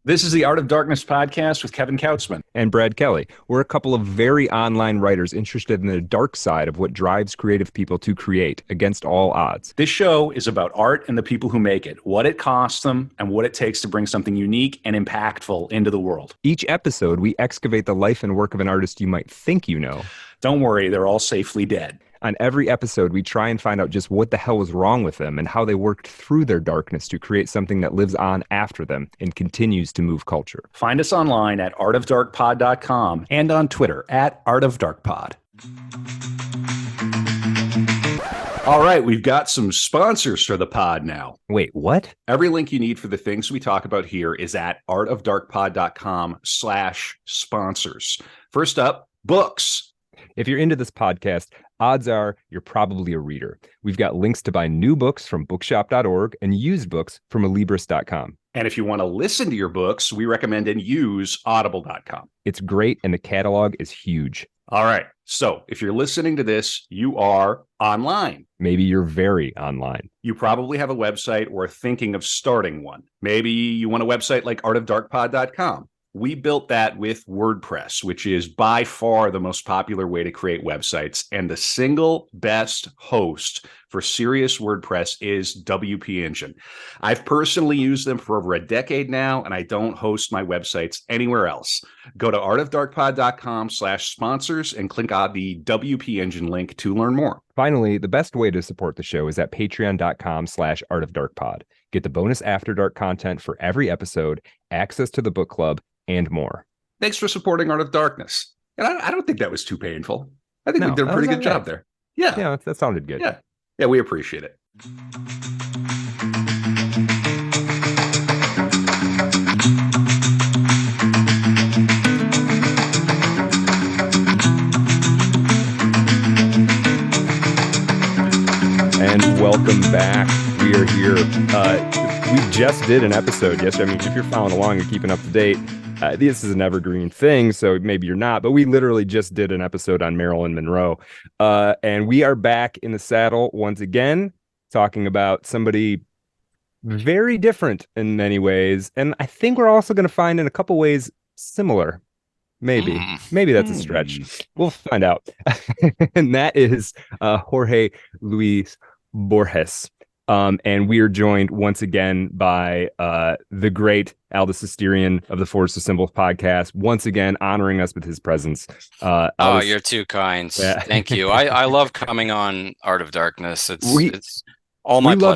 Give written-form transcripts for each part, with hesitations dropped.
This is the Art of Darkness podcast with Kevin Kautzman. And Brad Kelly. We're a couple of very online writers interested in the dark side of what drives creative people to create against all odds. This show is about art and the people who make it, what it costs them, and what it takes to bring something unique and impactful into the world. Each episode, we excavate the life and work of an artist you might think you know. Don't worry, they're all safely dead. On every episode, we try and find out just what the hell was wrong with them and how they worked through their darkness to create something that lives on after them and continues to move culture. Find us online at artofdarkpod.com and on Twitter at artofdarkpod. All right, we've got some sponsors for the pod now. Wait, what? Every link you need for the things we talk about here is at artofdarkpod.com/sponsors. First up, books. If you're into this podcast, odds are you're probably a reader. We've got links to buy new books from bookshop.org and used books from alibris.com. And if you want to listen to your books, we recommend and use audible.com. It's great, and the catalog is huge. All right. So if you're listening to this, you are online. Maybe you're very online. You probably have a website or are thinking of starting one. Maybe you want a website like artofdarkpod.com. We built that with WordPress, which is by far the most popular way to create websites. And the single best host for serious WordPress is WP Engine. I've personally used them for over a decade now, and I don't host my websites anywhere else. Go to artofdarkpod.com/sponsors and click on the WP Engine link to learn more. Finally, the best way to support the show is at patreon.com/artofdarkpod. Get the bonus After Dark content for every episode, access to the book club, and more. Thanks for supporting Art of Darkness. And I don't think that was too painful. I think we did a pretty good job there. Yeah, that sounded good. Yeah, we appreciate it. And welcome back. We are here. We just did an episode yesterday. I mean, if you're following along and keeping up to date, this is an evergreen thing, so maybe you're not, but we literally just did an episode on Marilyn Monroe. And we are back in the saddle once again, talking about somebody very different in many ways. And I think we're also going to find in a couple ways similar. Maybe that's a stretch. We'll find out. And that is Jorge Luis Borges. And we are joined once again by the great Aldous Asterion of the Forest of Symbols podcast, once again honoring us with his presence. Aldous, you're too kind. Yeah. Thank you. I love coming on Art of Darkness. It's all my pleasure.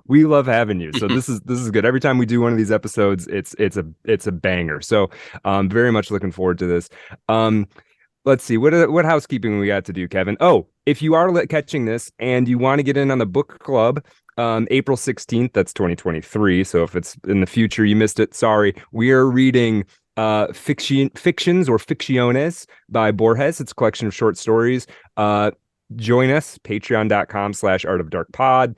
We love having you. So this is good. Every time we do one of these episodes, it's a banger. So very much looking forward to this. Let's see, what housekeeping we got to do, Kevin? Oh, if you are catching this and you want to get in on the book club, April 16th, that's 2023. So if it's in the future, you missed it. Sorry. We are reading Fictions or Ficciones by Borges. It's a collection of short stories. Join us, patreon.com/artofdarkpod.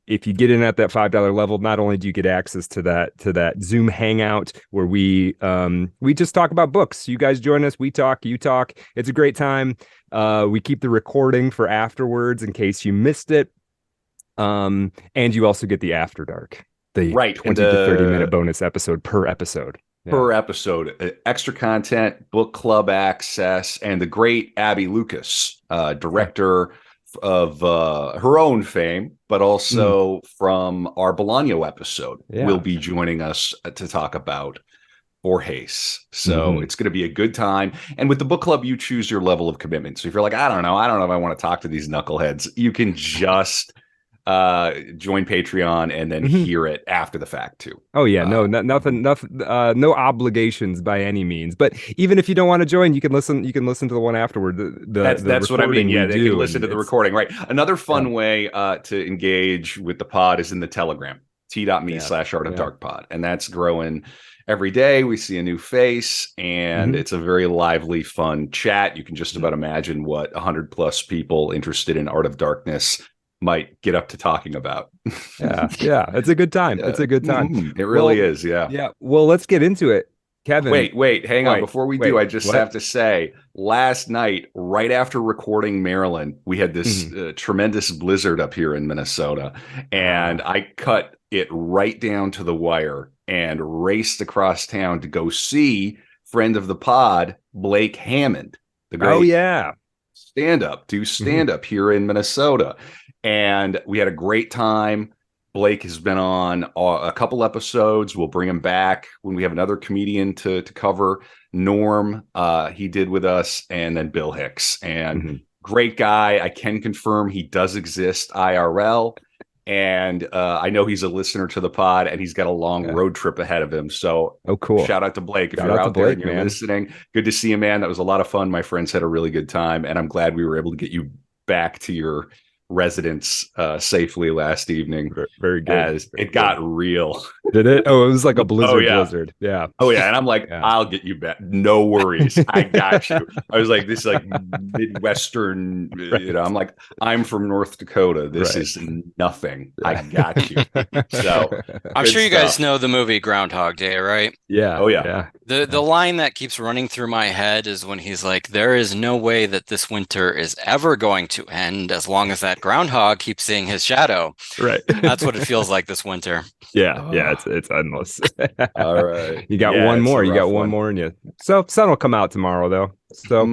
If you get in at that $5 level, not only do you get access to that Zoom hangout where we just talk about books. You guys join us, we talk, you talk. It's a great time. We keep the recording for afterwards in case you missed it. And you also get the After Dark, the 20 to 30 minute bonus episode per episode. Per episode, extra content, book club access, and the great Abby Lucas, director of her own fame, but also from our Bolaño episode, will be joining us to talk about Borges. So it's going to be a good time. And with the book club, you choose your level of commitment. So if you're like, I don't know if I want to talk to these knuckleheads, you can just join Patreon and then hear it after the fact too. Oh yeah, nothing, no obligations by any means. But even if you don't want to join, you can listen to the one afterward. That's what I mean. Yeah, they can listen to the recording. Right. Another fun way to engage with the pod is in the Telegram, t.me/artofdarkpod, and that's growing every day. We see a new face, and it's a very lively, fun chat. You can just about imagine what 100+ people interested in Art of Darkness might get up to talking about. Yeah, it's a good time. It's a good time. It really is. Yeah. Well, let's get into it. Kevin. Wait, hang on. Before we do, I just have to say, last night, right after recording Maryland, we had this tremendous blizzard up here in Minnesota, and I cut it right down to the wire and raced across town to go see friend of the pod, Blake Hammond, the great stand-up here in Minnesota. And we had a great time. Blake has been on a couple episodes. We'll bring him back when we have another comedian to cover. Norm, he did with us, and then Bill Hicks. And great guy. I can confirm he does exist IRL. And I know he's a listener to the pod, and he's got a long road trip ahead of him. So, cool. Shout out to Blake. If you're out there and you're listening, good to see you, man. That was a lot of fun. My friends had a really good time, and I'm glad we were able to get you back to your residence safely last evening. Very good. As it got real. Did it? Oh, it was like a blizzard. Yeah. Oh yeah. And I'm like, I'll get you back. No worries. I got you. I was like, this is like Midwestern, I'm like, I'm from North Dakota. This is nothing. I got you. So I'm sure you guys know the movie Groundhog Day, right? Yeah. Oh yeah. The line that keeps running through my head is when he's like, there is no way that this winter is ever going to end as long as that groundhog keeps seeing his shadow. Right. That's what it feels like this winter. Yeah. It's endless. All right. You got one more. You got one more in you. So sun will come out tomorrow though. So all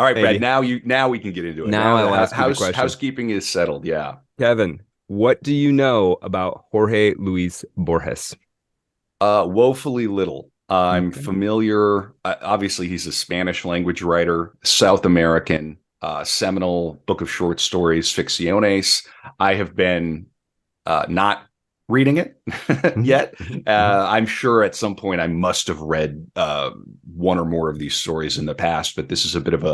right, Brad. Now we can get into it. Now housekeeping is settled. Yeah. Kevin, what do you know about Jorge Luis Borges? Woefully little. I'm familiar. Obviously, he's a Spanish language writer, South American, seminal book of short stories, Ficciones. I have been not reading it yet. I'm sure at some point I must have read one or more of these stories in the past, but this is a bit of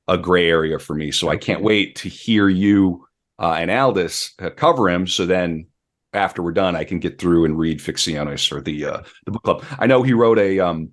a gray area for me. So I can't wait to hear you and Aldous cover him. So then after we're done, I can get through and read Ficciones or the book club. I know he wrote a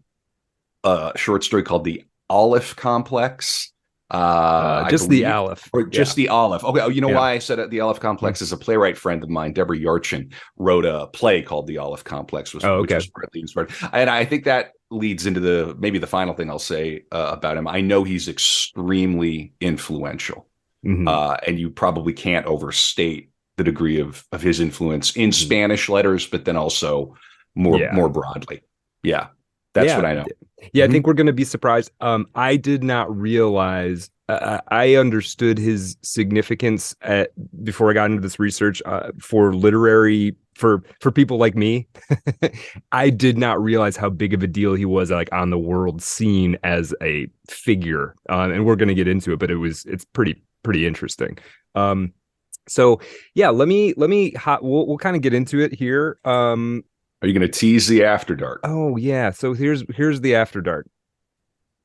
short story called The Olive Complex. The Aleph. Or just the Olive. Okay. Oh, you know why I said it? The Olive Complex is a playwright friend of mine, Deborah Yarchin, wrote a play called The Olive Complex, which was partly inspired. And I think that leads into maybe the final thing I'll say about him. I know he's extremely influential, and you probably can't overstate the degree of his influence in Spanish letters, but then also more broadly. Yeah. That's what I know. Yeah, I think we're going to be surprised. I did not realize, I understood his significance before I got into this research for people like me. I did not realize how big of a deal he was like on the world scene as a figure. And we're going to get into it, but it's pretty interesting. So yeah, we'll kind of get into it here. Are you going to tease the After Dark? Oh yeah. So here's the After Dark.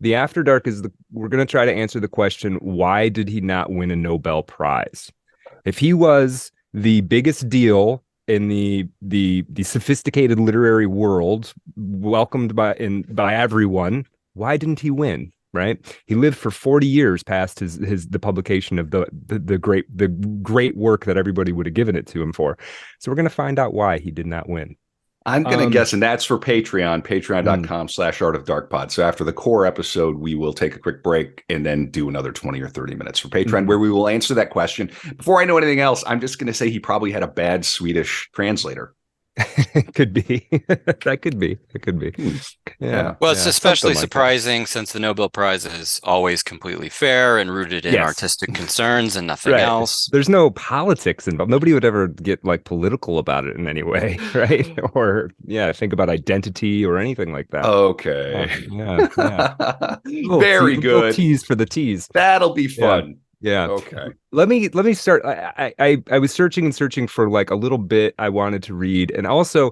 The After Dark is we're going to try to answer the question, why did he not win a Nobel Prize? If he was the biggest deal in the sophisticated literary world, welcomed by everyone, why didn't he win? Right? He lived for 40 years past the publication of the great work that everybody would have given it to him for. So we're going to find out why he did not win. I'm going to guess, and that's for Patreon, patreon.com/artofdarkpod. So after the core episode, we will take a quick break and then do another 20 or 30 minutes for Patreon, where we will answer that question. Before I know anything else, I'm just going to say he probably had a bad Swedish translator. Could be. That could be. It could be. Yeah. Well, it's especially surprising since the Nobel Prize is always completely fair and rooted in artistic concerns and nothing else. There's no politics involved. Nobody would ever get like political about it in any way, right? Or think about identity or anything like that. Okay. Very good. Tease for the tease. That'll be fun. Yeah. Okay. Let me start. I was searching for like a little bit I wanted to read, and also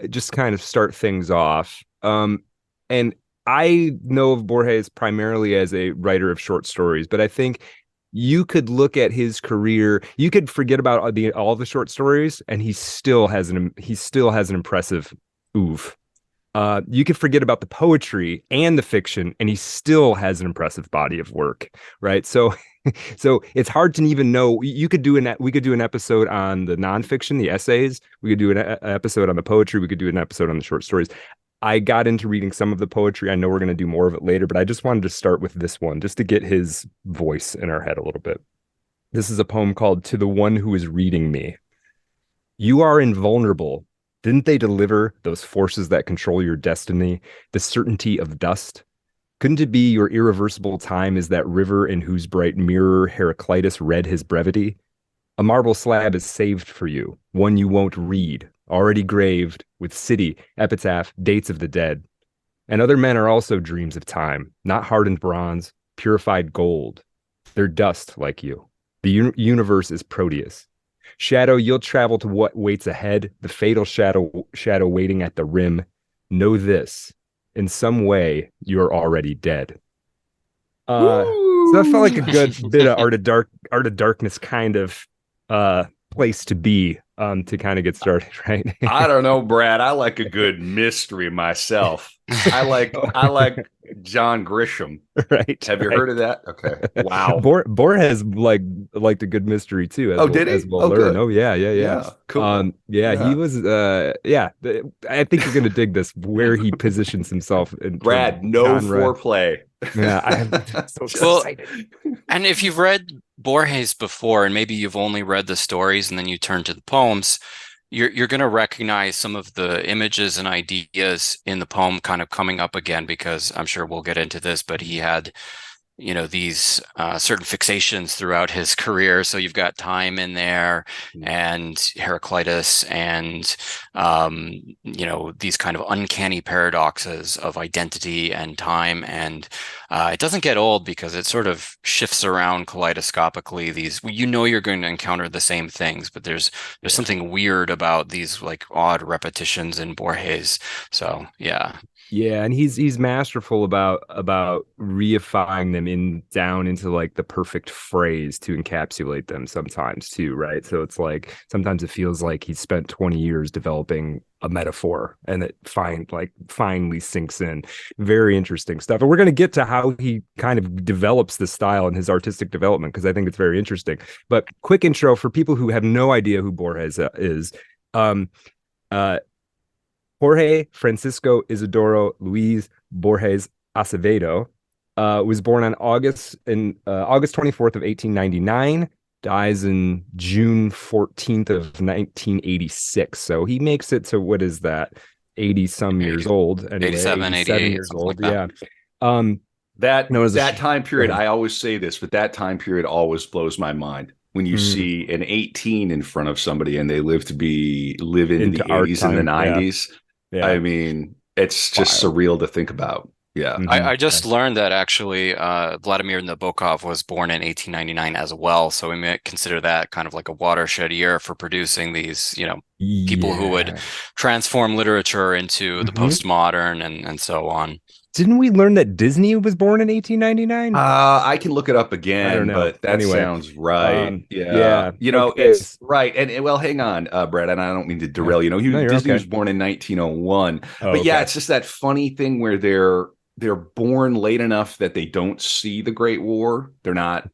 just kind of start things off. And I know of Borges primarily as a writer of short stories, but I think you could look at his career. You could forget about all the short stories, and he still has an impressive oeuvre. You could forget about the poetry and the fiction, and he still has an impressive body of work, right? So it's hard to even know. We could do an episode on the nonfiction, the essays. We could do an episode on the poetry. We could do an episode on the short stories. I got into reading some of the poetry. I know we're going to do more of it later, but I just wanted to start with this one just to get his voice in our head a little bit. This is a poem called "To the One Who Is Reading Me." You are invulnerable. Didn't they deliver those forces that control your destiny, the certainty of dust? Couldn't it be your irreversible time is that river in whose bright mirror Heraclitus read his brevity? A marble slab is saved for you, one you won't read, already graved with city, epitaph, dates of the dead. And other men are also dreams of time, not hardened bronze, purified gold. They're dust like you. The universe is Proteus. Shadow, you'll travel to what waits ahead, the fatal shadow waiting at the rim. Know this, in some way, you're already dead. So that felt like a good bit of art of darkness kind of place to be to kind of get started, right? I don't know, Brad. I like a good mystery myself. I like John Grisham. Right. Have you heard of that? Okay. Wow. Borges liked a good mystery too, Oh, did he? as we'll Oh, learn. good. Oh yeah. Yeah. Cool. He was I think you're gonna dig this where he positions himself in terms Brad, of no genre. foreplay. Yeah, I'm so Well, excited. and if you've read Borges before, and maybe you've only read the stories and then you turn to the poems, you're going to recognize some of the images and ideas in the poem kind of coming up again, because I'm sure we'll get into this, but he had these certain fixations throughout his career. So you've got time in there and Heraclitus and, these kind of uncanny paradoxes of identity and time. And it doesn't get old because it sort of shifts around kaleidoscopically. You're going to encounter the same things, but there's something weird about these like odd repetitions in Borges. So, yeah. Yeah, and he's masterful about reifying them down into like the perfect phrase to encapsulate them sometimes too, right? So it's like sometimes it feels like he's spent 20 years developing a metaphor and it finally sinks in. Very interesting stuff. And we're going to get to how he kind of develops the style and his artistic development because I think it's very interesting. But quick intro for people who have no idea who Borges is. Jorge Francisco Isidoro Luis Borges Acevedo was born on August 24th of 1899, dies in June 14th of 1986. So he makes it to what is that? 80 some years old anyway. 87, 87 years old. Like that. Yeah. That time period, I always say this, but that time period always blows my mind. When you see an 18 in front of somebody and they live in the 80s and the 90s. Yeah. I mean, it's just surreal to think about. Yeah. I just learned that actually Vladimir Nabokov was born in 1899 as well. So we may consider that kind of like a watershed year for producing these, people who would transform literature into the postmodern and so on. Didn't we learn that Disney was born in 1899? I can look it up again, I don't know. But that sounds right. Yeah. It's right. And well, hang on, Brett, and I don't mean to derail. Disney was born in 1901. But yeah, it's just that funny thing where they're born late enough that they don't see the Great War. They're not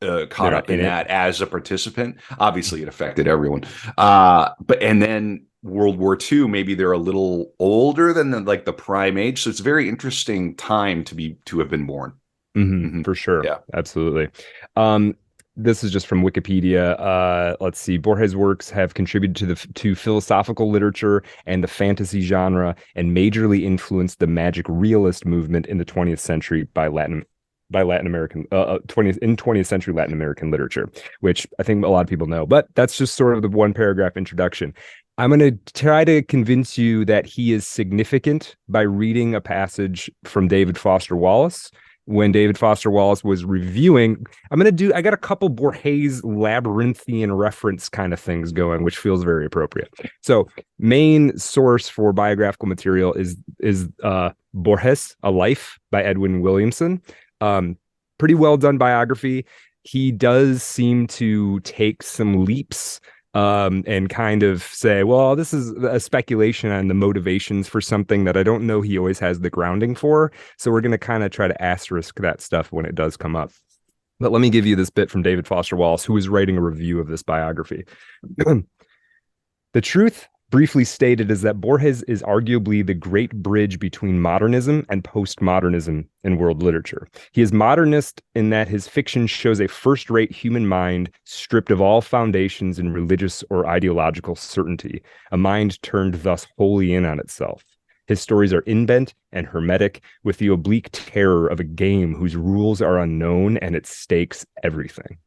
caught up in that as a participant. Obviously, it affected everyone. And then World War II, maybe they're a little older than the prime age. So it's a very interesting time to have been born. For sure. Yeah, absolutely. This is just from Wikipedia. Let's see. Borges' works have contributed to philosophical literature and the fantasy genre, and majorly influenced the magic realist movement in the 20th century by Latin American 20th century Latin American literature, which I think a lot of people know. But that's just sort of the one paragraph introduction. I'm going to try to convince you that he is significant by reading a passage from David Foster Wallace. When David Foster Wallace was reviewing, I got a couple Borges labyrinthian reference kind of things going, which feels very appropriate. So main source for biographical material is Borges, A Life by Edwin Williamson. Pretty well done biography. He does seem to take some leaps and kind of say, well, this is a speculation on the motivations for something that I don't know he always has the grounding for. So we're going to kind of try to asterisk that stuff when it does come up. But let me give you this bit from David Foster Wallace, who is writing a review of this biography. The truth briefly stated is that Borges is arguably the great bridge between modernism and postmodernism in world literature. He is modernist in that his fiction shows a first-rate human mind stripped of all foundations in religious or ideological certainty, a mind turned thus wholly in on itself. His stories are inbent and hermetic, with the oblique terror of a game whose rules are unknown and its stakes everything.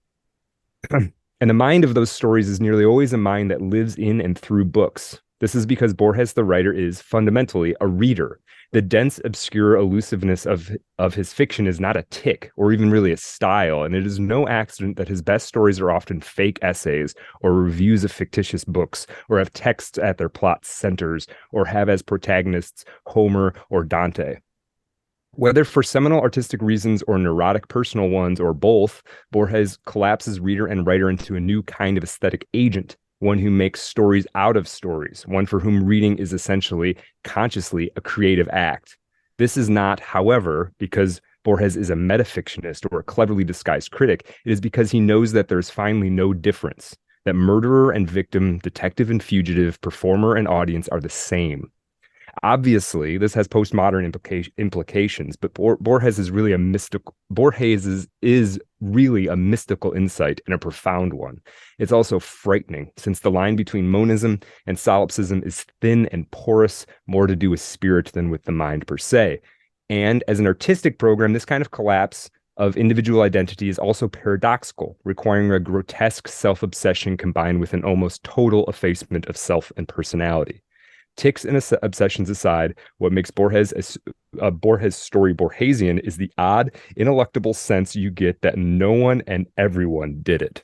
And the mind of those stories is nearly always a mind that lives in and through books. This is because Borges, the writer, is fundamentally a reader. The dense, obscure elusiveness of his fiction is not a tic or even really a style, and it is no accident that his best stories are often fake essays or reviews of fictitious books, or have texts at their plot centers, or have as protagonists Homer or Dante. Whether for seminal artistic reasons or neurotic personal ones or both, Borges collapses reader and writer into a new kind of aesthetic agent, one who makes stories out of stories, one for whom reading is essentially, consciously, a creative act. This is not, however, because Borges is a metafictionist or a cleverly disguised critic. It is because he knows that there's finally no difference, that murderer and victim, detective and fugitive, performer and audience are the same. Obviously, this has postmodern implications, but Borges is really a mystical. Borges is really a mystical insight and a profound one. It's also frightening, since the line between monism and solipsism is thin and porous, more to do with spirit than with the mind per se. And as an artistic program, this kind of collapse of individual identity is also paradoxical, requiring a grotesque self-obsession combined with an almost total effacement of self and personality. Tics and obsessions aside, what makes Borges story Borgesian is the odd, ineluctable sense you get that no one and everyone did it.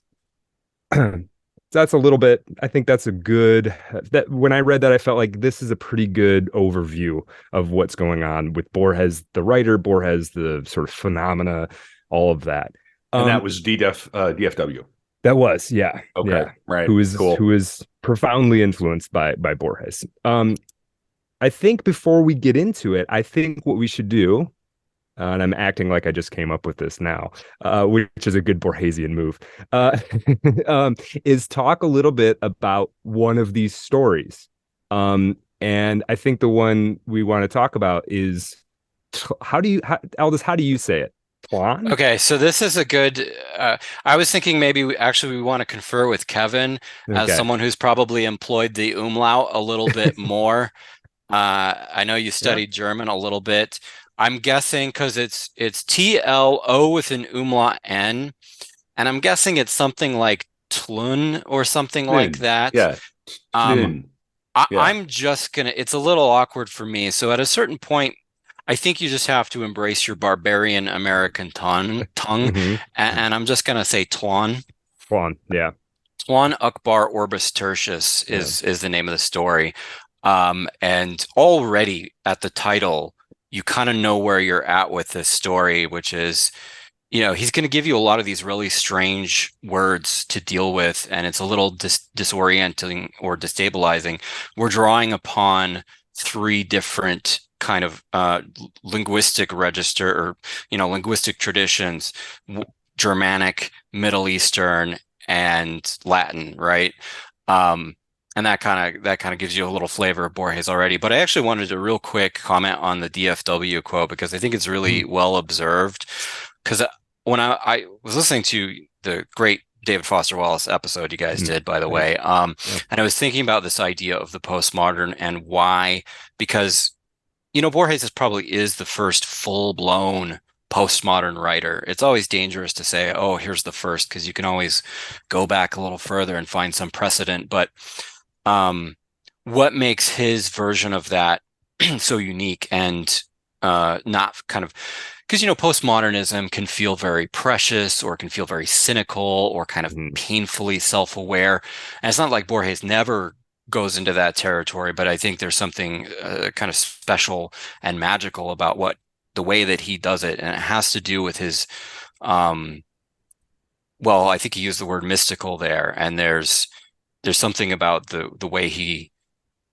That's a little bit, I think that's a good, that when I read that, I felt like this is a pretty good overview of what's going on with Borges, the writer, Borges, the sort of phenomena, all of that. And that was DFW. That was, yeah. Okay, yeah. right. Who is cool. who is profoundly influenced by Borges. I think before we get into it, I think what we should do, and I'm acting like I just came up with this now, which is a good Borgesian move, is talk a little bit about one of these stories. And I think the one we want to talk about is, Aldous, how do you say it? Tlan? Okay, so this is a good, I was thinking maybe we want to confer with Kevin as someone who's probably employed the umlaut a little bit more. I know you studied German a little bit. I'm guessing because it's TLO with an umlaut N, and I'm guessing it's something like Tlun or something like that. Yeah. I'm just gonna, it's a little awkward for me. So at a certain point, I think you just have to embrace your barbarian American tongue, and I'm just going to say Tlan. Tlan, yeah. Tlan Akbar Orbis Tertius is the name of the story. And already at the title, you kind of know where you're at with this story, which is, he's going to give you a lot of these really strange words to deal with, and it's a little disorienting or destabilizing. We're drawing upon three different kind of linguistic register or linguistic traditions: Germanic, Middle Eastern, and Latin, right? And that kind of gives you a little flavor of Borges already. But I actually wanted to real quick comment on the DFW quote because I think it's really well observed. Because when I was listening to the great David Foster Wallace episode you guys did, by the way, and I was thinking about this idea of the postmodern and why, because Borges probably is the first full-blown postmodern writer. It's always dangerous to say, oh, here's the first, because you can always go back a little further and find some precedent. But what makes his version of that so unique and not kind of, because postmodernism can feel very precious or can feel very cynical or kind of painfully self-aware. And it's not like Borges never goes into that territory, but I think there's something kind of special and magical about the way that he does it, and it has to do with his I think he used the word mystical there, and there's something about the way he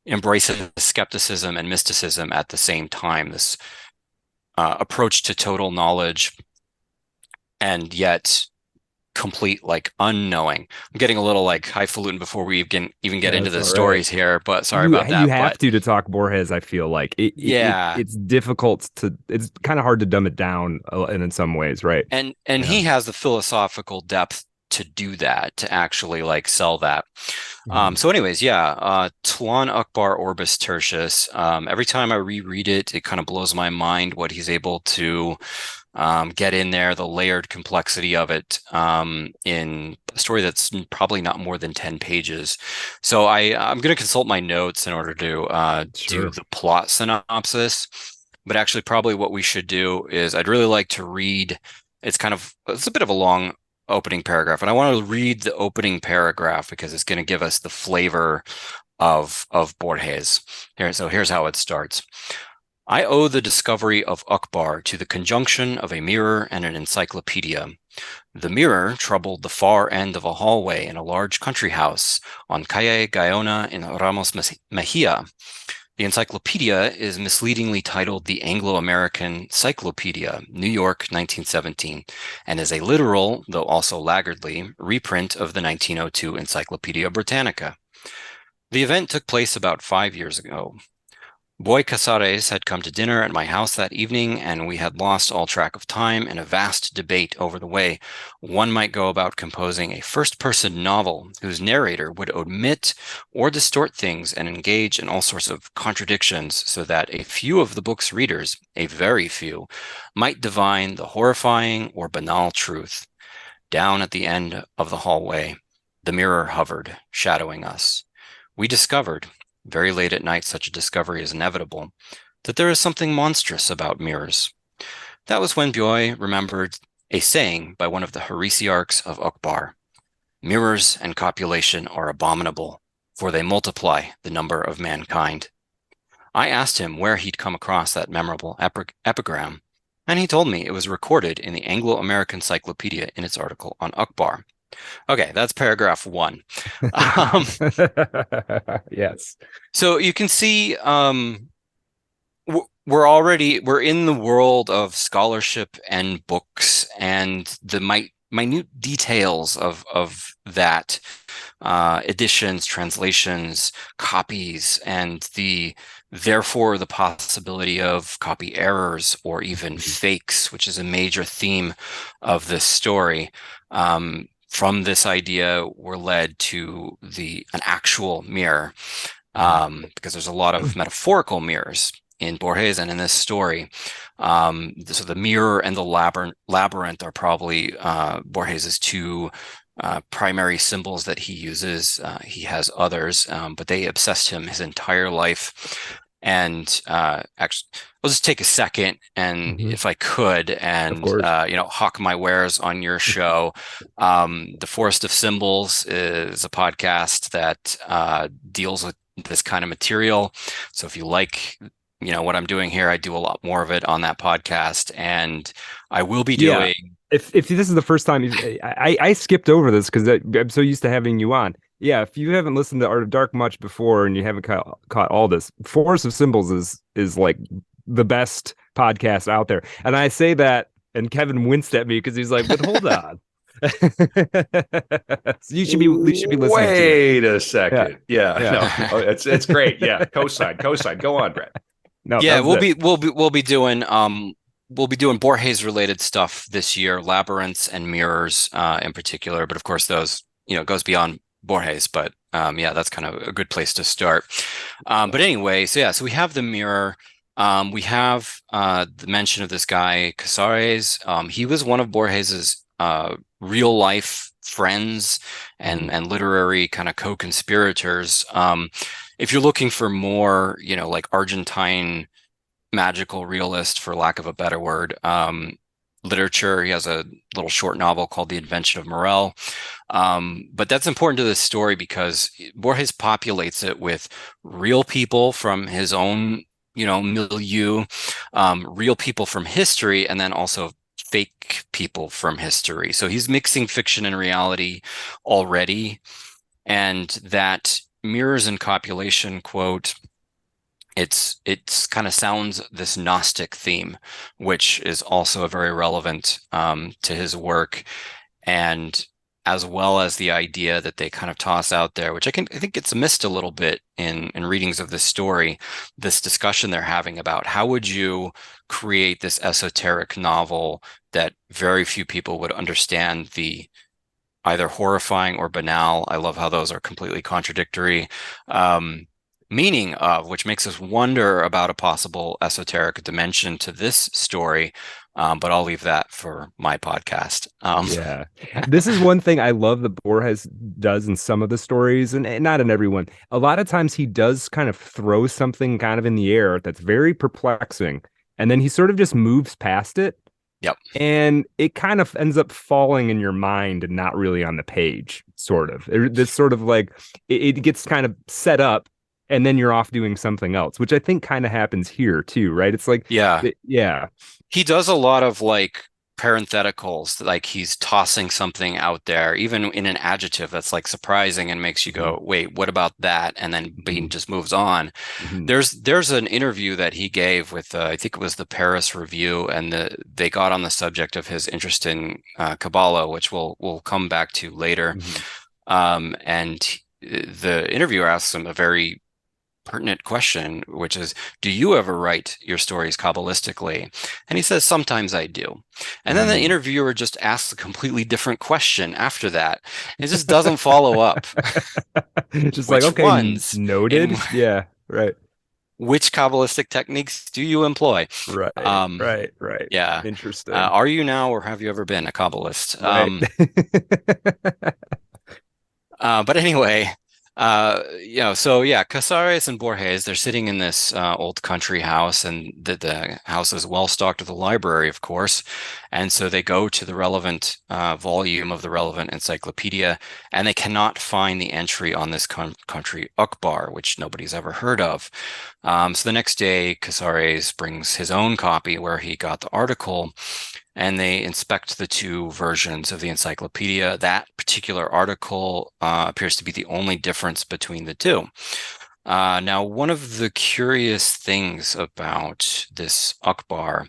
embraces skepticism and mysticism at the same time, this approach to total knowledge, and yet complete like unknowing. I'm getting a little like highfalutin before we even get into That's the all right. stories here, but sorry You about you that. have But to talk Borges. I feel like yeah, it's difficult to. It's kind of hard to dumb it down, and in some ways, right? and Yeah. he has the philosophical depth to do that, to actually like sell that. Mhm. So anyways, yeah, Tlan Akbar Orbis Tertius. Every time I reread it, it kind of blows my mind what he's able to get in there, the layered complexity of it, in a story that's probably not more than 10 pages. So I'm going to consult my notes in order to do Sure. the plot synopsis. But actually, probably what we should do is I'd really like to read. It's a bit of a long opening paragraph, and I want to read the opening paragraph because it's going to give us the flavor of Borges. Here's how it starts. I owe the discovery of Akbar to the conjunction of a mirror and an encyclopedia. The mirror troubled the far end of a hallway in a large country house on Calle Gaiona in Ramos Mejia. The encyclopedia is misleadingly titled the Anglo-American Cyclopedia, New York, 1917, and is a literal, though also laggardly, reprint of the 1902 Encyclopedia Britannica. The event took place about 5 years ago. Boy Casares had come to dinner at my house that evening, and we had lost all track of time in a vast debate over the way one might go about composing a first-person novel whose narrator would omit or distort things and engage in all sorts of contradictions so that a few of the book's readers, a very few, might divine the horrifying or banal truth. Down at the end of the hallway, the mirror hovered, shadowing us. We discovered, very late at night such a discovery is inevitable, that there is something monstrous about mirrors. That was when Bioy remembered a saying by one of the heresiarchs of Akbar. Mirrors and copulation are abominable, for they multiply the number of mankind. I asked him where he'd come across that memorable epigram, and he told me it was recorded in the Anglo-American Cyclopedia in its article on Akbar. Okay, that's paragraph one. Um, Yes. so you can see we're in the world of scholarship and books and the minute details of that, editions, translations, copies, and therefore the possibility of copy errors or even fakes, which is a major theme of this story. From this idea, we're led to an actual mirror, because there's a lot of metaphorical mirrors in Borges and in this story. So the mirror and the labyrinth are probably Borges's two primary symbols that he uses. He has others, but they obsessed him his entire life. And actually, I'll just take a second and, if I could, and hawk my wares on your show. The Forest of Symbols is a podcast that deals with this kind of material. So if you like, what I'm doing here, I do a lot more of it on that podcast, and I will be doing. If this is the first time, I skipped over this because I'm so used to having you on. Yeah, if you haven't listened to Art of Dark much before and you haven't caught all this, Forest of Symbols is like the best podcast out there. And I say that, and Kevin winced at me because he's like, "But hold on." You should be listening to it. Wait a second. Yeah. Yeah. No, it's great. Yeah. Cosign. Go on, Brett. No, yeah, we'll be doing Borges related stuff this year, labyrinths and mirrors in particular, but of course those, goes beyond Borges, but yeah, that's kind of a good place to start. But anyway, so we have the mirror. We have the mention of this guy Casares. He was one of Borges's real life friends and literary kind of co-conspirators. If you're looking for more, like Argentine magical realist, for lack of a better word, literature, he has a little short novel called The Invention of Morel. But that's important to this story because Borges populates it with real people from his own, milieu, real people from history, and then also fake people from history. So he's mixing fiction and reality already. And that mirrors and copulation quote, it's kind of sounds this Gnostic theme, which is also very relevant to his work. and as well as the idea that they kind of toss out there, which I think gets missed a little bit in readings of this story, this discussion they're having about how would you create this esoteric novel that very few people would understand the either horrifying or banal. I love how those are completely contradictory. Meaning of, which makes us wonder about a possible esoteric dimension to this story. But I'll leave that for my podcast. Yeah. This is one thing I love that Borges does in some of the stories, and not in every one. A lot of times he does kind of throw something kind of in the air that's very perplexing, and then he sort of just moves past it. Yep. And it kind of ends up falling in your mind and not really on the page, sort of. This sort of like it gets kind of set up and then you're off doing something else, which I think kind of happens here too, right? It's like, yeah, yeah. He does a lot of like parentheticals, like he's tossing something out there, even in an adjective that's like surprising and makes you go, wait, what about that? And then he just moves on. There's an interview that he gave with I think it was the Paris Review, and they got on the subject of his interest in Kabbalah, which we'll come back to later. And the interviewer asks him a very pertinent question, which is, do you ever write your stories Kabbalistically? And he says, sometimes I do. And then the interviewer just asks a completely different question after that. It just doesn't follow up. Just like, okay, ones noted. Yeah, right. Which Kabbalistic techniques do you employ? Right, right. Yeah. Interesting. Are you now, or have you ever been a Kabbalist? Right. But anyway, Casares and Borges, they're sitting in this old country house, and the house is well stocked with a library, of course. And so they go to the relevant volume of the relevant encyclopedia, and they cannot find the entry on this country Akbar, which nobody's ever heard of. So the next day, Casares brings his own copy where he got the article, and they inspect the two versions of the encyclopedia. That particular article appears to be the only difference between the two. Now, one of the curious things about this Akbar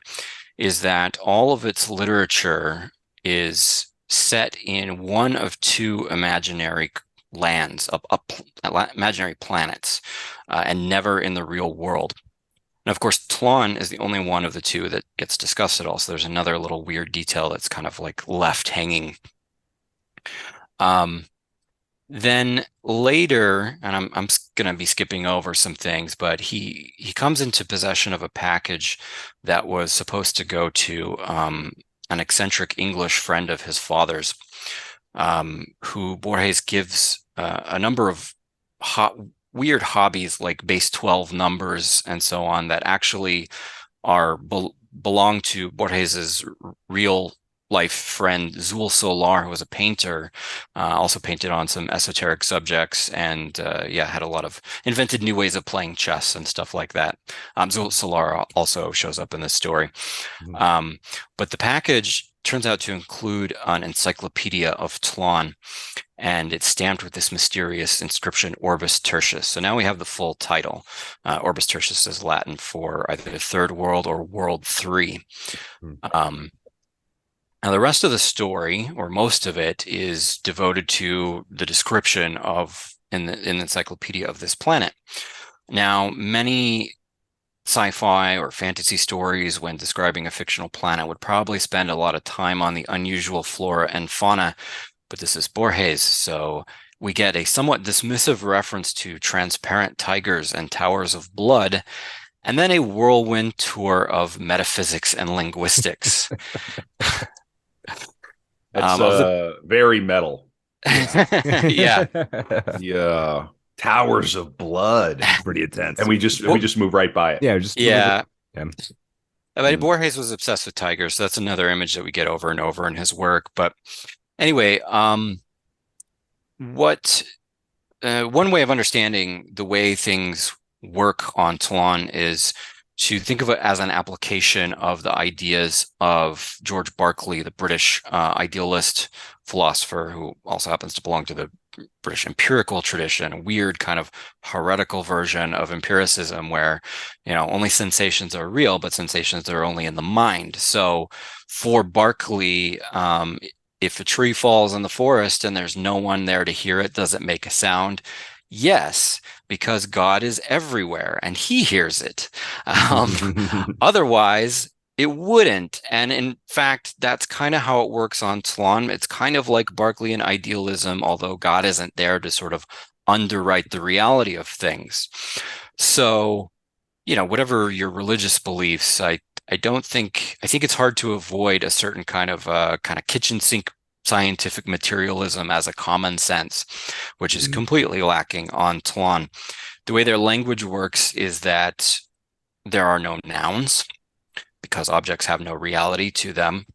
is that all of its literature is set in one of two imaginary lands, imaginary planets, and never in the real world. And of course, Tlon is the only one of the two that gets discussed at all. So there's another little weird detail that's kind of like left hanging. Then later, and I'm going to be skipping over some things, but he comes into possession of a package that was supposed to go to an eccentric English friend of his father's, who Borges gives a number of weird hobbies like base 12 numbers and so on that actually are belong to Borges's real life friend Zul Solar, who was a painter, also painted on some esoteric subjects, and had a lot of invented new ways of playing chess and stuff like that. Zul Solar also shows up in this story. But the package turns out to include an encyclopedia of Tlon, and it's stamped with this mysterious inscription, Orbis Tertius. So now we have the full title. Orbis Tertius is Latin for either the third world or world 3. Now, the rest of the story, or most of it, is devoted to the description in the encyclopedia of this planet. Now, many sci-fi or fantasy stories, when describing a fictional planet, would probably spend a lot of time on the unusual flora and fauna, but this is Borges, so we get a somewhat dismissive reference to transparent tigers and towers of blood, and then a whirlwind tour of metaphysics and linguistics. That's very metal. Yeah. Yeah. Towers of blood. Pretty intense. And we just move right by it. Yeah, I mean, Borges was obsessed with tigers, so that's another image that we get over and over in his work. But anyway, one way of understanding the way things work on Tlon is to think of it as an application of the ideas of George Berkeley, the British idealist philosopher, who also happens to belong to the British empirical tradition, a weird kind of heretical version of empiricism where, only sensations are real, but sensations are only in the mind. So for Berkeley, if a tree falls in the forest and there's no one there to hear it, does it make a sound? Yes, because God is everywhere and he hears it. Otherwise, it wouldn't. And in fact, that's kind of how it works on Tlon. It's kind of like Berkeleyan idealism, although God isn't there to sort of underwrite the reality of things. So, whatever your religious beliefs, I think it's hard to avoid a certain kind of kitchen sink scientific materialism as a common sense, which is completely lacking on Tlon. The way their language works is that there are no nouns because objects have no reality to them.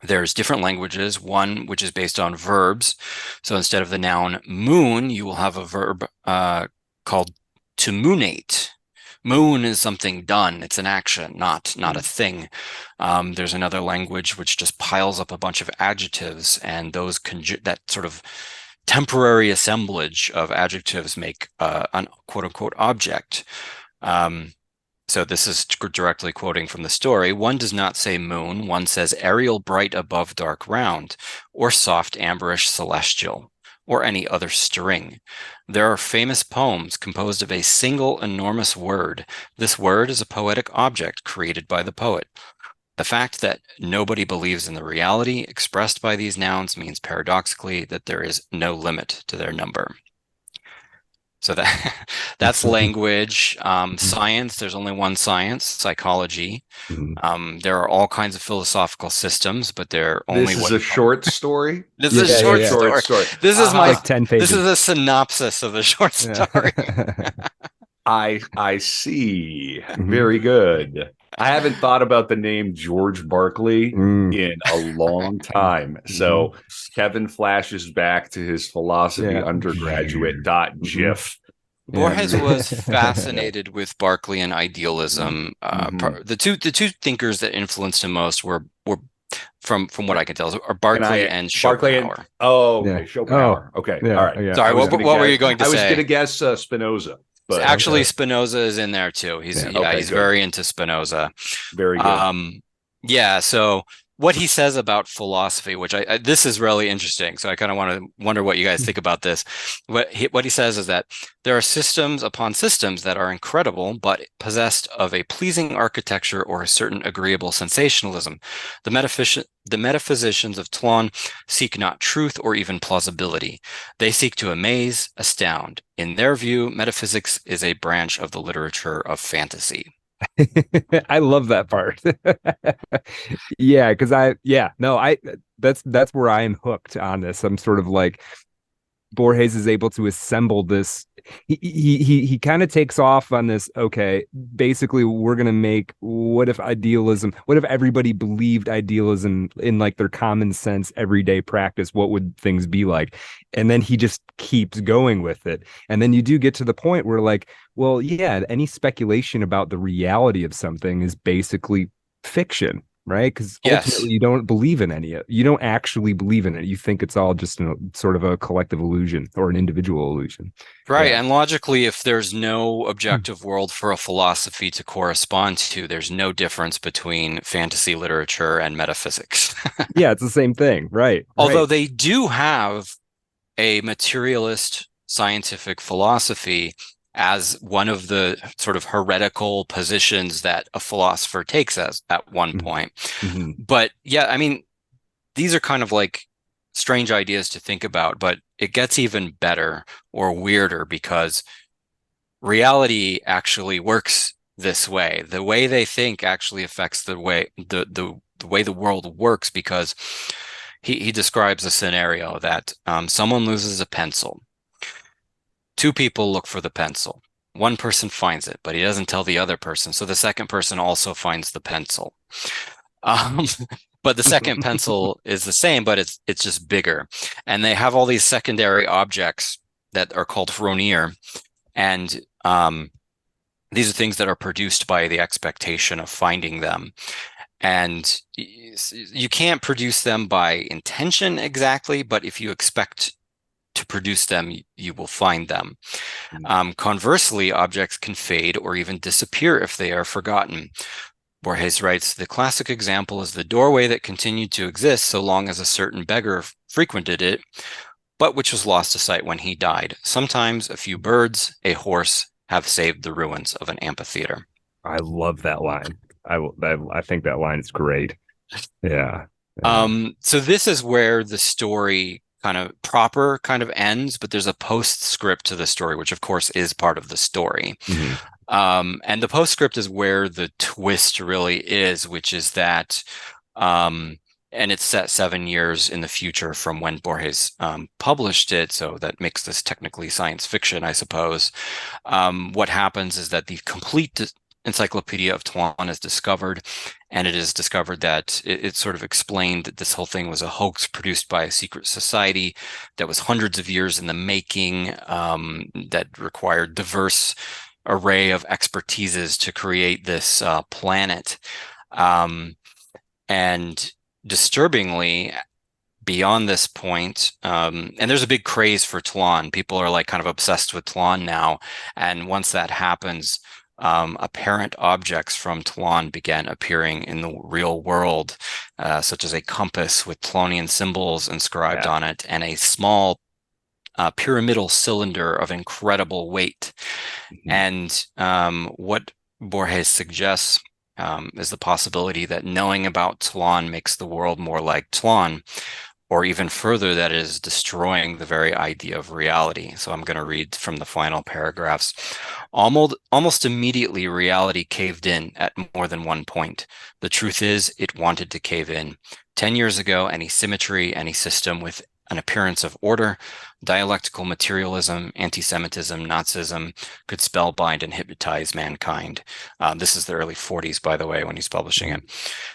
There's different languages, one which is based on verbs. So instead of the noun moon, you will have a verb called to moonate. Moon is something done. It's an action, not a thing. There's another language which just piles up a bunch of adjectives, and those that sort of temporary assemblage of adjectives make an quote unquote object. So this is directly quoting from the story. One does not say moon. One says aerial bright above dark round, or soft amberish celestial, or any other string. There are famous poems composed of a single enormous word. This word is a poetic object created by the poet. The fact that nobody believes in the reality expressed by these nouns means paradoxically that there is no limit to their number. So that's language. Science, there's only one science, psychology. There are all kinds of philosophical systems, but they're only This is a short story. This is a short story. This is like 10 pages. This is a synopsis of the short story. I see. Very good. I haven't thought about the name George Berkeley in a long time. So Kevin flashes back to his philosophy undergraduate.gif. Borges was fascinated with Berkeleyan idealism. The two thinkers that influenced him most were from what I can tell, are Berkeley and Schopenhauer. Schopenhauer. Okay. All right. Yeah. Sorry, what were you going to say? I was going to guess Spinoza. But actually, Spinoza is in there too. He's very into Spinoza. Very good. So what he says about philosophy, which this is really interesting. So I kind of want to wonder what you guys think about this. What he says is that there are systems upon systems that are incredible, but possessed of a pleasing architecture or a certain agreeable sensationalism. The metaphysicians of Tlon seek not truth or even plausibility. They seek to amaze, astound. In their view, metaphysics is a branch of the literature of fantasy. I love that part. Yeah, because that's where I am hooked on this. I'm sort of like, Borges is able to assemble this. He kind of takes off on this. Okay, basically, we're gonna make what if everybody believed idealism in like their common sense everyday practice? What would things be like? And then he just keeps going with it. And then you do get to the point where like, well, yeah, any speculation about the reality of something is basically fiction. Right, because ultimately you don't believe in any of it. You don't actually believe in it. You think it's all just sort of a collective illusion or an individual illusion. Right, and logically, if there's no objective world for a philosophy to correspond to, there's no difference between fantasy literature and metaphysics. Yeah, it's the same thing, right? Although they do have a materialist scientific philosophy as one of the sort of heretical positions that a philosopher takes as at one point. But yeah, I mean, these are kind of like strange ideas to think about, but it gets even better or weirder because reality actually works this way. The way they think actually affects the way the way the world works, because he describes a scenario that someone loses a pencil. Two people look for the pencil. One person finds it, but he doesn't tell the other person. So the second person also finds the pencil. But the second pencil is the same, but it's just bigger. And they have all these secondary objects that are called Hronier. And these are things that are produced by the expectation of finding them. And you can't produce them by intention exactly, but if you expect to produce them, you will find them. Conversely, objects can fade or even disappear if they are forgotten. Borges writes, the classic example is the doorway that continued to exist so long as a certain beggar frequented it, but which was lost to sight when he died. Sometimes a few birds, a horse, have saved the ruins of an amphitheater. I love that line. I think that line is great. Yeah. So this is where the story kind of ends, but there's a postscript to the story, which of course is part of the story. And the postscript is where the twist really is, which is that, and it's set 7 years in the future from when Borges published it, so that makes this technically science fiction, I suppose. What happens is that the complete Encyclopedia of Tlon is discovered, and it is discovered that it's sort of explained that this whole thing was a hoax produced by a secret society that was hundreds of years in the making, that required diverse array of expertises to create this planet. And disturbingly, beyond this point, and there's a big craze for Tlon. People are like kind of obsessed with Tlon now. And once that happens, apparent objects from Tlon began appearing in the real world, such as a compass with Tlonian symbols inscribed on it, and a small pyramidal cylinder of incredible weight. And what Borges suggests is the possibility that knowing about Tlon makes the world more like Tlon, or even further, that is destroying the very idea of reality. So I'm going to read from the final paragraphs. Almost immediately, reality caved in at more than one point. The truth is, it wanted to cave in. 10 years ago, any symmetry, any system with an appearance of order, dialectical materialism, anti-Semitism, Nazism could spellbind and hypnotize mankind. This is the early 40s, by the way, when he's publishing it.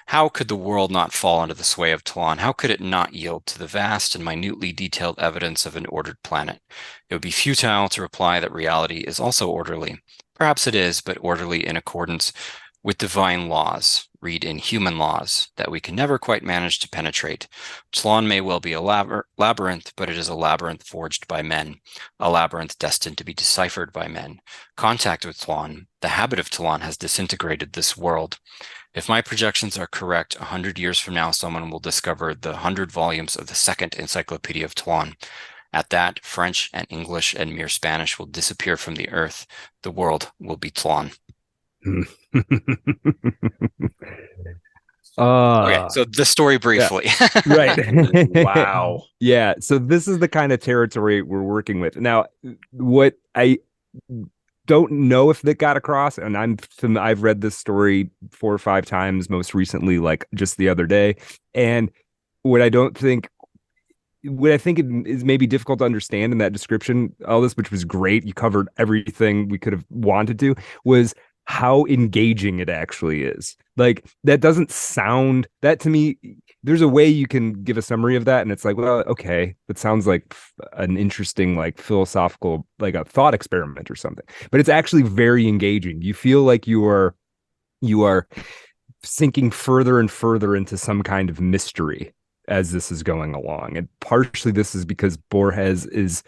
How could the world not fall under the sway of Tlon? How could it not yield to the vast and minutely detailed evidence of an ordered planet? It would be futile to reply that reality is also orderly. Perhaps it is, but orderly in accordance with divine laws, read in human laws, that we can never quite manage to penetrate. Tlon may well be a labyrinth, but it is a labyrinth forged by men, a labyrinth destined to be deciphered by men. Contact with Tlon, the habit of Tlon, has disintegrated this world. If my projections are correct, 100 years from now, someone will discover the 100 volumes of the second Encyclopedia of Tlon. At that, French and English and mere Spanish will disappear from the earth. The world will be Tlon. Okay, so the story briefly. Yeah, right. Wow. Yeah, so this is the kind of territory we're working with. Now, what I don't know if that got across, and I've read this story 4 or 5 times, most recently, like just the other day. And what I think it is maybe difficult to understand in that description, all this, which was great, you covered everything we could have wanted to, was how engaging it actually is. Like, that doesn't sound, that to me, there's a way you can give a summary of that, and it's like, well, okay, that sounds like an interesting, like, philosophical, like a thought experiment or something, but it's actually very engaging. You feel like you are sinking further and further into some kind of mystery as this is going along. And partially this is because Borges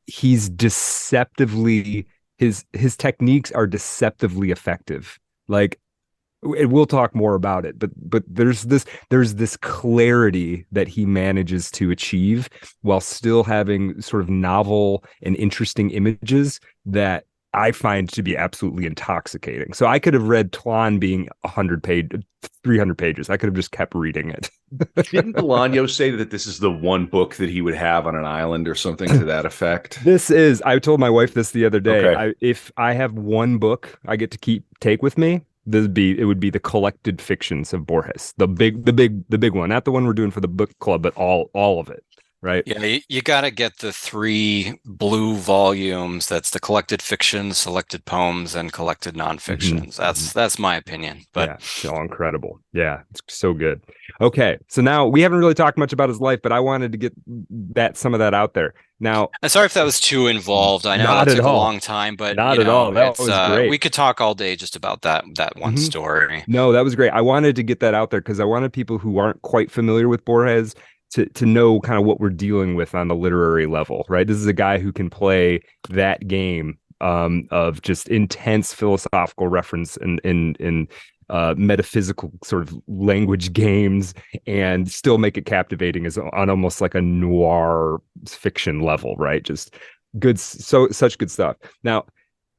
he's deceptively, his techniques are deceptively effective. Like, we'll talk more about it, but there's this clarity that he manages to achieve while still having sort of novel and interesting images that I find to be absolutely intoxicating. So I could have read Tlon being 300 pages. I could have just kept reading it. Didn't Bolaño say that this is the one book that he would have on an island or something to that effect? I told my wife this the other day. Okay. If I have one book I get to take with me, it would be the collected fictions of Borges, the big one, not the one we're doing for the book club, but all of it. Right. Yeah, you got to get the 3 blue volumes. That's the collected fictions, selected poems, and collected nonfictions. That's my opinion. But yeah, it's all incredible. Yeah, it's so good. Okay, so now we haven't really talked much about his life, but I wanted to get some of that out there. Now, I'm sorry if that was too involved. I know that took a long time, but not at all. That was great. We could talk all day just about that one story. No, that was great. I wanted to get that out there because I wanted people who aren't quite familiar with Borges to know kind of what we're dealing with on the literary level, right? This is a guy who can play that game of just intense philosophical reference and metaphysical sort of language games and still make it captivating as on almost like a noir fiction level, right? Just good, such good stuff. Now,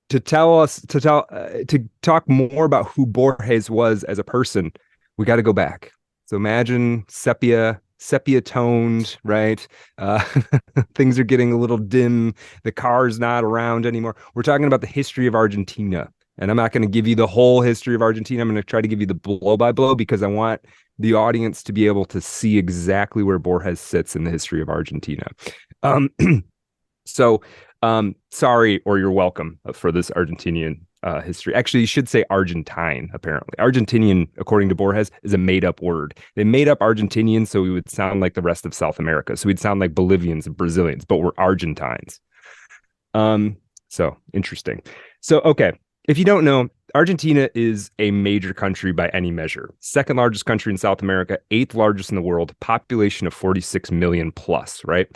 to talk more about who Borges was as a person, we got to go back. So imagine sepia toned, right? Things are getting a little dim. The car's not around anymore. We're talking about the history of Argentina. And I'm not going to give you the whole history of Argentina. I'm going to try to give you the blow by blow because I want the audience to be able to see exactly where Borges sits in the history of Argentina. Sorry, or you're welcome for this Argentinian history. Actually, you should say Argentine, apparently. Argentinian, according to Borges, is a made-up word. They made up Argentinian so we would sound like the rest of South America. So we'd sound like Bolivians and Brazilians, but we're Argentines. So interesting. So, okay. If you don't know, Argentina is a major country by any measure. Second largest country in South America, eighth largest in the world, population of 46 million plus, right?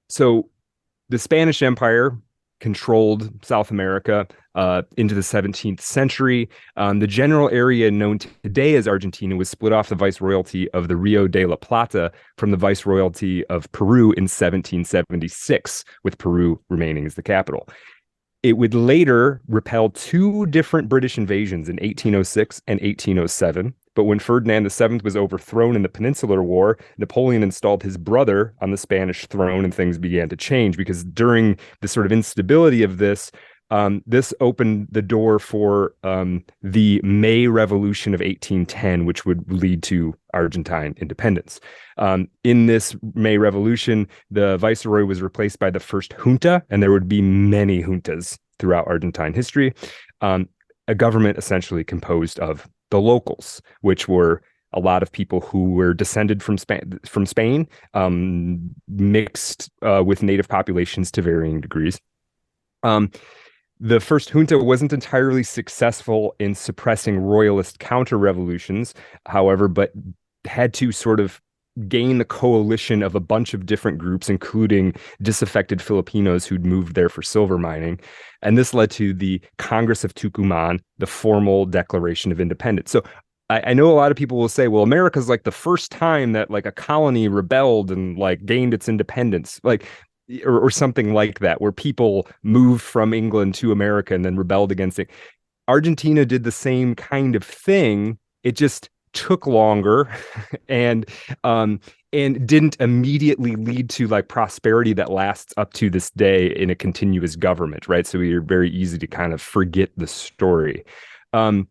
So the Spanish Empire controlled South America into the 17th century. The general area known today as Argentina was split off the viceroyalty of the Rio de la Plata from the viceroyalty of Peru in 1776, with Peru remaining as the capital. It would later repel two different British invasions in 1806 and 1807. But when Ferdinand VII was overthrown in the Peninsular War, Napoleon installed his brother on the Spanish throne and things began to change because during the sort of instability of this, this opened the door for the May Revolution of 1810, which would lead to Argentine independence. In this May Revolution, the viceroy was replaced by the first junta, and there would be many juntas throughout Argentine history. A government essentially composed of the locals, which were a lot of people who were descended from Spain, mixed with native populations to varying degrees. The first junta wasn't entirely successful in suppressing royalist counter-revolutions, however, but had to sort of gain the coalition of a bunch of different groups, including disaffected Filipinos who'd moved there for silver mining. And this led to the Congress of Tucumán, the formal Declaration of Independence. So I know a lot of people will say, well, America's like the first time that like a colony rebelled and like gained its independence. Like, or something like that, where people moved from England to America and then rebelled against it. Argentina did the same kind of thing. It just took longer and didn't immediately lead to like prosperity that lasts up to this day in a continuous government, right? So you're very easy to kind of forget the story. In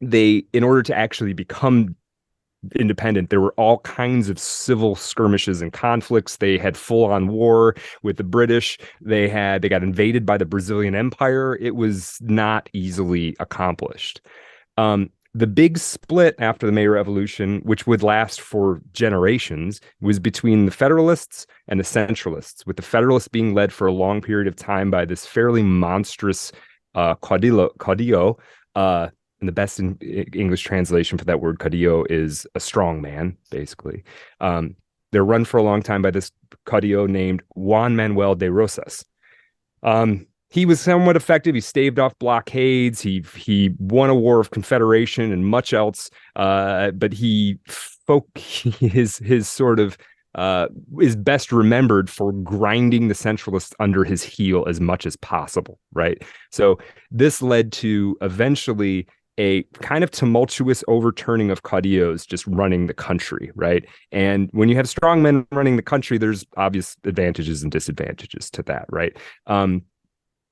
order to actually become independent, there were all kinds of civil skirmishes and conflicts. They had full-on war with the British. They got invaded by the Brazilian Empire. It was not easily accomplished. The big split after the May Revolution, which would last for generations, was between the Federalists and the Centralists, with the Federalists being led for a long period of time by this fairly monstrous caudillo. And the best English translation for that word caudillo is a strong man, basically. They're run for a long time by this caudillo named Juan Manuel de Rosas. He was somewhat effective. He staved off blockades. He won a war of confederation and much else. But his sort of is best remembered for grinding the centralists under his heel as much as possible, right? So this led to eventually a kind of tumultuous overturning of caudillos just running the country, right? And when you have strong men running the country, there's obvious advantages and disadvantages to that, right?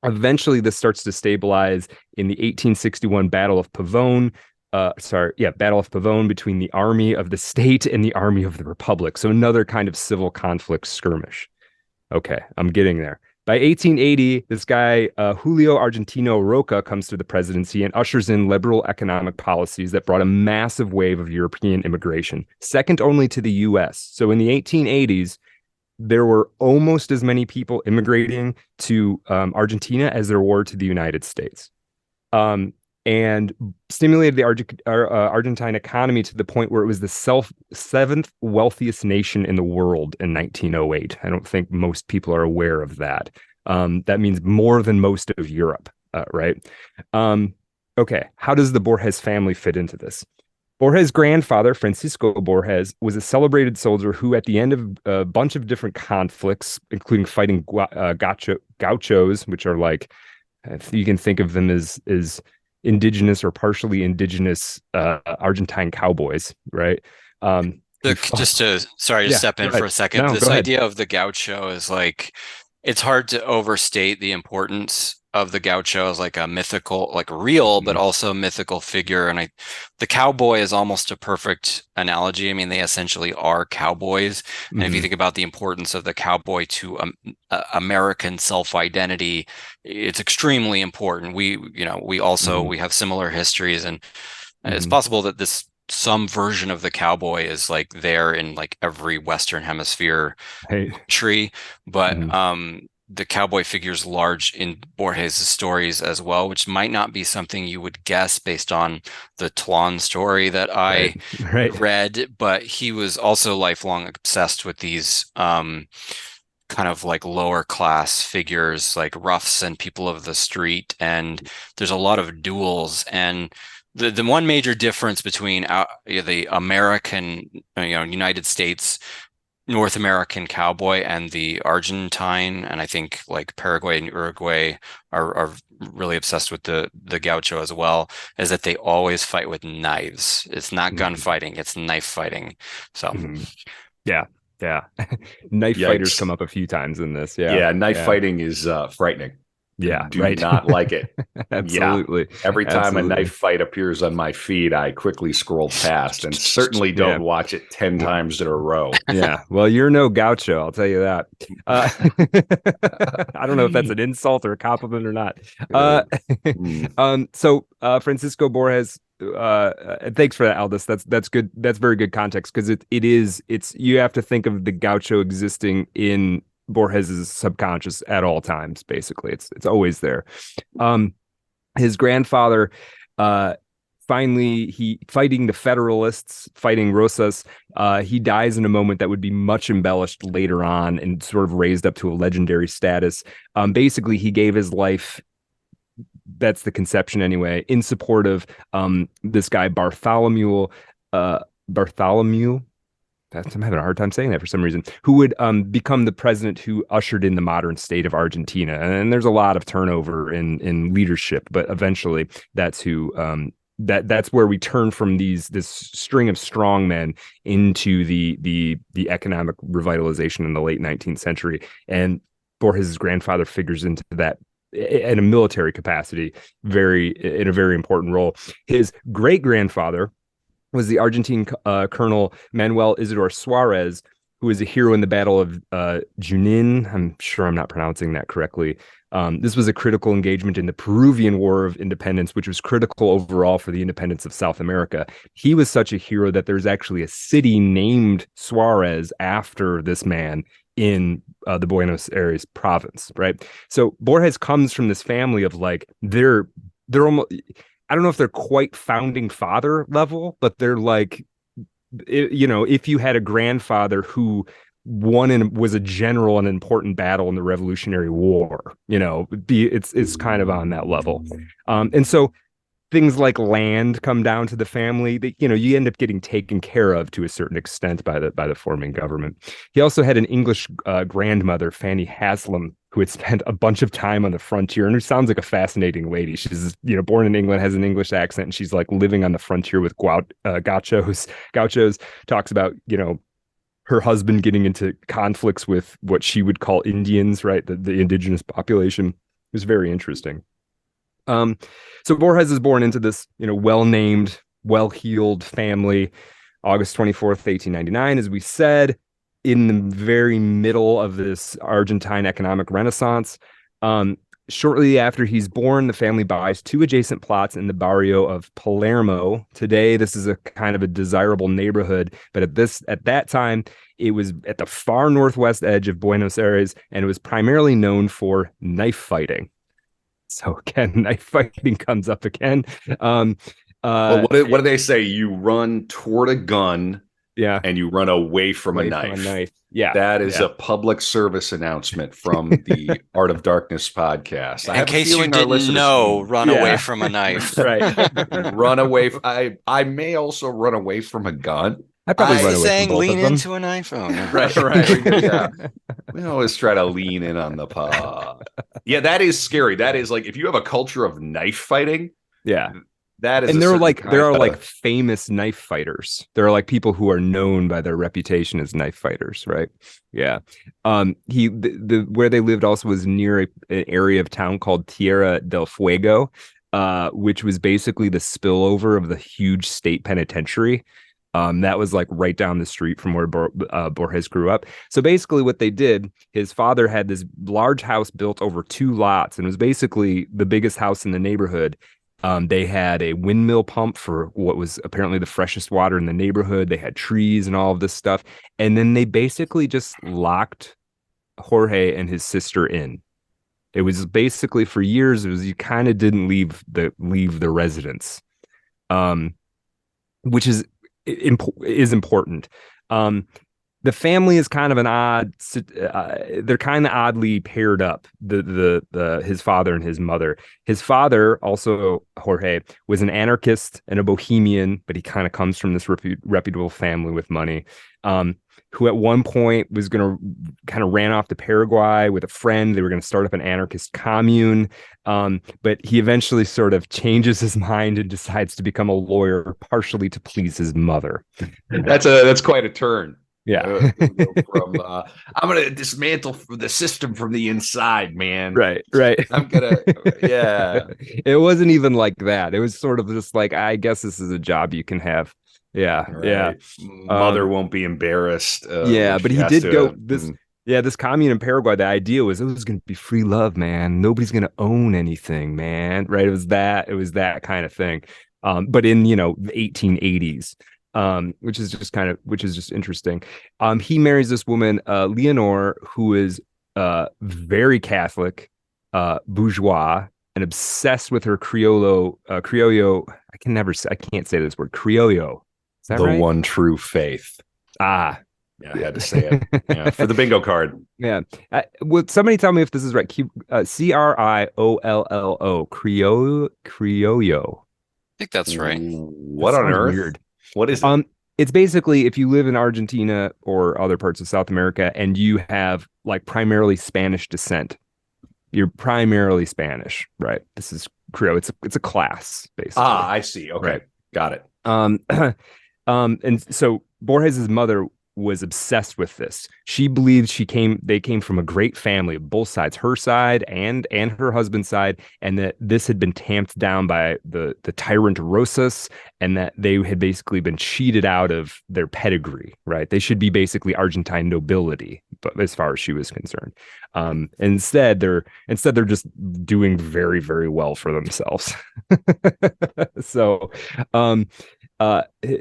Eventually, this starts to stabilize in the 1861 Battle of Pavón. Battle of Pavón between the army of the state and the army of the republic. So another kind of civil conflict skirmish. Okay, I'm getting there. By 1880, this guy, Julio Argentino Roca, comes to the presidency and ushers in liberal economic policies that brought a massive wave of European immigration, second only to the U.S. So in the 1880s, there were almost as many people immigrating to Argentina as there were to the United States. And stimulated the Argentine economy to the point where it was the seventh wealthiest nation in the world in 1908. I don't think most people are aware of that. That means more than most of Europe, right? Okay, how does the Borges family fit into this? Borges' grandfather, Francisco Borges, was a celebrated soldier who, at the end of a bunch of different conflicts, including fighting gauchos, which are like, you can think of them as indigenous or partially indigenous Argentine cowboys, right? He fought. Just to sorry to Yeah, step go in for ahead. a second. No, go This ahead. idea of the gaucho is like it's hard to overstate the importance of the gaucho as like a mythical, like real, but Mhm, also mythical figure. And the cowboy is almost a perfect analogy. I mean, they essentially are cowboys. And if you mhm, think about the importance of the cowboy to American self-identity, it's extremely important. We also mhm, we have similar histories, and it's mhm. possible that this some version of the cowboy is like there in like every Western Hemisphere Hey. tree, but Mhm. the cowboy figures large in Borges' stories as well, which might not be something you would guess based on the Tlon story that Right, I right. read, but he was also lifelong obsessed with these kind of like lower class figures like roughs and people of the street, and there's a lot of duels. And the one major difference between the American, United States North American cowboy and the Argentine, and I think like Paraguay and Uruguay are really obsessed with the gaucho as well, is that they always fight with knives. It's not Mhm, gunfighting, it's knife fighting. So mhm. Yeah, yeah. Knife fighters come Yikes. up a few times in this. Yeah, Yeah, knife yeah, fighting is frightening. yeah. Do Right. not like it. Yeah. Absolutely, Every time a knife absolutely. fight appears on my feed, I quickly scroll past and certainly Yeah. don't watch it 10 Well, times in a row. yeah. Well, you're no gaucho, I'll tell you that. Uh, I don't know if that's an insult or a compliment or not. Uh, Mm. Francisco Borges. Thanks for that, Aldous. That's good. That's very good context because it's you have to think of the gaucho existing in Borges's subconscious at all times. Basically, it's always there. Um, his grandfather, uh, finally, he fighting the Federalists, fighting Rosas. He dies in a moment that would be much embellished later on and sort of raised up to a legendary status. Basically, he gave his life. That's the conception anyway, in support of this guy Bartholomew. Bartholomew. I'm having a hard time saying that for some reason. Who would become the president who ushered in the modern state of Argentina? And there's a lot of turnover in leadership, but eventually that's who that's where we turn from this string of strongmen into the economic revitalization in the late 19th century. And Borges' grandfather figures into that in a military capacity, in a very important role. His great grandfather was the Argentine Colonel Manuel Isidor Suarez, who was a hero in the Battle of Junin. I'm sure I'm not pronouncing that correctly. This was a critical engagement in the Peruvian War of Independence, which was critical overall for the independence of South America. He was such a hero that there's actually a city named Suarez after this man in the Buenos Aires province, right? So Borges comes from this family of like they're almost, I don't know if they're quite founding father level, but they're like, if you had a grandfather who won and was a general in an important battle in the Revolutionary War, it's kind of on that level. And so things like land come down to the family that you end up getting taken care of to a certain extent by the forming government. He also had an English grandmother, Fanny Haslam, who had spent a bunch of time on the frontier and who sounds like a fascinating lady. She's born in England, has an English accent, and she's like living on the frontier with gauchos. Talks about her husband getting into conflicts with what she would call Indians, right? The indigenous population. It was very interesting. Um, so Borges is born into this, well-named, well-heeled family, August 24th, 1899, as we said, in the very middle of this Argentine economic renaissance. Shortly after he's born, the family buys two adjacent plots in the barrio of Palermo. Today, this is a kind of a desirable neighborhood, but at that time, it was at the far northwest edge of Buenos Aires, and it was primarily known for knife fighting. So again, knife fighting comes up again. Well, what do they say? You run toward a gun Yeah. and you run away from a Away knife. from a knife. Yeah. That is Yeah. a public service announcement from the Art of Darkness podcast. I In have a case you feeling our didn't listeners know, run Yeah. away from a knife. Right. run away. I may also run away from a gun. I probably Is run he away from saying both lean of them. into a knife? Oh, no. Right. Yeah. We always try to lean in on the pod. Yeah, that is scary. That is like if you have a culture of knife fighting. Yeah. That is, and there are like of famous knife fighters. There are like people who are known by their reputation as knife fighters, right? Yeah. Where they lived also was near an area of town called Tierra del Fuego, which was basically the spillover of the huge state penitentiary. That was like right down the street from where Borges grew up. So basically what they did, his father had this large house built over 2 lots, and it was basically the biggest house in the neighborhood. They had a windmill pump for what was apparently the freshest water in the neighborhood. They had trees and all of this stuff. And then they basically just locked Jorge and his sister in. It was basically for years, you kind of didn't leave the residence, which is important. The family is kind of an odd. They're kind of oddly paired up. His father and his mother. His father, also Jorge, was an anarchist and a bohemian, but he kind of comes from this reputable family with money. Who at one point was going to kind of ran off to Paraguay with a friend. They were going to start up an anarchist commune. But he eventually sort of changes his mind and decides to become a lawyer, partially to please his mother. That's quite a turn. Yeah. I'm going to dismantle the system from the inside, man. Right. I'm going to, yeah. It wasn't even like that. It was sort of just like, I guess this is a job you can have. Yeah. Right. Yeah. Mother won't be embarrassed. But he did go this. Yeah, this commune in Paraguay, the idea was it was going to be free love, man. Nobody's going to own anything, man. Right. It was that kind of thing. But in, the 1880s. Which is just interesting. He marries this woman, Leonore, who is very Catholic, bourgeois, and obsessed with her criollo. I can't say this word, criollo. Is that right? The one true faith. Yeah, I had to say it. Yeah, for the bingo card. Yeah. Would somebody tell me if this is right? Criollo, criollo. I think that's right. What on earth? Weird. What is it? It's basically if you live in Argentina or other parts of South America and you have like primarily Spanish descent, you're primarily Spanish, right? This is Creole. It's a class, basically. I see. Okay. Right. Got it. And so Borges's mother was obsessed with this. She believed they came from a great family, both sides, her side and her husband's side, and that this had been tamped down by the tyrant Rosas, and that they had basically been cheated out of their pedigree, right? They should be basically Argentine nobility, but as far as she was concerned. Instead they're just doing very, very well for themselves. So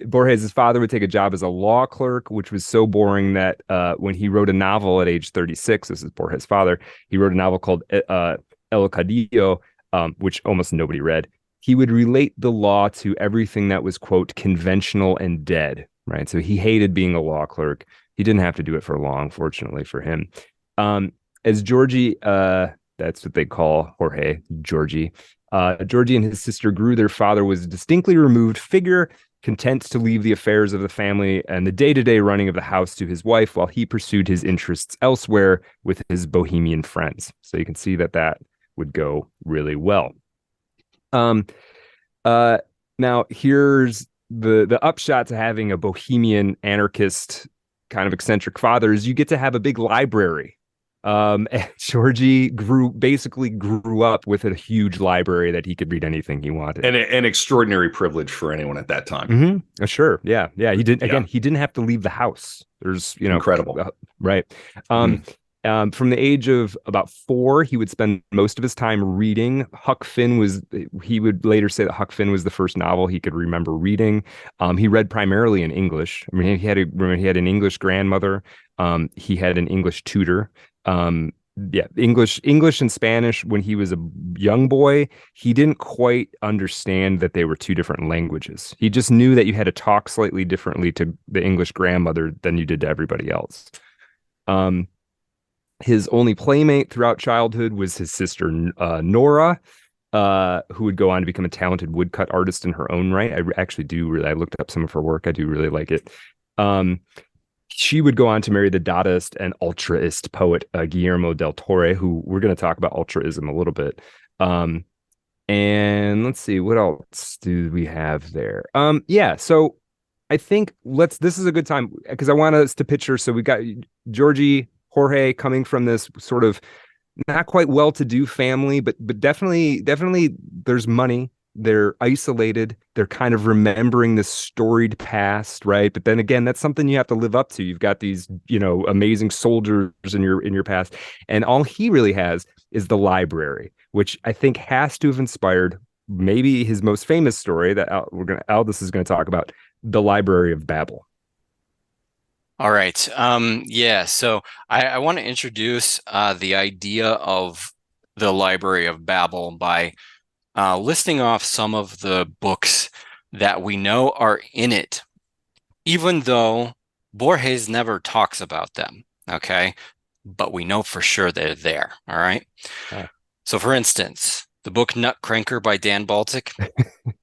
Borges' father would take a job as a law clerk, which was so boring that when he wrote a novel at age 36, this is Borges' father, he wrote a novel called El Cadillo, which almost nobody read. He would relate the law to everything that was, quote, conventional and dead, right? So he hated being a law clerk. He didn't have to do it for long, fortunately for him. As Georgie, that's what they call Jorge, Georgie. Georgie and his sister grew. Their father was a distinctly removed figure, content to leave the affairs of the family and the day-to-day running of the house to his wife while he pursued his interests elsewhere with his bohemian friends. So you can see that would go really well. Now here's the upshot to having a bohemian anarchist kind of eccentric father is you get to have a big library. And Georgie grew up with a huge library that he could read anything he wanted. And an extraordinary privilege for anyone at that time. Mm-hmm. Sure. Yeah. He didn't have to leave the house. There's, incredible. Right. From the age of about 4, he would spend most of his time reading. He would later say that Huck Finn was the first novel he could remember reading. He read primarily in English. I mean, he had an English grandmother. He had an English tutor. yeah, English and Spanish. When he was a young boy, he didn't quite understand that they were two different languages. He just knew that you had to talk slightly differently to the English grandmother than you did to everybody else. Um, his only playmate throughout childhood was his sister Nora, who would go on to become a talented woodcut artist in her own right. I actually do really. I looked up some of her work. I do really like it. She would go on to marry the Dadaist and ultraist poet Guillermo del Torre, who we're going to talk about ultraism a little bit. And let's see, what else do we have there? Yeah, so I think this is a good time because I want us to picture. So we got Jorge coming from this sort of not quite well-to-do family, but definitely there's money. They're isolated. They're kind of remembering this storied past, right? But then again, that's something you have to live up to. You've got these, amazing soldiers in your past, and all he really has is the library, which I think has to have inspired maybe his most famous story that Aldous is going to talk about, the Library of Babel. All right. Yeah. So I want to introduce the idea of the Library of Babel by listing off some of the books that we know are in it, even though Borges never talks about them. Okay. But we know for sure they're there. All right. So for instance, the book Nutcracker by Dan Baltic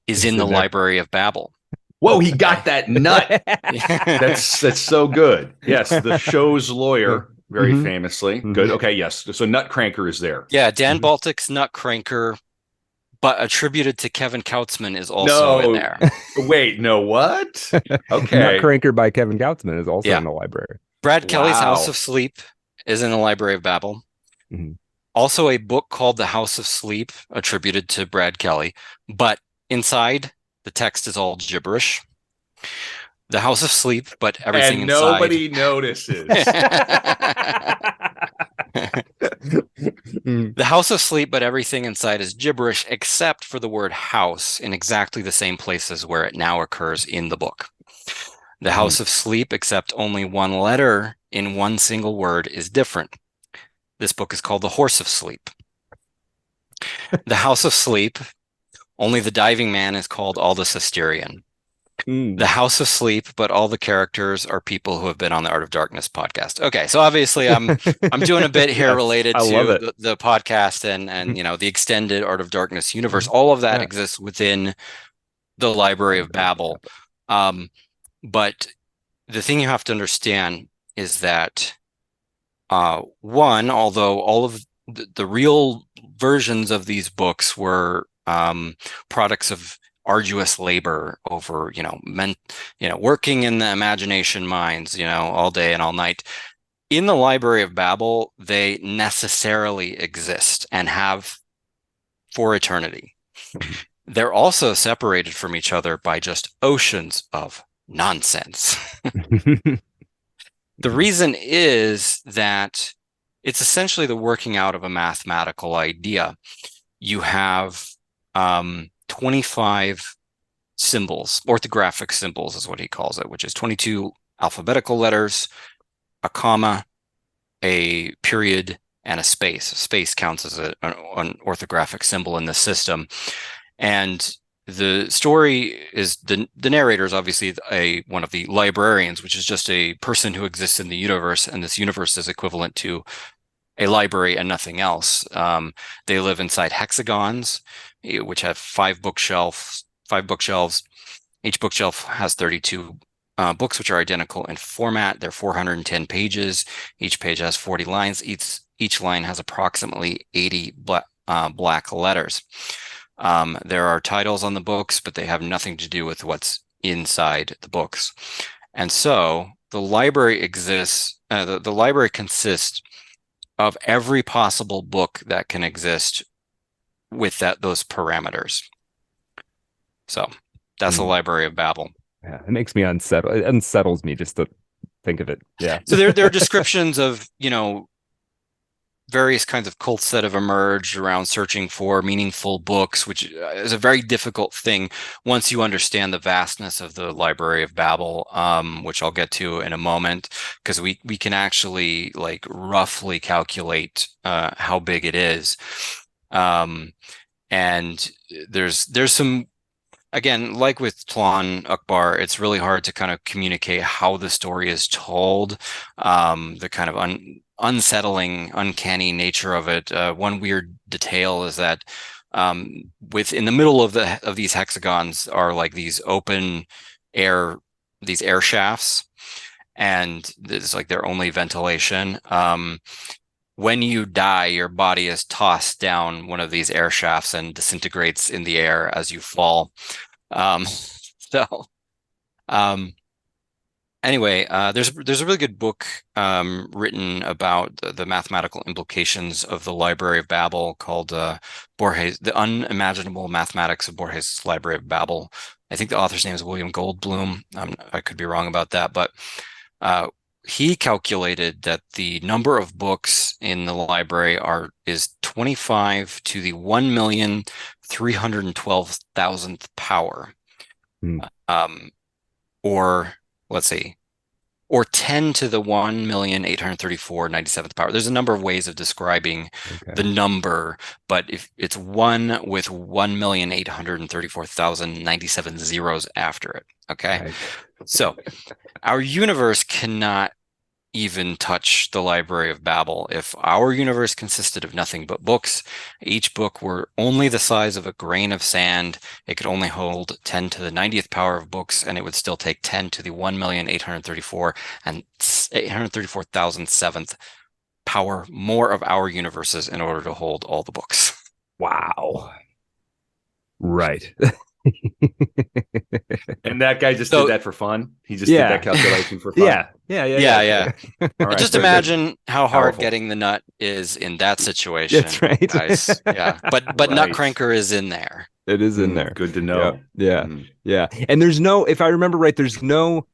is in the Library of Babel. Whoa, he got that nut. That's so good. Yes, the show's lawyer, very famously. Good. Okay, yes. So Nutcracker is there. Yeah, Dan Baltic's Nutcracker, but attributed to Kevin Kautzman, is also in there. Wait, no, what? Okay. Nutcracker by Kevin Kautzman is also in the library. Brad Kelly's House of Sleep is in the Library of Babel. Also a book called The House of Sleep, attributed to Brad Kelly, but inside the text is all gibberish. The House of Sleep, but everything and inside. Nobody notices. The House of Sleep, but everything inside is gibberish, except for the word house in exactly the same places where it now occurs in the book. The House of Sleep, except only one letter in one single word, is different. This book is called The Horse of Sleep. The House of Sleep, only the diving man is called Aldous Asterion. The House of Sleep, but all the characters are people who have been on the Art of Darkness podcast. Okay, so obviously I'm doing a bit here related to the podcast and the extended Art of Darkness universe. All of that exists within the Library of Babel. But the thing you have to understand is that one, although all of the real versions of these books were products of arduous labor over, working in the imagination mines, all day and all night. In the Library of Babel, they necessarily exist and have for eternity. They're also separated from each other by just oceans of nonsense. The reason is that it's essentially the working out of a mathematical idea. You have 25 symbols, orthographic symbols is what he calls it, which is 22 alphabetical letters, a comma, a period, and a space. A space counts as an orthographic symbol in the system. And the story is the narrator is obviously one of the librarians, which is just a person who exists in the universe, and this universe is equivalent to a library and nothing else. They live inside hexagons, which have 5 bookshelves. Each bookshelf has 32 books, which are identical in format. They're 410 pages. Each page has 40 lines. Each line has approximately 80 black letters. There are titles on the books, but they have nothing to do with what's inside the books. And so the library exists. The library consists of every possible book that can exist with those parameters. So that's the Library of Babel. Yeah, it makes me unsettled. It unsettles me just to think of it. Yeah. So there are descriptions of, various kinds of cults that have emerged around searching for meaningful books, which is a very difficult thing once you understand the vastness of the Library of Babel, which I'll get to in a moment, because we can actually like roughly calculate how big it is. And there's some, again, like with Tlan Akbar, it's really hard to kind of communicate how the story is told, the kind of unsettling, uncanny nature of it. One weird detail is that in the middle of these hexagons are like these open air, these air shafts, and it's like their only ventilation. When you die, your body is tossed down one of these air shafts and disintegrates in the air as you fall. So anyway, there's a really good book written about the mathematical implications of the Library of Babel called Borges, The Unimaginable Mathematics of Borges' Library of Babel. I think the author's name is William Goldblum. I could be wrong about that, but he calculated that the number of books in the library is 25 to the 1,312,000th power. Or let's see, or 10 to the 1,834,97th power. There's a number of ways of describing the number, but if it's 1 with 1,834,097 zeros after it. Okay. Right. So our universe cannot even touch the Library of Babel. If our universe consisted of nothing but books, each book were only the size of a grain of sand, it could only hold 10 to the 90th power of books, and it would still take 10 to the 1,834,007th power more of our universes in order to hold all the books. Wow. Right. And that guy just did that for fun. He just did that calculation for fun. Yeah. Right. Just imagine how hard getting the nut is in that situation. That's right, guys. Yeah, but right. Nutcranker is in there. It is in there. Good to know. Yeah. And there's no, if I remember right, there's no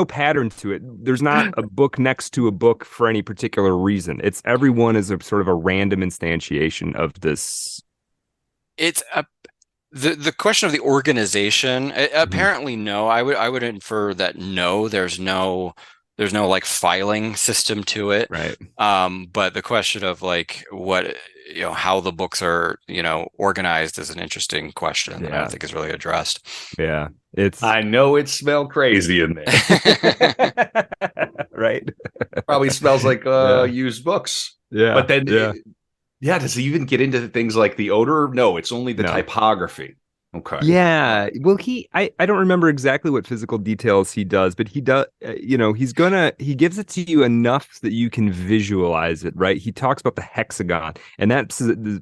pattern to it. There's not a book next to a book for any particular reason. It's everyone is a sort of a random instantiation of this. It's the question of the organization, apparently no. I would infer that no, there's no like filing system to it. Right. But the question of like what, how the books are, organized is an interesting question that I don't think is really addressed. Yeah. I know it smells crazy in there. Right. Probably smells like used books. Yeah. But then does it even get into things like the odor? No, it's only the typography. Okay. Yeah. Well, I don't remember exactly what physical details he does, but he does, he gives it to you enough that you can visualize it, right? He talks about the hexagon, and that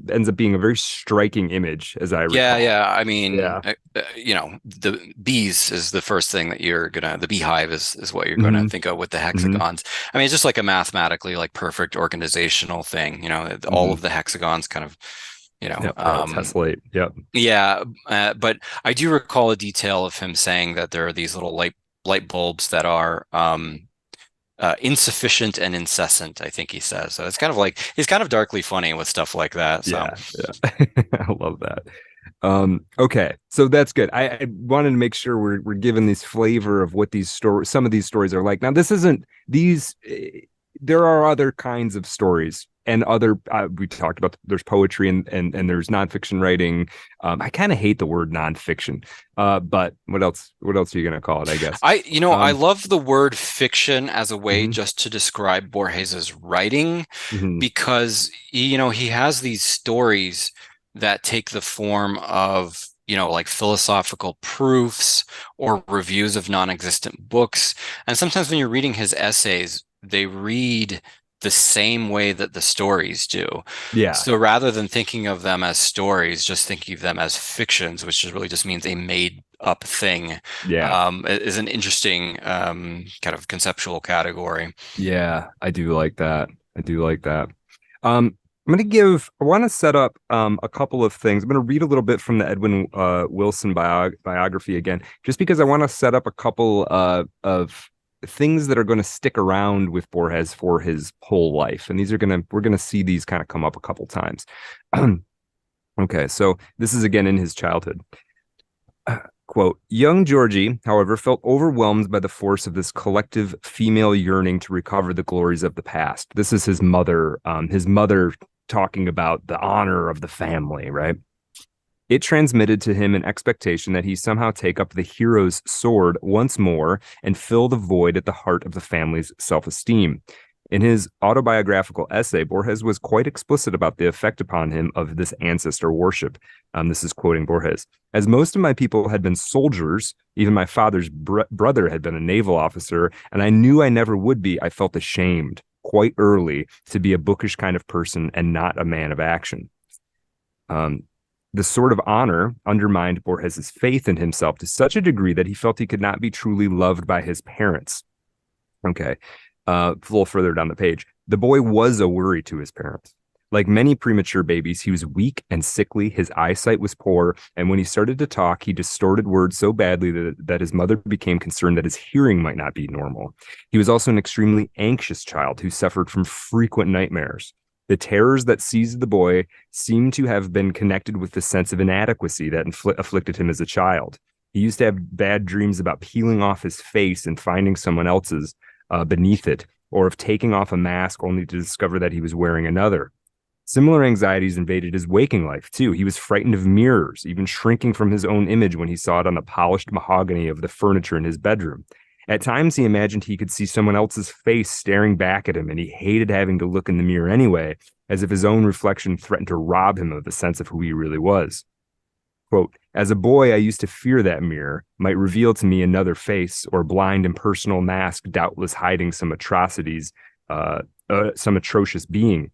ends up being a very striking image, as I recall. Yeah. I mean, the bees is the first thing that the beehive is what you're going to think of with the hexagons. I mean, it's just like a mathematically like perfect organizational thing, all of the hexagons kind of, tessellate. Yep. Yeah. But I do recall a detail of him saying that there are these little light bulbs that are insufficient and incessant, I think he says. So it's kind of like, he's kind of darkly funny with stuff like that. So. Yeah. I love that. Okay, so that's good. I wanted to make sure we're given this flavor of what some of these stories are like. Now, this isn't these. There are other kinds of stories, and other we talked about. There's poetry and there's nonfiction writing. I kind of hate the word nonfiction, but what else? What else are you gonna call it? I guess I love the word fiction as a way just to describe Borges's writing, because he has these stories that take the form of like philosophical proofs or reviews of non-existent books, and sometimes when you're reading his essays, they read the same way that the stories do. Yeah. So rather than thinking of them as stories, just thinking of them as fictions, which really just means a made up thing, is an interesting kind of conceptual category. Yeah, I do like that. I want to set up a couple of things. I'm going to read a little bit from the Edwin Wilson biography again, just because I want to set up a couple of things that are going to stick around with Borges for his whole life. And we're going to see these kind of come up a couple times. Okay, so this is again in his childhood. Quote, young Georgie, however, felt overwhelmed by the force of this collective female yearning to recover the glories of the past. This is his mother talking about the honor of the family, right? It transmitted to him an expectation that he somehow take up the hero's sword once more and fill the void at the heart of the family's self-esteem. In his autobiographical essay, Borges was quite explicit about the effect upon him of this ancestor worship. This is quoting Borges. As most of my people had been soldiers, even my father's brother had been a naval officer, and I knew I never would be, I felt ashamed quite early to be a bookish kind of person and not a man of action. The sort of honor undermined Borges's faith in himself to such a degree that he felt he could not be truly loved by his parents. Okay. A little further down the page, the boy was a worry to his parents. Like many premature babies, he was weak and sickly, his eyesight was poor, and when he started to talk, he distorted words so badly that his mother became concerned that his hearing might not be normal. He was also an extremely anxious child who suffered from frequent nightmares. The terrors that seized the boy seemed to have been connected with the sense of inadequacy that afflicted him as a child. He used to have bad dreams about peeling off his face and finding someone else's beneath it, or of taking off a mask only to discover that he was wearing another. Similar anxieties invaded his waking life, too. He was frightened of mirrors, even shrinking from his own image when he saw it on the polished mahogany of the furniture in his bedroom. At times, he imagined he could see someone else's face staring back at him, and he hated having to look in the mirror anyway, as if his own reflection threatened to rob him of the sense of who he really was. Quote, as a boy, I used to fear that mirror might reveal to me another face or blind impersonal mask, doubtless hiding some atrocious being.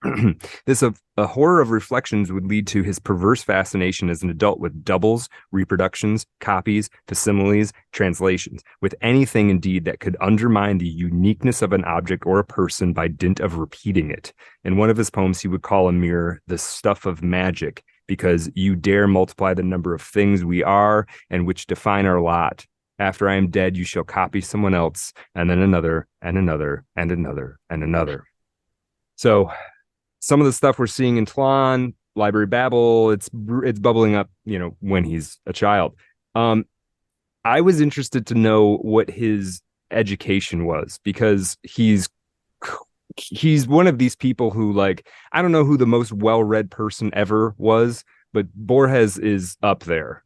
A horror of reflections would lead to his perverse fascination as an adult with doubles, reproductions, copies, facsimiles, translations, with anything indeed that could undermine the uniqueness of an object or a person by dint of repeating it. In one of his poems, he would call a mirror the stuff of magic, because you dare multiply the number of things we are and which define our lot. After I am dead, you shall copy someone else, and then another, and another, and another, and another. So some of the stuff we're seeing in Tlan, Library Babel, it's bubbling up, when he's a child. I was interested to know what his education was, because he's one of these people who, I don't know who the most well-read person ever was, but Borges is up there.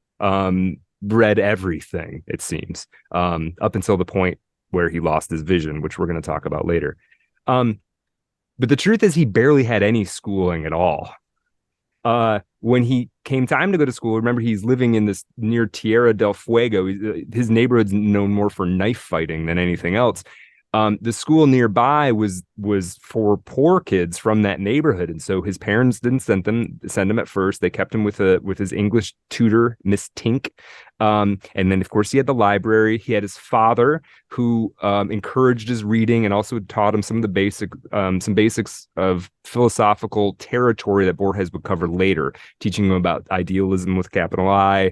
Read everything, it seems, up until the point where he lost his vision, which we're going to talk about later. But the truth is he barely had any schooling at all. When he came time to go to school, remember, he's living in this near Tierra del Fuego. His neighborhood's known more for knife fighting than anything else. The school nearby was for poor kids from that neighborhood, and so his parents didn't send him at first. They kept him with his English tutor, Miss Tink, and then of course he had the library. He had his father who encouraged his reading and also taught him some basics of philosophical territory that Borges would cover later, teaching him about idealism with capital I,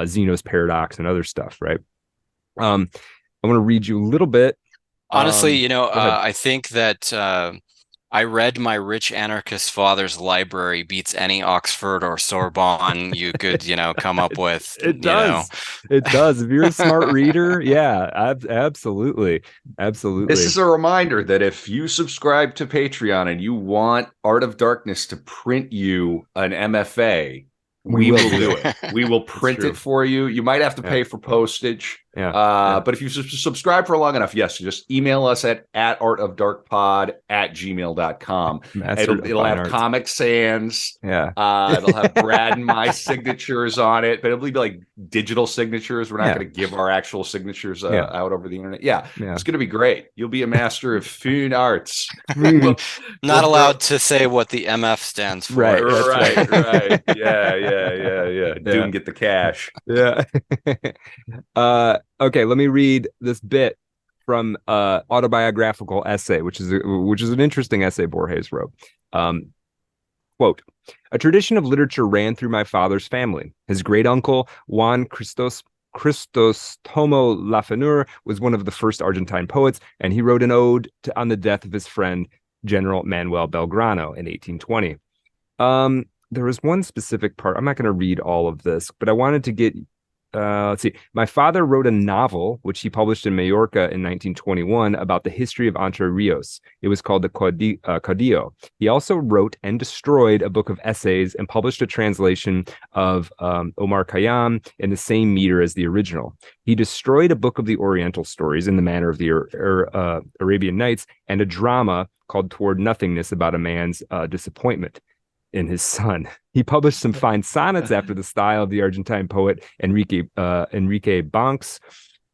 Zeno's paradox, and other stuff. Right. I want to read you a little bit. Honestly, I think that I read my rich anarchist father's library beats any Oxford or Sorbonne you could, come up with. It does. It does. If you're a smart reader, yeah, absolutely. Absolutely. This is a reminder that if you subscribe to Patreon and you want Art of Darkness to print you an MFA, we will do it. We will print it for you. You might have to pay for postage. Yeah. But if you subscribe for long enough, yes, just email us at artofdarkpod@gmail.com. It'll have Arts. Comic Sans. Yeah. It'll have Brad and my signatures on it, but it'll be like digital signatures. We're not going to give our actual signatures out over the internet. Yeah. It's going to be great. You'll be a master of fine arts. Not allowed to say what the MF stands for. Right. Yeah. Doom, get the cash. Yeah. Okay, let me read this bit from autobiographical essay, which is an interesting essay Borges wrote. Quote, a tradition of literature ran through my father's family. His great uncle, Juan Cristostomo Lafeneur was one of the first Argentine poets, and he wrote an ode on the death of his friend, General Manuel Belgrano, in 1820. There was one specific part. I'm not going to read all of this, but I wanted to get let's see. My father wrote a novel, which he published in Mallorca in 1921, about the history of Entre Rios. It was called the Caudillo. He also wrote and destroyed a book of essays and published a translation of Omar Khayyam in the same meter as the original. He destroyed a book of the Oriental stories in the manner of the Arabian Nights and a drama called Toward Nothingness about a man's disappointment in his son. He published some fine sonnets after the style of the Argentine poet Enrique Banks.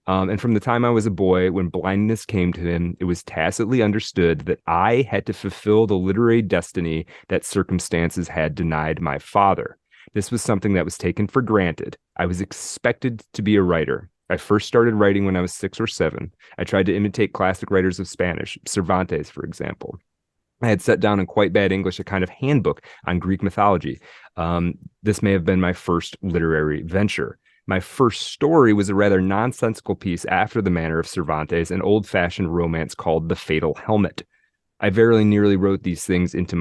And from the time I was a boy, when blindness came to him, it was tacitly understood that I had to fulfill the literary destiny that circumstances had denied my father. This was something that was taken for granted. I was expected to be a writer. I first started writing when I was 6 or 7. I tried to imitate classic writers of Spanish, Cervantes, for example. I had set down in quite bad English a kind of handbook on Greek mythology. This may have been my first literary venture. My first story was a rather nonsensical piece after the manner of Cervantes, an old-fashioned romance called The Fatal Helmet. I very neatly wrote these things into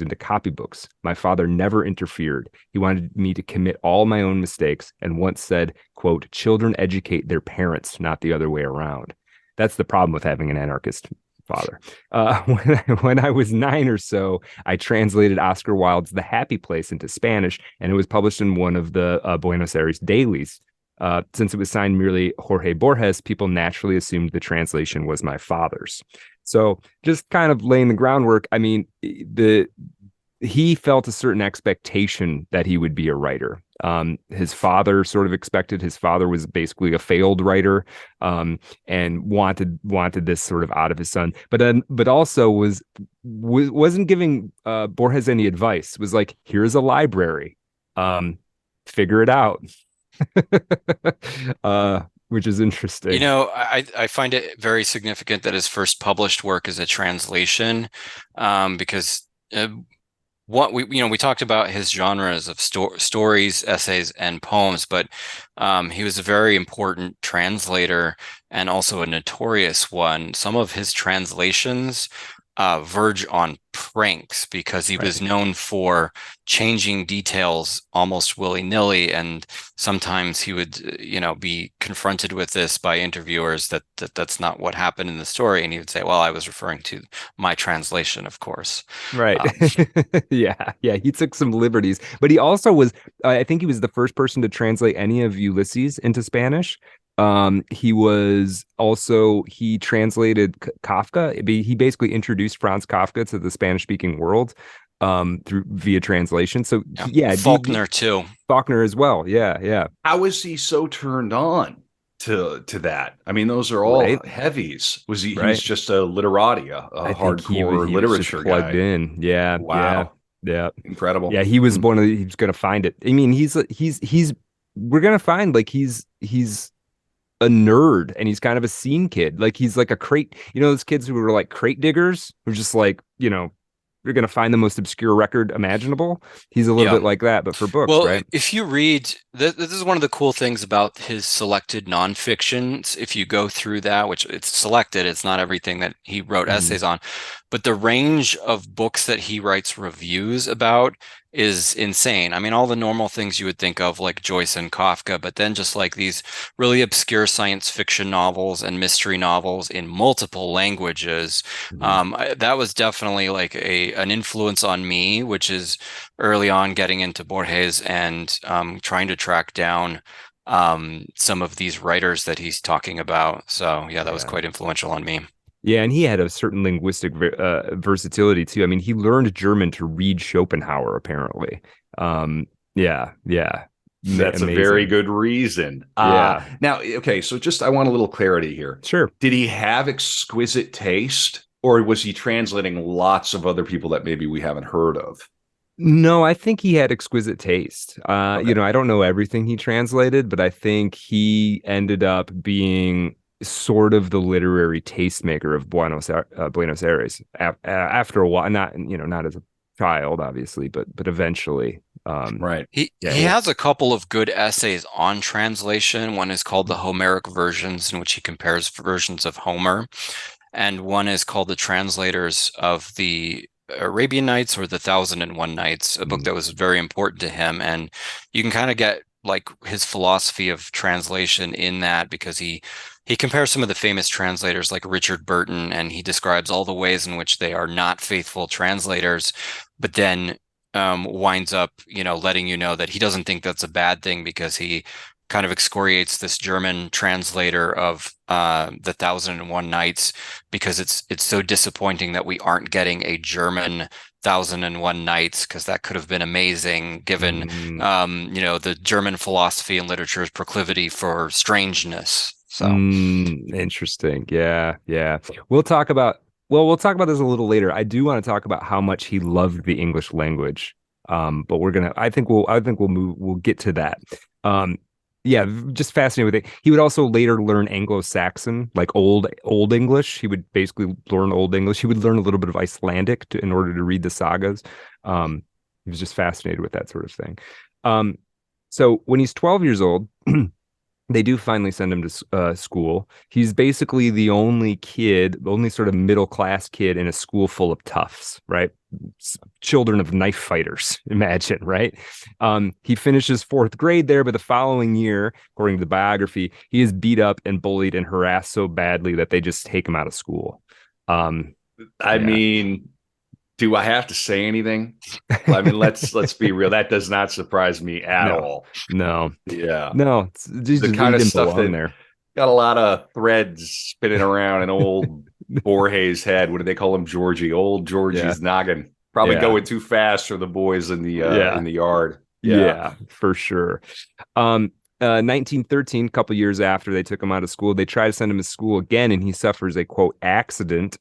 copybooks. My father never interfered. He wanted me to commit all my own mistakes and once said, quote, "Children educate their parents, not the other way around." That's the problem with having an anarchist father. When I was 9 or so, I translated Oscar Wilde's The Happy Place into Spanish, and it was published in one of the Buenos Aires dailies. Since it was signed merely Jorge Borges, people naturally assumed the translation was my father's. So just kind of laying the groundwork. I mean, he felt a certain expectation that he would be a writer. His father sort of expected. His father was basically a failed writer, and wanted this sort of out of his son. But also wasn't giving Borges any advice. Was like, here's a library, figure it out. Which is interesting. You know, I find it very significant that his first published work is a translation, because what we talked about his genres of stories, essays, and poems, but he was a very important translator and also a notorious one. Some of his translations verge on pranks because he was known for changing details almost willy-nilly, and sometimes he would be confronted with this by interviewers that's not what happened in the story, and he would say, well, I was referring to my translation, of course. Right. Yeah, he took some liberties, but he also was I think he was the first person to translate any of Ulysses into Spanish. He translated Kafka. He basically introduced Franz Kafka to the Spanish-speaking world via translation. So Faulkner too. Faulkner as well. Yeah. How was he so turned on to that? I mean, those are all heavies. Was he? He's just a literati, a hardcore literature guy. Plugged in. Yeah. Wow. Yeah. Incredible. Yeah, he was one of he's going to find it. I mean, we're going to find like he's a nerd, and he's kind of a scene kid. Like he's like a crate, those kids who were like crate diggers, who are just like, you're going to find the most obscure record imaginable. He's a little bit like that, but for books, right? If you read, this is one of the cool things about his selected nonfictions. If you go through that, which it's selected, it's not everything that he wrote essays on, but the range of books that he writes reviews about is insane. I mean, all the normal things you would think of, like Joyce and Kafka, but then just like these really obscure science fiction novels and mystery novels in multiple languages. That was definitely like an influence on me, which is early on getting into Borges and trying to track down some of these writers that he's talking about. So that was quite influential on me. Yeah, and he had a certain linguistic versatility too. I mean, he learned German to read Schopenhauer, apparently. Yeah. That's amazing. A very good reason. Now, okay, so I want a little clarity here. Sure. Did he have exquisite taste, or was he translating lots of other people that maybe we haven't heard of? No, I think he had exquisite taste. I don't know everything he translated, but I think he ended up being sort of the literary tastemaker of Buenos Aires after a while. Not as a child, obviously, but eventually. Right. He has a couple of good essays on translation. One is called the Homeric Versions, in which he compares versions of Homer, and one is called the Translators of the Arabian Nights or the 1001 Nights, a book that was very important to him. And you can kind of get like his philosophy of translation in that, because he compares some of the famous translators like Richard Burton, and he describes all the ways in which they are not faithful translators, but then winds up, letting you know that he doesn't think that's a bad thing, because he kind of excoriates this German translator of the 1001 Nights, because it's so disappointing that we aren't getting a German 1001 Nights, because that could have been amazing given the German philosophy and literature's proclivity for strangeness. So interesting. Yeah. We'll talk about this a little later. I do want to talk about how much he loved the English language. But I think we'll get to that. Yeah, just fascinated with it. He would also later learn Anglo-Saxon, like old English. He would basically learn Old English. He would learn a little bit of Icelandic in order to read the sagas. He was just fascinated with that sort of thing. So when he's 12 years old, they do finally send him to school. He's basically the only sort of middle-class kid in a school full of toughs, right? Children of knife fighters, imagine, right? He finishes 4th grade there, but the following year, according to the biography, he is beat up and bullied and harassed so badly that they just take him out of school. I mean, do I have to say anything? I mean, let's be real. That does not surprise me at all. No. Yeah. No. It's the kind of stuff that there. Got a lot of threads spinning around in old Borges' head. What do they call him? Georgie. Old Georgie's noggin. Probably going too fast for the boys in the yard. Yeah, for sure. 1913, a couple years after they took him out of school, they try to send him to school again, and he suffers a quote accident,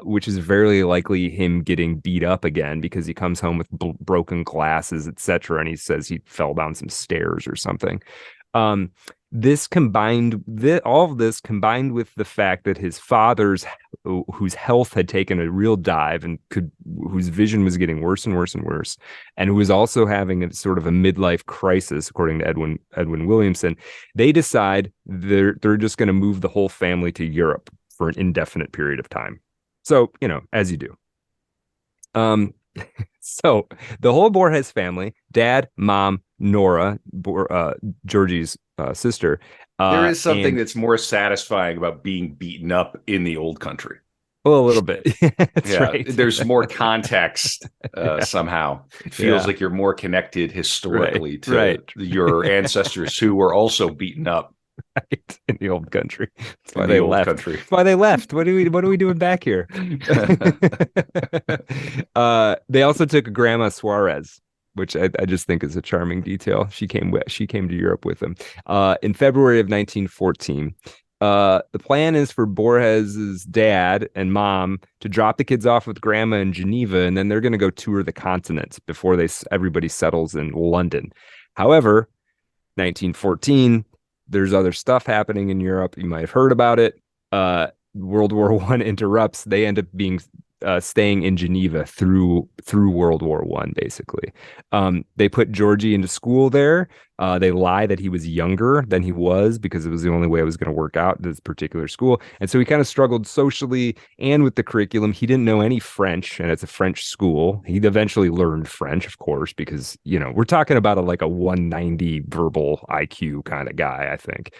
which is very likely him getting beat up again, because he comes home with broken glasses, etc., and he says he fell down some stairs or something. All of this combined with the fact that his father's, whose health had taken a real dive and whose vision was getting worse and worse and worse, and who was also having a sort of a midlife crisis, according to Edwin Williamson, they decide they're just going to move the whole family to Europe for an indefinite period of time. So, as you do. So the whole Borges family, dad, mom, Nora, Georgie's sister. There is something that's more satisfying about being beaten up in the old country. Well, a little bit. That's right. There's more context somehow. It feels like you're more connected historically to your ancestors who were also beaten up. Right, in the old country. That's why they left. That's why they left. What are we doing back here? They also took Grandma Suarez, which I just think is a charming detail. She came to Europe with them in February of 1914. The plan is for Borges's dad and mom to drop the kids off with Grandma in Geneva, and then they're going to go tour the continent before everybody settles in London. However, 1914. There's other stuff happening in Europe. You might have heard about it. World War I interrupts. They end up staying in Geneva through World War I, basically. They put Georgie into school there. They lie that he was younger than he was, because it was the only way it was going to work out at this particular school. And so he kind of struggled socially and with the curriculum. He didn't know any French, and it's a French school. He eventually learned French, of course, because, we're talking about a 190 verbal IQ kind of guy, I think.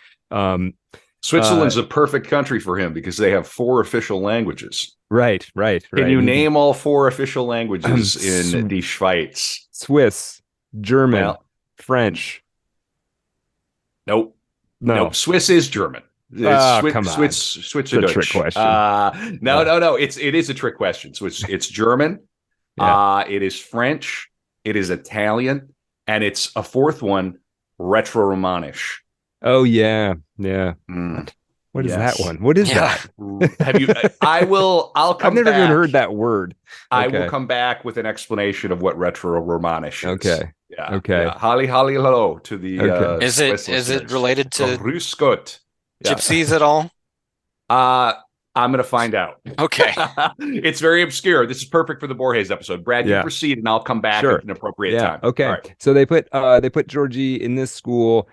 Switzerland's a perfect country for him because they have 4 official languages. Right. Can you name all 4 official languages in the Schweiz? Swiss, German, French. Nope. No. Swiss is German. Come on. Schweizerdeutsch. It's a trick question. No. It is a trick question. So it's German. It is French. It is Italian, and it's a 4th one, Retro-Romanish. Oh yeah. What is that one? What is that? Have you? I'll come. I've never back. even heard that word. I will come back with an explanation of what Retro-Romanish is. Okay. Yeah. Okay. Yeah. Holly hello to the. Okay. Is it related to Grüß Gott. gypsies at all? I'm going to find out. Okay. It's very obscure. This is perfect for the Borges episode. Brad, you proceed, and I'll come back at an appropriate time. Okay. All right. So they put Georgie in this school.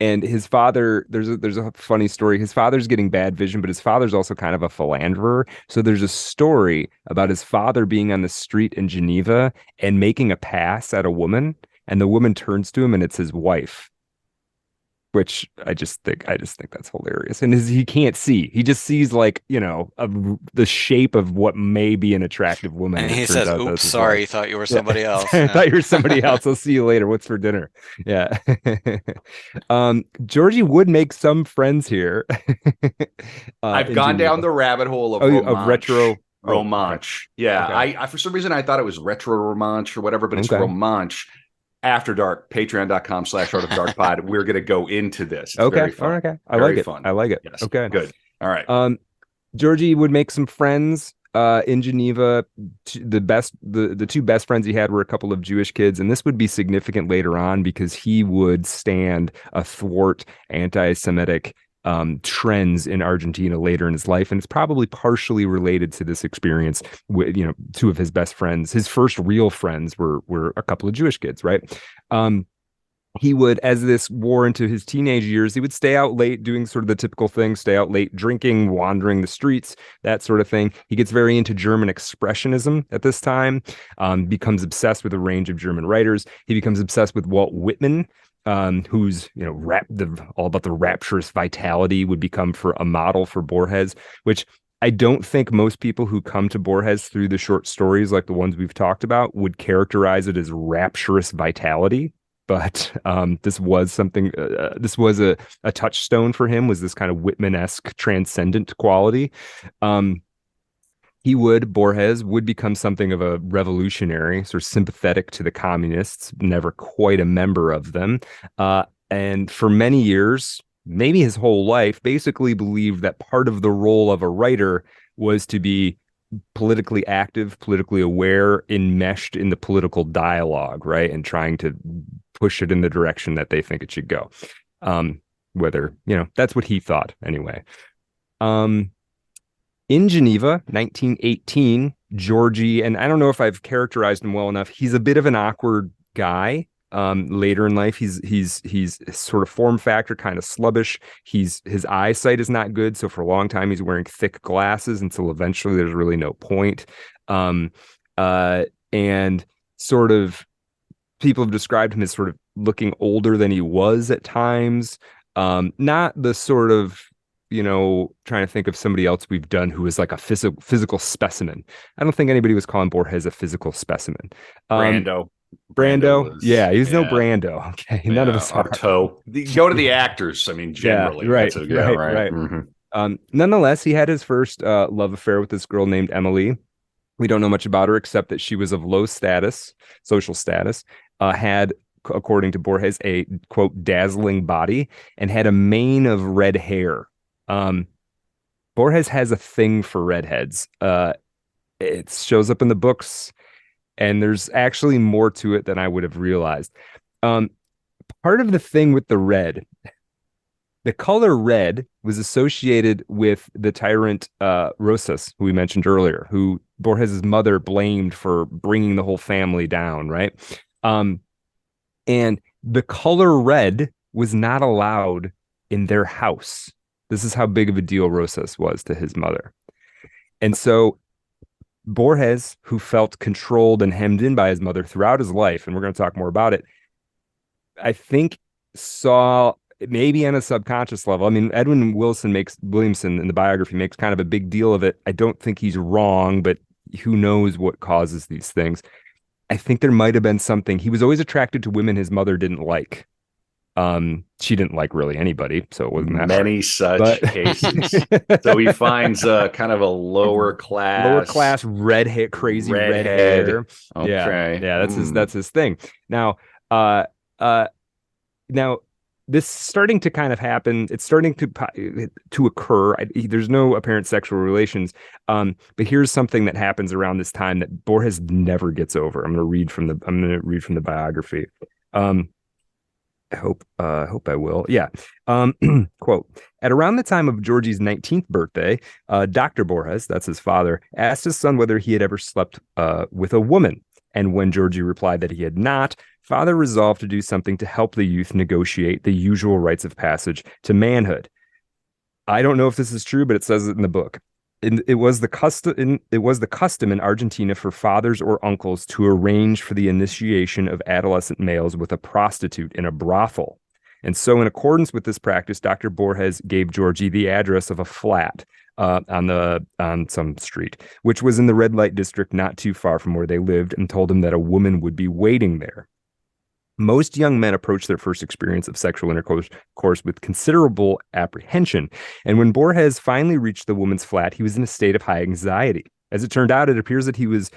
And his father, there's a funny story. His father's getting bad vision, but his father's also kind of a philanderer. So there's a story about his father being on the street in Geneva and making a pass at a woman, and the woman turns to him, and it's his wife. Which I just think that's hilarious. And he can't see. He just sees like, the shape of what may be an attractive woman. And he says, "Oops, sorry, thought you were somebody else." I thought you were somebody else. I'll see you later. What's for dinner? Yeah. Georgie would make some friends here. I've gone down the rabbit hole of retro romanche. Okay. Yeah. Okay. I for some reason I thought it was retro romanche or whatever, but it's romanche. After Dark, patreon.com/artofdarkpod. We're going to go into this. It's very fun. Okay. I like it. I like it. Yes. Okay. Good. All right. Georgie would make some friends in Geneva. The two best friends he had were a couple of Jewish kids, and this would be significant later on because he would stand athwart anti-Semitic trends in Argentina later in his life, and it's probably partially related to this experience with two of his best friends. His first real friends were a couple of Jewish kids, right? He would, as this wore into his teenage years, he would stay out late doing sort of the typical thing, stay out late drinking, wandering the streets, that sort of thing. He gets very into German expressionism at this time, becomes obsessed with a range of German writers. He becomes obsessed with Walt Whitman, who's all about the rapturous vitality, would become for a model for Borges, which I don't think most people who come to Borges through the short stories like the ones we've talked about would characterize it as rapturous vitality. But this was something. This was a touchstone for him. Was this kind of Whitman-esque transcendent quality? Borges would become something of a revolutionary, sort of sympathetic to the communists, never quite a member of them. And for many years, maybe his whole life, basically believed that part of the role of a writer was to be politically active, politically aware, enmeshed in the political dialogue, right? And trying to push it in the direction that they think it should go. Whether, that's what he thought anyway. In Geneva, 1918, Georgie, and I don't know if I've characterized him well enough, he's a bit of an awkward guy. Later in life, he's sort of form factor, kind of slubbish. His eyesight is not good, so for a long time he's wearing thick glasses until eventually there's really no point. And sort of people have described him as sort of looking older than he was at times. Not the sort of, trying to think of somebody else we've done who is like a physical specimen. I don't think anybody was calling Borges a physical specimen. Brando. Yeah, he's no Brando. Okay, none of us are. Go to the actors. I mean, generally, right. Mm-hmm. Nonetheless, he had his first love affair with this girl named Emily. We don't know much about her except that she was of low status, social status, had, according to Borges, a quote dazzling body, and had a mane of red hair. Borges has a thing for redheads. It shows up in the books. And there's actually more to it than I would have realized. Part of the thing with the color red was associated with the tyrant Rosas, who we mentioned earlier, who Borges' mother blamed for bringing the whole family down, right? And the color red was not allowed in their house. This is how big of a deal Rosas was to his mother. And so Borges, who felt controlled and hemmed in by his mother throughout his life, and we're going to talk more about it, I think saw, maybe on a subconscious level, I mean, Edwin Williamson in the biography makes kind of a big deal of it. I don't think he's wrong, but who knows what causes these things. I think there might have been something. He was always attracted to women his mother didn't like. She didn't like really anybody, so it wasn't that many such cases. So he finds kind of a lower class red hair, crazy red hair. Okay, yeah, that's his thing. Now, this is starting to kind of happen. It's starting to occur. There's no apparent sexual relations, but here's something that happens around this time that Borges never gets over. I'm going to read from the biography. hope I will. Yeah. Quote, at around the time of Georgie's 19th birthday, Dr. Borges, that's his father, asked his son whether he had ever slept with a woman. And when Georgie replied that he had not, father resolved to do something to help the youth negotiate the usual rites of passage to manhood. I don't know if this is true, but it says it in the book. It was the custom in Argentina for fathers or uncles to arrange for the initiation of adolescent males with a prostitute in a brothel. And so, in accordance with this practice, Dr. Borges gave Georgie the address of a flat on some street, which was in the red light district not too far from where they lived, and told him that a woman would be waiting there. Most young men approach their first experience of sexual intercourse with considerable apprehension. And when Borges finally reached the woman's flat, he was in a state of high anxiety. As it turned out, it appears that he was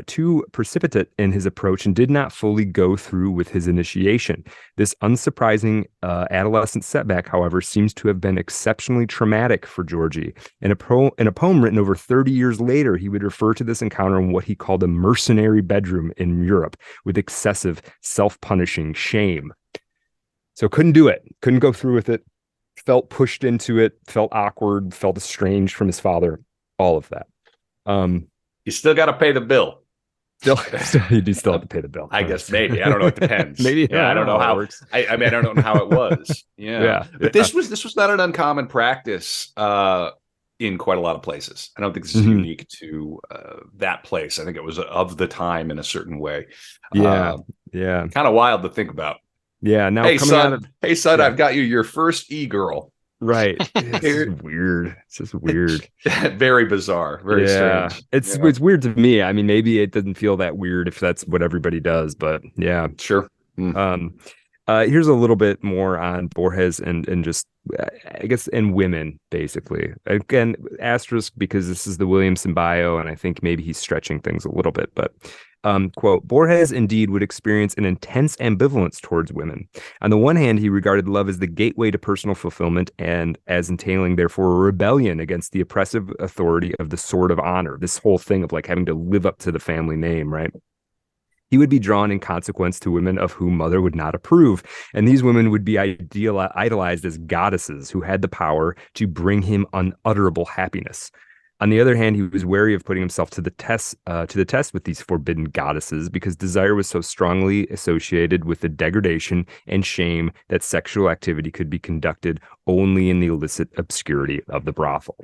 too precipitate in his approach and did not fully go through with his initiation. This unsurprising adolescent setback, however, seems to have been exceptionally traumatic for Georgie. In a poem written over 30 years later, he would refer to this encounter in what he called a mercenary bedroom in Europe with excessive self-punishing shame. So couldn't do it, couldn't go through with it, felt pushed into it, felt awkward, felt estranged from his father, all of that. You still got to pay the bill. You do still have to pay the bill. I guess maybe. I don't know. It depends. Maybe. Yeah, I don't know how it works. I mean, I don't know how it was. Yeah. But this was not an uncommon practice in quite a lot of places. I don't think this is unique to that place. I think it was of the time in a certain way. Yeah. Kind of wild to think about. Yeah. Now, hey son, yeah. I've got you your first e-girl. Right. It's weird. It's just weird. Very bizarre. Very strange. It's weird to me. I mean, maybe it doesn't feel that weird if that's what everybody does, but yeah. Sure. Here's a little bit more on Borges and just, I guess, and women, basically. Again, asterisk, because this is the Williamson bio, and I think maybe he's stretching things a little bit, but quote, Borges indeed would experience an intense ambivalence towards women. On the one hand, he regarded love as the gateway to personal fulfillment and as entailing, therefore, a rebellion against the oppressive authority of the sword of honor, this whole thing of like having to live up to the family name, right? He would be drawn in consequence to women of whom mother would not approve. And these women would be idolized as goddesses who had the power to bring him unutterable happiness. On the other hand, he was wary of putting himself to the test with these forbidden goddesses because desire was so strongly associated with the degradation and shame that sexual activity could be conducted only in the illicit obscurity of the brothel.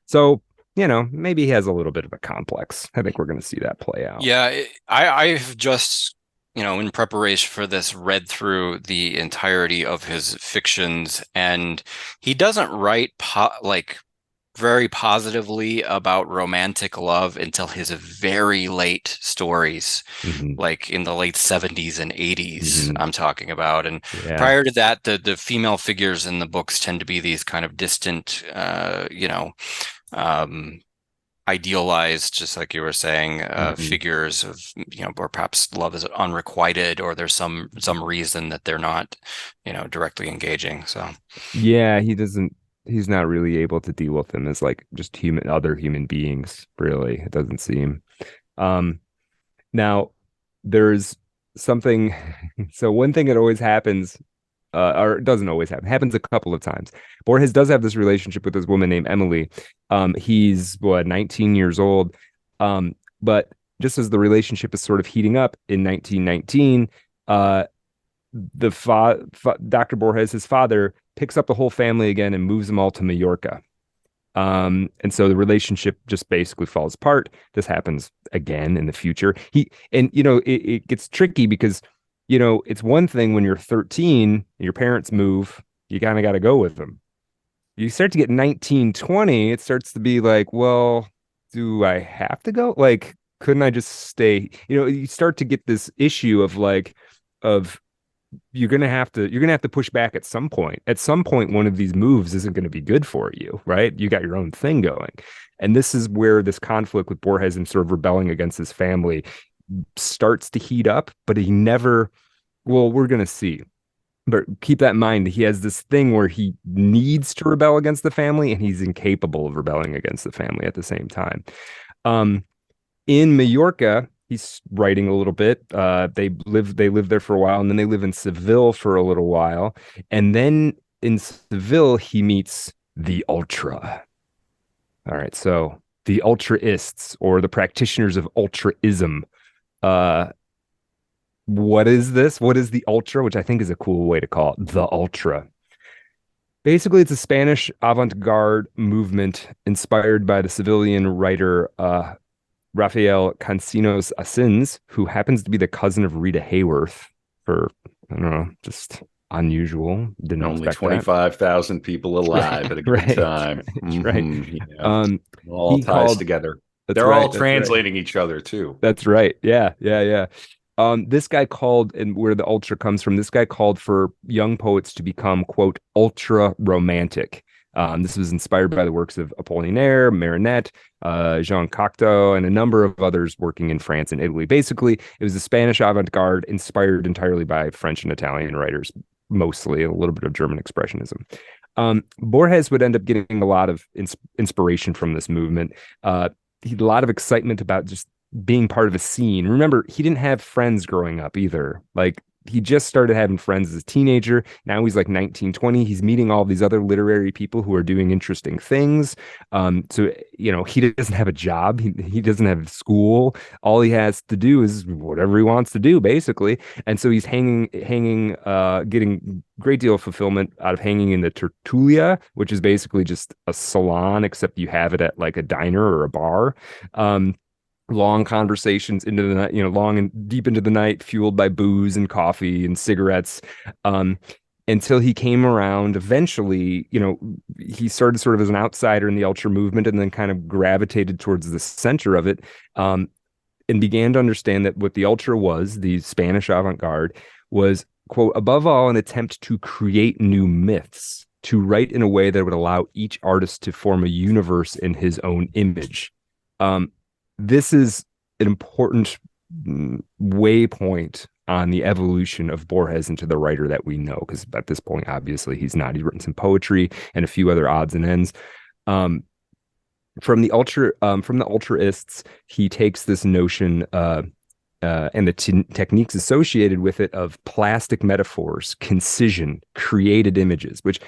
So, maybe he has a little bit of a complex. I think we're going to see that play out. Yeah, I've just, in preparation for this, read through the entirety of his fictions, and he doesn't write very positively about romantic love until his very late stories, like in the late 70s and 80s, I'm talking about. And prior to that, the female figures in the books tend to be these kind of distant, idealized, just like you were saying, figures of, or perhaps love is unrequited, or there's some reason that they're not, directly engaging. So yeah, he's not really able to deal with them as like just other human beings, really. It doesn't seem. Now there's something. So one thing that always happens, or it doesn't always happen, happens a couple of times. Borges does have this relationship with this woman named Emily. He's 19 years old. But just as the relationship is sort of heating up in 1919, Dr. Borges, his father, picks up the whole family again and moves them all to Mallorca. And so the relationship just basically falls apart. This happens again in the future. It gets tricky because, it's one thing when you're 13 and your parents move, you kind of got to go with them. You start to get 19, 20, it starts to be like, well, do I have to go? Like, couldn't I just stay? You start to get this issue of you're gonna have to push back at some point. At some point, one of these moves isn't going to be good for you, right? You got your own thing going, and this is where this conflict with Borges and sort of rebelling against his family starts to heat up. But he never. Well, we're gonna see. But keep that in mind. He has this thing where he needs to rebel against the family, and he's incapable of rebelling against the family at the same time. In Mallorca, he's writing a little bit. They live there for a while, and then they live in Seville for a little while, and then in Seville he meets the Ultra. All right, so the Ultraists, or the practitioners of Ultraism. Uh, what is this? What is the Ultra? Which I think is a cool way to call it, the Ultra. Basically, it's a Spanish avant-garde movement inspired by the civilian writer Rafael Cancinos Asins, who happens to be the cousin of Rita Hayworth. For, I don't know, just unusual. Didn't Only expect 25,000 people alive at a good right, time. right. Yeah. All He ties called. together. That's They're right. all That's right. translating each other too. That's right. Yeah, yeah, yeah. This guy called, and where the ultra comes from, this guy called for young poets to become, quote, ultra romantic. This was inspired by the works of Apollinaire, Marinette, Jean Cocteau, and a number of others working in France and Italy. Basically, it was the Spanish avant-garde inspired entirely by French and Italian writers, mostly, a little bit of German expressionism. Borges would end up getting a lot of inspiration from this movement. He had a lot of excitement about just being part of a scene. Remember, he didn't have friends growing up either. Like, he just started having friends as a teenager. Now he's like 19, 20. He's meeting all these other literary people who are doing interesting things. So, he doesn't have a job. He doesn't have school. All he has to do is whatever he wants to do, basically. And so he's getting great deal of fulfillment out of hanging in the tertulia, which is basically just a salon, except you have it at like a diner or a bar. Long conversations into the night, long and deep into the night, fueled by booze and coffee and cigarettes. Until he came around eventually, he started sort of as an outsider in the ultra movement, and then kind of gravitated towards the center of it, and began to understand that what the ultra was, the Spanish avant-garde, was, quote, above all, an attempt to create new myths, to write in a way that would allow each artist to form a universe in his own image. This is an important waypoint on the evolution of Borges into the writer that we know, because at this point, obviously, he's not. He's written some poetry and a few other odds and ends. From the Ultraists, he takes this notion and the techniques associated with it of plastic metaphors, concision, created images, which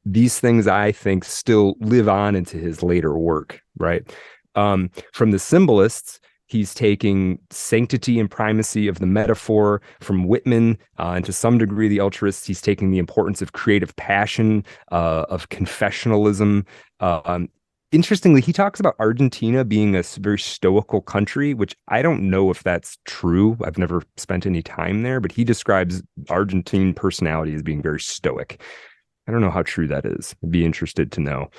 these things I think still live on into his later work, right? From the symbolists, he's taking sanctity and primacy of the metaphor. From Whitman, and to some degree the Ultraists, he's taking the importance of creative passion, of confessionalism. Interestingly, he talks about Argentina being a very stoical country, which I don't know if that's true. I've never spent any time there, but he describes Argentine personality as being very stoic. I don't know how true that is. I'd be interested to know.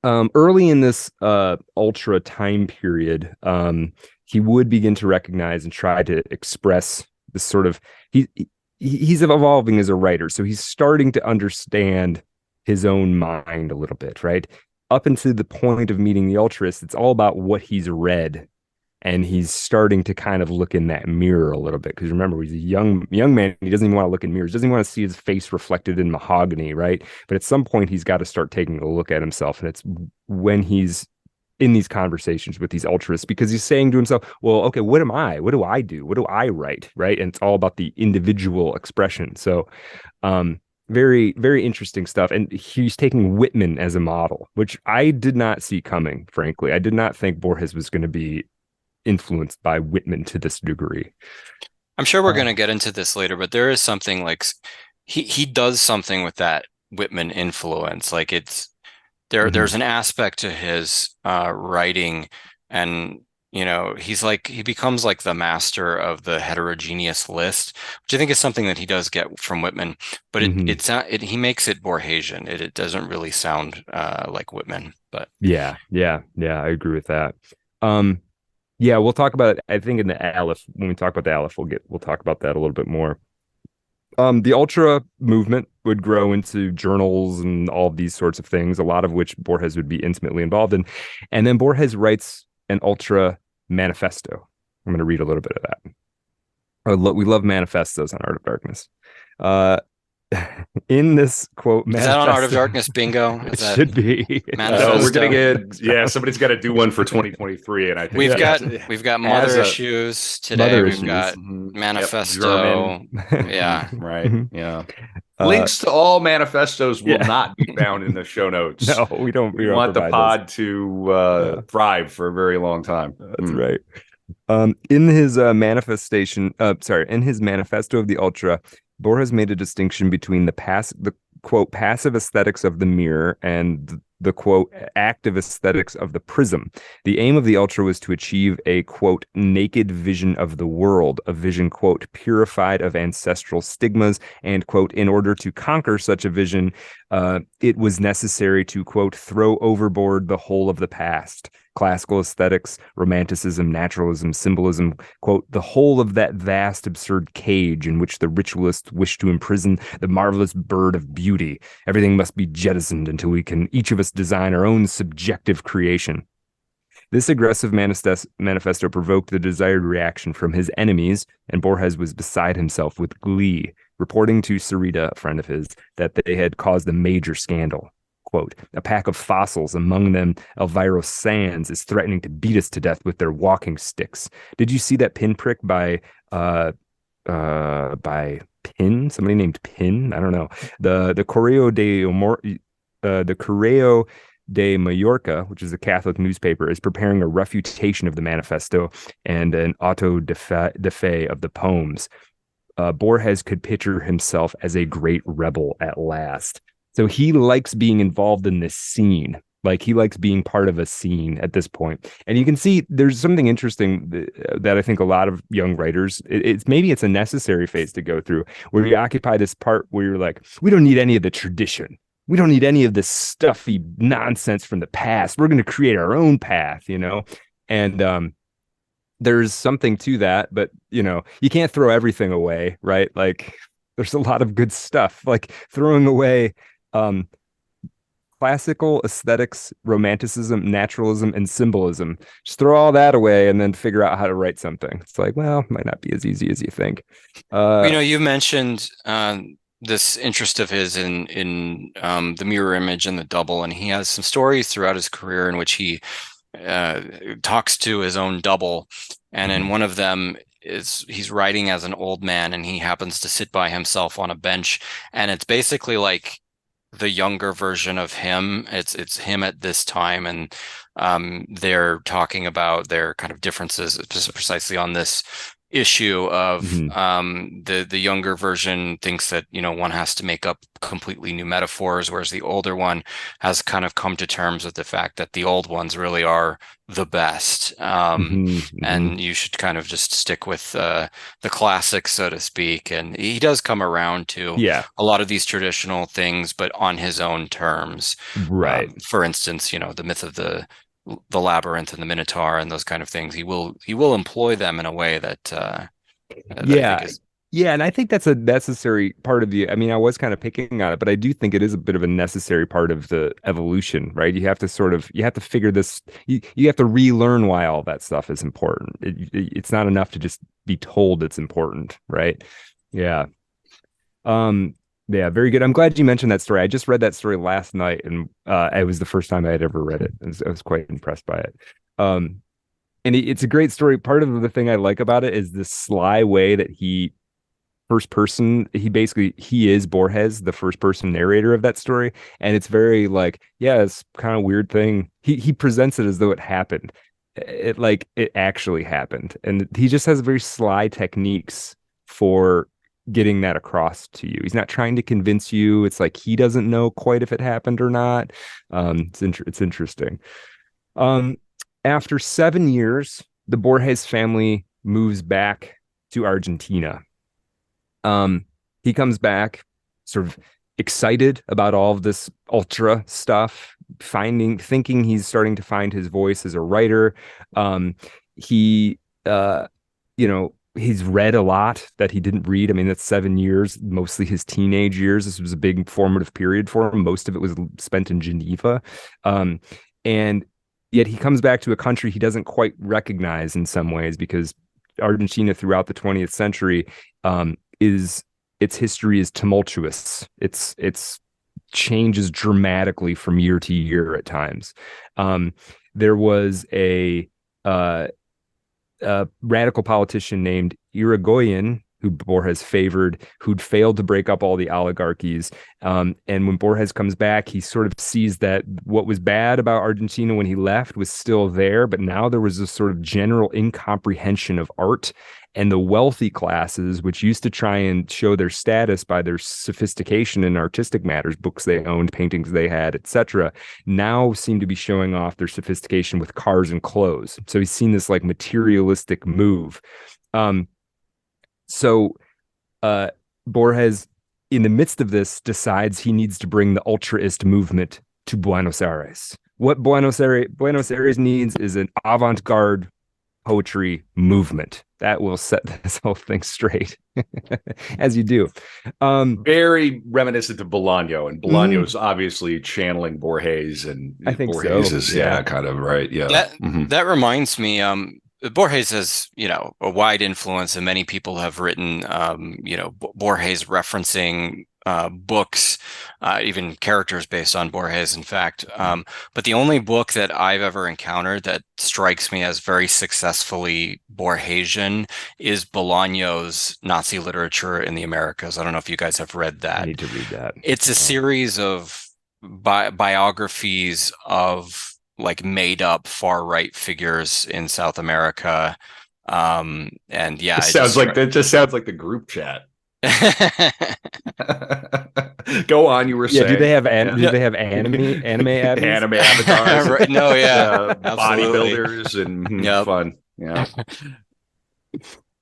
Early in this ultra time period, he would begin to recognize and try to express this sort of he's evolving as a writer, so he's starting to understand his own mind a little bit, right? Up until the point of meeting the Ultraists, it's all about what he's read, and he's starting to kind of look in that mirror a little bit, because remember, he's a young man. He doesn't even want to look in mirrors, doesn't even want to see his face reflected in mahogany, right? But at some point he's got to start taking a look at himself, and it's when he's in these conversations with these Ultraists, because he's saying to himself, well, okay, what am I? What do I do? What do I write, right? And it's all about the individual expression. So very, very interesting stuff. And he's taking Whitman as a model, which I did not see coming, frankly. I did not think Borges was going to be influenced by Whitman to this degree. I'm sure we're going to get into this later, but there is something like he does something with that Whitman influence. Like there's an aspect to his writing, and he becomes like the master of the heterogeneous list, which I think is something that he does get from Whitman, but he makes it Borgesian. It doesn't really sound like Whitman, but yeah, I agree with that. Yeah, we'll talk about it. I think in the Aleph, when we talk about the Aleph, we'll talk about that a little bit more. The ultra movement would grow into journals and all of these sorts of things, a lot of which Borges would be intimately involved in. And then Borges writes an ultra manifesto. I'm going to read a little bit of that. We love manifestos on Art of Darkness. In this quote Is that on Art of manifesto, Darkness bingo? it Is that should be. manifesto? We're gonna get somebody's got to do one for 2023, and I think We've got as mother a issues today. Mother We've issues. got yep, manifesto. German, Yeah. right, yeah. Uh, Links to all manifestos will yeah. not be found in the show notes. No, we don't. We We don't want the provide those. pod to Yeah, thrive for a very long time. that's right. In his in his manifesto of the Ultra, Borges made a distinction between the quote passive aesthetics of the mirror and the quote active aesthetics of the prism. The aim of the Ultra was to achieve a quote naked vision of the world, a vision quote purified of ancestral stigmas, and quote in order to conquer such a vision, it was necessary to quote throw overboard the whole of the past. Classical aesthetics, romanticism, naturalism, symbolism, quote, the whole of that vast, absurd cage in which the ritualists wish to imprison the marvelous bird of beauty. Everything must be jettisoned until we can each of us design our own subjective creation. This aggressive manifesto provoked the desired reaction from his enemies, and Borges was beside himself with glee, reporting to Sarita, a friend of his, that they had caused a major scandal. Quote, a pack of fossils, among them Elvira Sands, is threatening to beat us to death with their walking sticks. Did you see that pinprick by Pin? Somebody named Pin? I don't know. The Correo de Mallorca, which is a Catholic newspaper, is preparing a refutation of the manifesto and an auto de fe of the poems. Borges could picture himself as a great rebel at last. So he likes being involved in this scene. Like he likes being part of a scene at this point. And you can see there's something interesting that I think a lot of young writers, it's a necessary phase to go through, where you occupy this part where you're like, we don't need any of the tradition. We don't need any of this stuffy nonsense from the past. We're going to create our own path, you know? And there's something to that, but you know, you can't throw everything away, right? Like there's a lot of good stuff, like throwing away classical aesthetics, romanticism, naturalism, and symbolism. Just throw all that away and then figure out how to write something. It's like, well, it might not be as easy as you think. You mentioned this interest of his in the mirror image and the double, and he has some stories throughout his career in which he talks to his own double, and in one of them is he's writing as an old man and he happens to sit by himself on a bench, and it's basically like the younger version of him. It's him at this time, and they're talking about their kind of differences precisely on this issue of the younger version thinks that one has to make up completely new metaphors, whereas the older one has kind of come to terms with the fact that the old ones really are the best, and you should kind of just stick with the classics, so to speak. And he does come around to a lot of these traditional things, but on his own terms. Right. For instance, the myth of the Labyrinth and the Minotaur and those kind of things, he will employ them in a way that I think is... and I think that's a necessary part of the, I mean, I was kind of picking on it, but I do think it is a bit of a necessary part of the evolution, right? You have to figure this, you have to relearn why all that stuff is important. It's not enough to just be told it's important, right? Yeah. Yeah, very good. I'm glad you mentioned that story. I just read that story last night, and it was the first time I had ever read it. I was quite impressed by it. And it's a great story. Part of the thing I like about it is the sly way that he is Borges, the first person narrator of that story. And it's very like, it's kind of weird thing. He presents it as though it happened. It actually happened. And he just has very sly techniques for getting that across to you. He's not trying to convince you. It's like he doesn't know quite if it happened or not. It's interesting. After 7 years, the Borges family moves back to Argentina. He comes back sort of excited about all of this ultra stuff, thinking he's starting to find his voice as a writer. He's read a lot that he didn't read. I mean, that's 7 years, mostly his teenage years. This was a big formative period for him. Most of it was spent in Geneva. And yet he comes back to a country he doesn't quite recognize in some ways, because Argentina throughout the 20th century is its history is tumultuous. It's changes dramatically from year to year at times. There was a radical politician named Irigoyen, who Borges favored, who'd failed to break up all the oligarchies. And when Borges comes back, he sort of sees that what was bad about Argentina when he left was still there, but now there was this sort of general incomprehension of art, and the wealthy classes, which used to try and show their status by their sophistication in artistic matters, books they owned, paintings they had, etc., now seem to be showing off their sophistication with cars and clothes. So he's seen this like materialistic move. So Borges, in the midst of this, decides he needs to bring the ultraist movement to Buenos Aires. What Buenos Aires needs is an avant-garde poetry movement that will set this whole thing straight, as you do. Very reminiscent of Bolaño, and Bolaño is obviously channeling Borges, and I think Borges so. is kind of right. Yeah, that reminds me. Borges has, a wide influence, and many people have written, Borges referencing books, even characters based on Borges, in fact. But the only book that I've ever encountered that strikes me as very successfully Borgesian is Bolaño's Nazi Literature in the Americas. I don't know if you guys have read that. I need to read that. It's a series of biographies of like made up far right figures in South America. And yeah, that just sounds like the group chat. Go on, you were saying. Do they have anime anime avatars? No, yeah. Bodybuilders and fun. Yeah.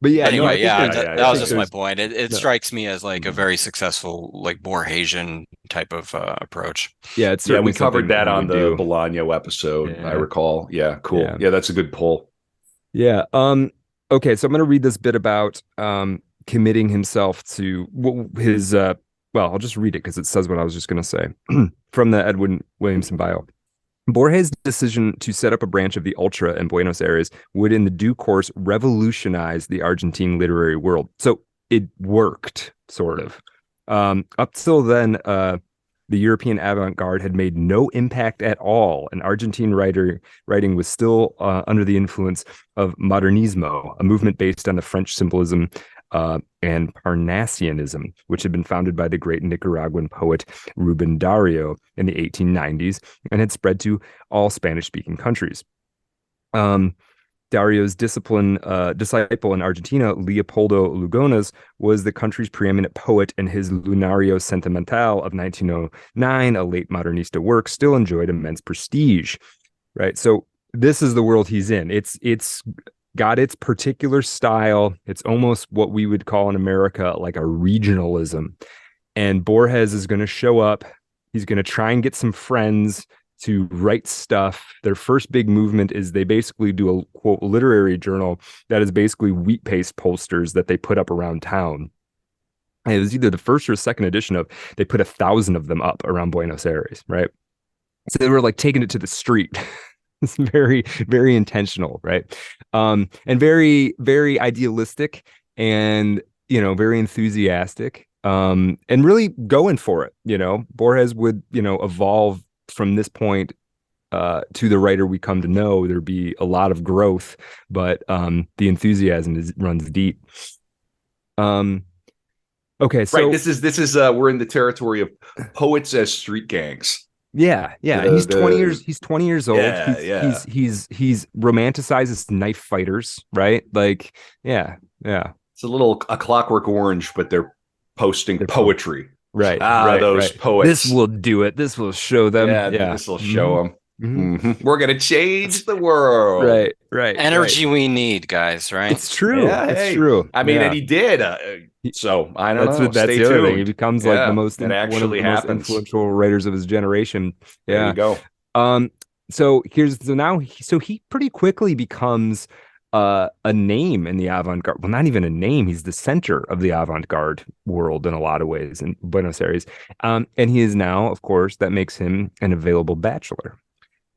But yeah, anyway, that was just my point. It strikes me as like a very successful, like Borgesian type of approach. Yeah, it's we covered that on the Bolaño episode. I recall. Yeah, cool. Yeah, that's a good pull. Yeah. Okay, so I'm going to read this bit about committing himself to his. I'll just read it because it says what I was just going to say from the Edwin Williamson bio. Borges' decision to set up a branch of the Ultra in Buenos Aires would in the due course revolutionize the Argentine literary world. So it worked, sort of. Up till then, the European avant-garde had made no impact at all, and Argentine writing was still under the influence of Modernismo, a movement based on the French symbolism and Parnassianism, which had been founded by the great Nicaraguan poet Rubén Darío in the 1890s and had spread to all Spanish-speaking countries. Dario's disciple in Argentina, Leopoldo Lugones, was the country's preeminent poet, and his Lunario Sentimental of 1909, a late modernista work, still enjoyed immense prestige. Right, so this is the world he's in. It's got its particular style. It's almost what we would call in America like a regionalism. And Borges is going to show up. He's going to try and get some friends to write stuff. Their first big movement is they basically do a quote literary journal that is basically wheat paste posters that they put up around town. And it was either the first or second edition of, they put 1,000 of them up around Buenos Aires, right? So they were like taking it to the street. It's very, very intentional, right? And very, very idealistic and, very enthusiastic and really going for it. Borges would, evolve from this point to the writer we come to know. There'd be a lot of growth, but the enthusiasm runs deep. Okay, so right, this is we're in the territory of poets as street gangs. Yeah. And he's 20 years. He's 20 years old. He's romanticizes knife fighters, right? Like, yeah. It's a Clockwork Orange, but they're posting poetry. Right. Those poets. This will do it. This will show them. Yeah. This will show them. Mm-hmm. We're gonna change the world. Right. Energy we need, guys. Right. It's true. Yeah, it's true. I mean, and he did. So I don't know. That's the other thing. He becomes like the most one of the most influential writers of his generation. Yeah. There you go. So he pretty quickly becomes a name in the avant-garde. Well, not even a name. He's the center of the avant-garde world in a lot of ways in Buenos Aires. And he is now, of course, that makes him an available bachelor.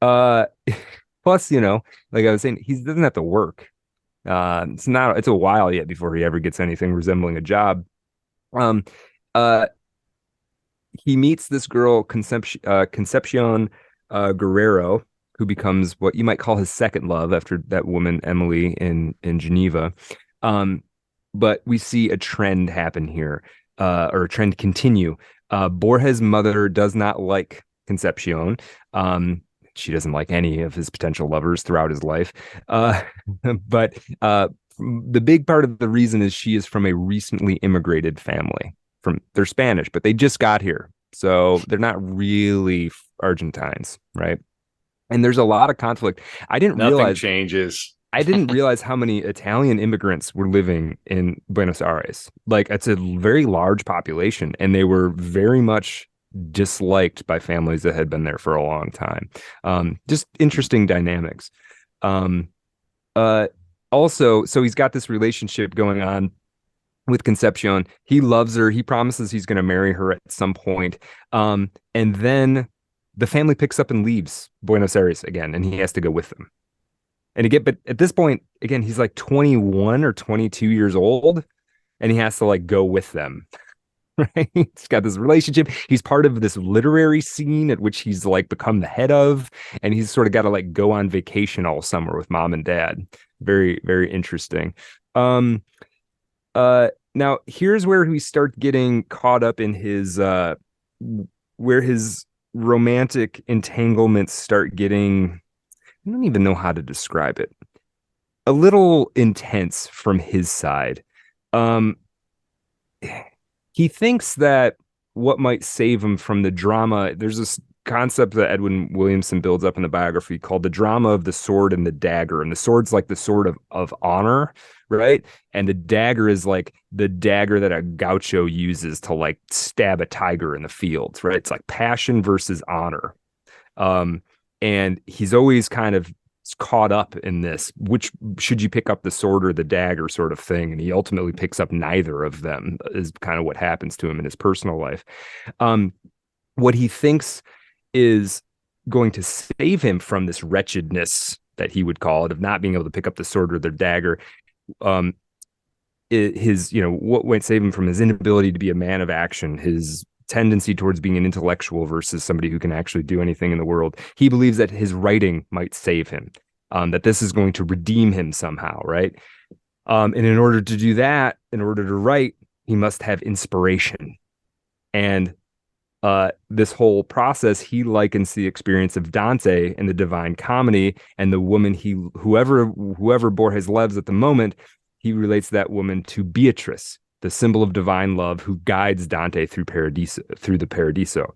Plus, like I was saying, he doesn't have to work. It's a while yet before he ever gets anything resembling a job. Um, uh, he meets this girl, Concepcion Guerrero, who becomes what you might call his second love after that woman Emily in Geneva. Um, but we see a trend happen here, or a trend continue. Borges' mother does not like Concepcion. She doesn't like any of his potential lovers throughout his life. But the big part of the reason is she is from a recently immigrated family. They're Spanish, but they just got here, so they're not really Argentines, right? And there's a lot of conflict. Nothing changes. I didn't realize how many Italian immigrants were living in Buenos Aires. Like, it's a very large population, and they were very much disliked by families that had been there for a long time. Just interesting dynamics. Um, Also, so he's got this relationship going on with Concepcion. He loves her. He promises he's going to marry her at some point. And then the family picks up and leaves Buenos Aires again, and he has to go with them. And again, but at this point, again, he's like 21 or 22 years old, and he has to like go with them. Right? He's got this relationship. He's part of this literary scene at which he's like become the head of, and he's sort of got to like go on vacation all summer with mom and dad. Very, very interesting. Now here's where we start getting caught up in his where his romantic entanglements start getting, I don't even know how to describe it, a little intense from his side. He thinks that what might save him from the drama, there's this concept that Edwin Williamson builds up in the biography called the drama of the sword and the dagger. And the sword's like the sword of honor, right? And the dagger is like the dagger that a gaucho uses to like stab a tiger in the fields, right? It's like passion versus honor. And he's always kind of caught up in this, which should you pick up the sword or the dagger sort of thing, and he ultimately picks up neither of them, is kind of what happens to him in his personal life. What he thinks is going to save him from this wretchedness that he would call it, of not being able to pick up the sword or the dagger, his, what might save him from his inability to be a man of action, his tendency towards being an intellectual versus somebody who can actually do anything in the world. He believes that his writing might save him, that this is going to redeem him somehow, right? And in order to do that, in order to write, he must have inspiration. And this whole process, he likens the experience of Dante in the Divine Comedy, and the woman whoever Borges loves at the moment, he relates that woman to Beatrice, the symbol of divine love, who guides Dante through the Paradiso.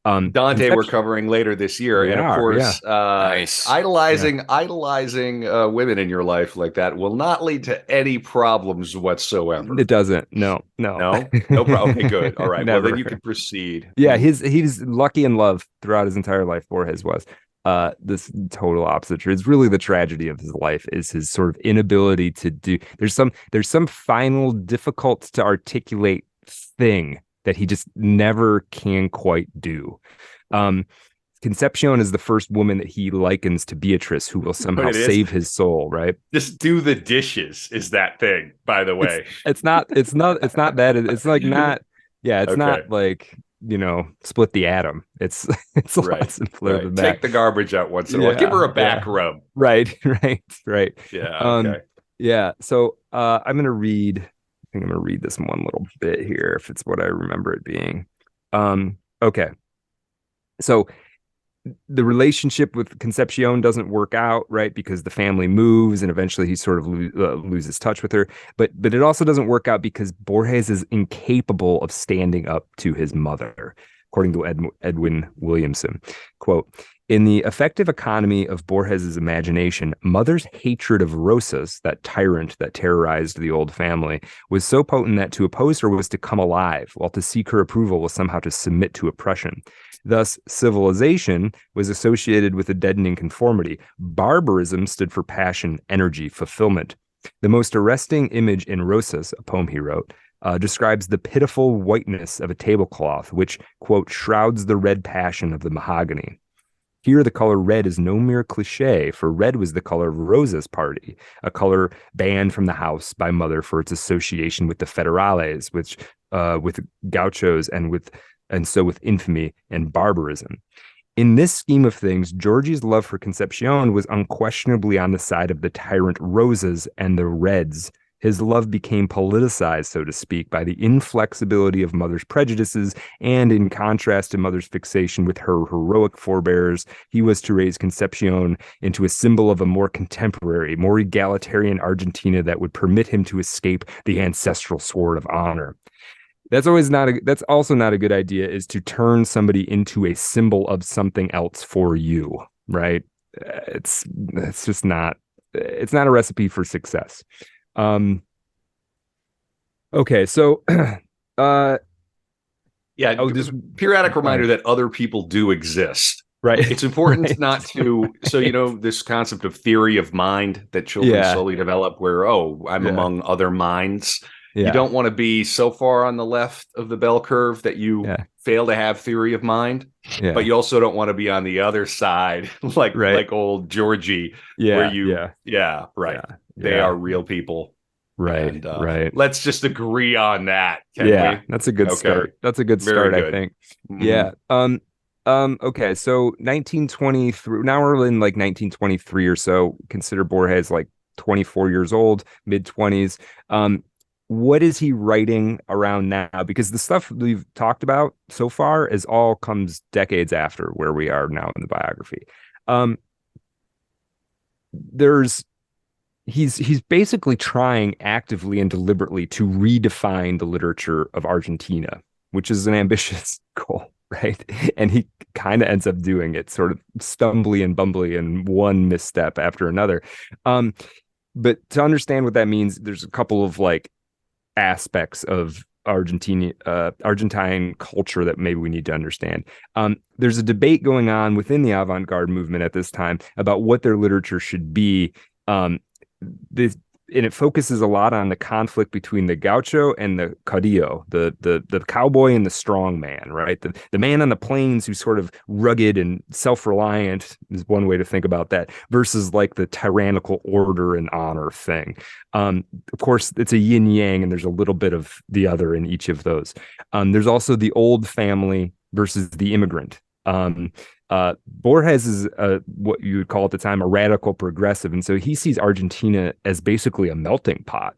Dante we're covering later this year, and of course, nice. idolizing women in your life like that will not lead to any problems whatsoever. It doesn't. No problem. Okay, good. All right. Never. Well, then you can proceed. Yeah, he's lucky in love throughout his entire life. Borges was. This total opposite. It's really the tragedy of his life is his sort of inability to do. There's some final difficult to articulate thing that he just never can quite do. Concepcion is the first woman that he likens to Beatrice, who will somehow save his soul, right? Just do the dishes is that thing, by the way. It's not that. It's like not. Yeah, it's not like, split the atom. It's a lot simpler than that. Take the garbage out once in a while. Give her a back rub. Right. Yeah. Okay. Yeah. So I'm gonna read. I think I'm gonna read this one little bit here, if it's what I remember it being. Okay. So the relationship with Concepcion doesn't work out, right? Because the family moves, and eventually he sort of loses touch with her. But it also doesn't work out because Borges is incapable of standing up to his mother, according to Edwin Williamson. Quote, in the effective economy of Borges's imagination, mother's hatred of Rosas, that tyrant that terrorized the old family, was so potent that to oppose her was to come alive, while to seek her approval was somehow to submit to oppression. Thus, civilization was associated with a deadening conformity. Barbarism stood for passion, energy, fulfillment. The most arresting image in Rosas, a poem he wrote, describes the pitiful whiteness of a tablecloth, which, quote, shrouds the red passion of the mahogany. Here, the color red is no mere cliche, for red was the color of Rosa's party, a color banned from the house by mother for its association with the federales, which with gauchos and so with infamy and barbarism. In this scheme of things, Georgie's love for Concepcion was unquestionably on the side of the tyrant Rosas and the Reds. His love became politicized, so to speak, by the inflexibility of Mother's prejudices, and in contrast to Mother's fixation with her heroic forebears, he was to raise Concepcion into a symbol of a more contemporary, more egalitarian Argentina that would permit him to escape the ancestral sword of honor. That's also not a good idea, is to turn somebody into a symbol of something else for you, right? It's just not, it's not a recipe for success. Okay, so this periodic reminder that other people do exist. Right. It's important not to, this concept of theory of mind that children slowly develop where, I'm among other minds. You don't want to be so far on the left of the bell curve that you fail to have theory of mind, but you also don't want to be on the other side, like old Georgie, where they are real people. Right. And, let's just agree on that. Can we? That's a good start. That's a good start, I think. Mm-hmm. Okay. So 1923, now we're in like 1923 or so. Consider Borges like 24 years old, mid-20s. What is he writing around now? Because the stuff we've talked about so far all comes decades after where we are now in the biography. He's basically trying actively and deliberately to redefine the literature of Argentina, which is an ambitious goal, right? And he kind of ends up doing it, sort of stumbly and bumbly and one misstep after another. But to understand what that means, there's a couple of like aspects of Argentine culture that maybe we need to understand. There's a debate going on within the avant-garde movement at this time about what their literature should be. And it focuses a lot on the conflict between the gaucho and the caudillo, the cowboy and the strong man, right? The man on the plains who's sort of rugged and self-reliant is one way to think about that, versus like the tyrannical order and honor thing. Of course, it's a yin yang, and there's a little bit of the other in each of those. There's also the old family versus the immigrant. Borges is what you would call at the time a radical progressive, and so he sees Argentina as basically a melting pot,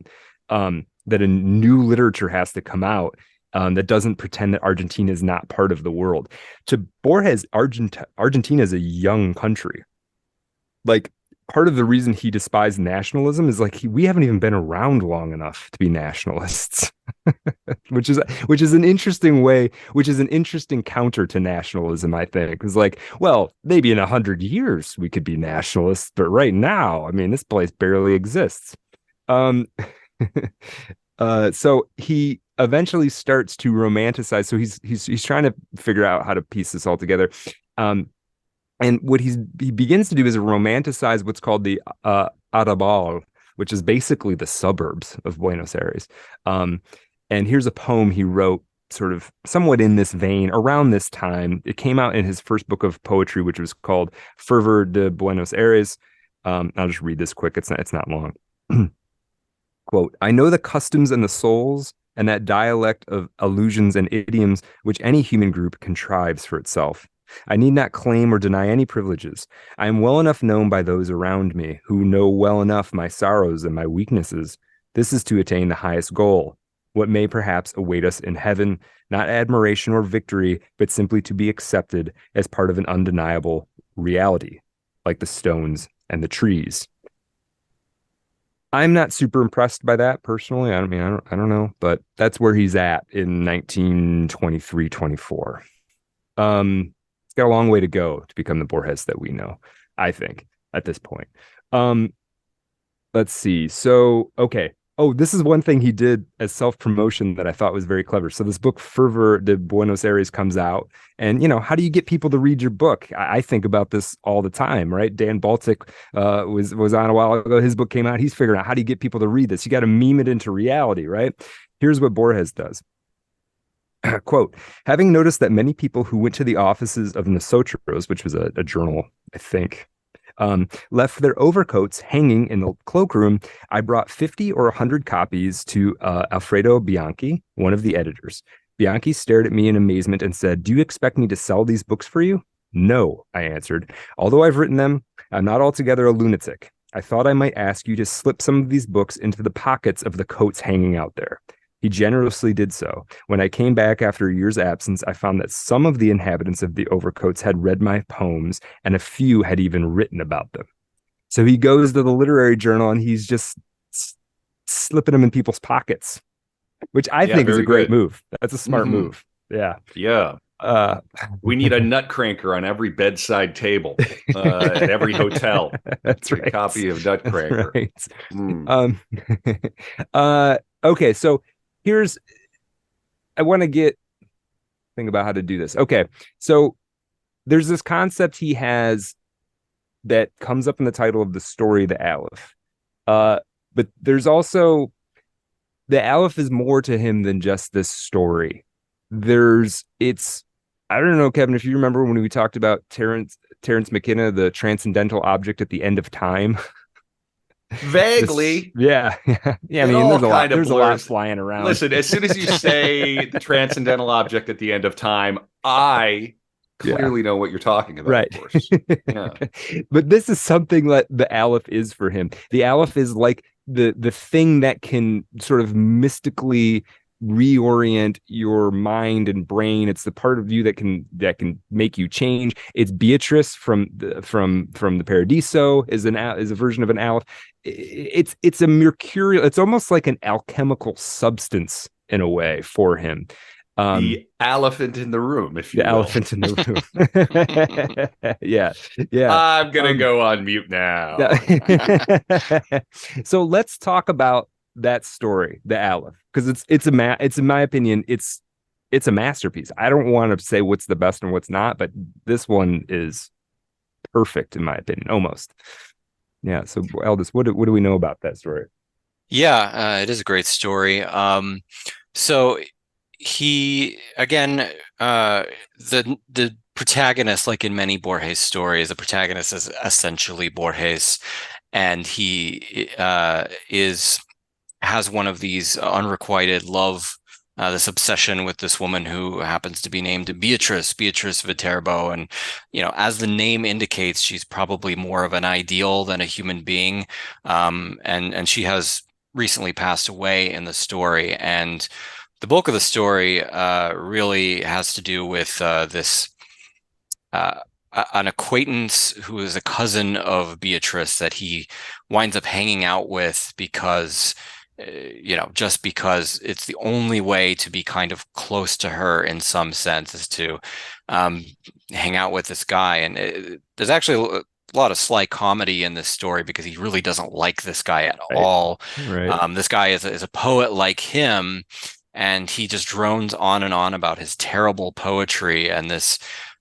that a new literature has to come out that doesn't pretend that Argentina is not part of the world. To Borges, Argentina is a young country. Like, part of the reason he despised nationalism is like we haven't even been around long enough to be nationalists. which is an interesting way, which is an interesting counter to nationalism, I think. It's like, well, maybe in 100 years we could be nationalists, but right now, I mean, this place barely exists. So he eventually starts to romanticize. So he's trying to figure out how to piece this all together. And what he begins to do is romanticize what's called the Arrabal, which is basically the suburbs of Buenos Aires. And here's a poem he wrote sort of somewhat in this vein around this time. It came out in his first book of poetry, which was called Fervor de Buenos Aires. I'll just read this quick. It's not long. Quote, I know the customs and the souls and that dialect of allusions and idioms which any human group contrives for itself. I need not claim or deny any privileges. I am well enough known by those around me who know well enough my sorrows and my weaknesses. This is to attain the highest goal, what may perhaps await us in heaven, not admiration or victory, but simply to be accepted as part of an undeniable reality, like the stones and the trees. I'm not super impressed by that personally. I don't know, but that's where he's at in 1923, 24. It's got a long way to go to become the Borges that we know, I think, at this point. Let's see. So, okay. Oh, this is one thing he did as self-promotion that I thought was very clever. So this book, Fervor de Buenos Aires, comes out. And, how do you get people to read your book? I think about this all the time, right? Dan Baltic was on a while ago. His book came out. He's figuring out, how do you get people to read this? You got to meme it into reality, right? Here's what Borges does. Quote, having noticed that many people who went to the offices of Nosotros, which was a journal, I think, left their overcoats hanging in the cloakroom. I brought 50 or 100 copies to Alfredo Bianchi, one of the editors. Bianchi stared at me in amazement and said, "Do you expect me to sell these books for you?" "No," I answered. "Although I've written them, I'm not altogether a lunatic. I thought I might ask you to slip some of these books into the pockets of the coats hanging out there." He generously did so. When I came back after a year's absence, I found that some of the inhabitants of the overcoats had read my poems, and a few had even written about them. So he goes to the literary journal and he's just slipping them in people's pockets, which I think is a great move. That's a smart move. Yeah. Yeah. We need a nutcracker on every bedside table at every hotel. That's right. A copy of Nutcracker. Right. Okay, so I want to think about how to do this. Okay, so there's this concept he has that comes up in the title of the story, the Aleph. But there's also the Aleph is more to him than just this story. I don't know, Kevin, if you remember when we talked about Terence McKenna, the transcendental object at the end of time. Vaguely. Yeah. I mean, there's a lot flying around. Listen, as soon as you say the transcendental object at the end of time, I clearly know what you're talking about, right? Of course. Yeah. But this is something that the Aleph is for him. The Aleph is like the thing that can sort of mystically reorient your mind and brain. It's the part of you that can make you change. It's Beatrice from the Paradiso is a version of an Aleph. It's a mercurial. It's almost like an alchemical substance in a way for him. The elephant in the room, if you will. Elephant in the room. Yeah. I'm gonna go on mute now. So let's talk about that story, the Aleph, because it's in my opinion, it's a masterpiece. I don't want to say what's the best and what's not, but this one is perfect in my opinion, almost. Yeah. So Aldous, what do we know about that story? Yeah, it is a great story. So he again, the protagonist, like in many Borges stories, the protagonist is essentially Borges, and he has one of these unrequited love, this obsession with this woman who happens to be named Beatrice Viterbo. And, as the name indicates, she's probably more of an ideal than a human being. And she has recently passed away in the story. And the bulk of the story really has to do with this an acquaintance who is a cousin of Beatrice that he winds up hanging out with because just because it's the only way to be kind of close to her in some sense is to hang out with this guy. And there's actually a lot of sly comedy in this story because he really doesn't like this guy at all. Right. This guy is a poet like him, and he just drones on and on about his terrible poetry and this.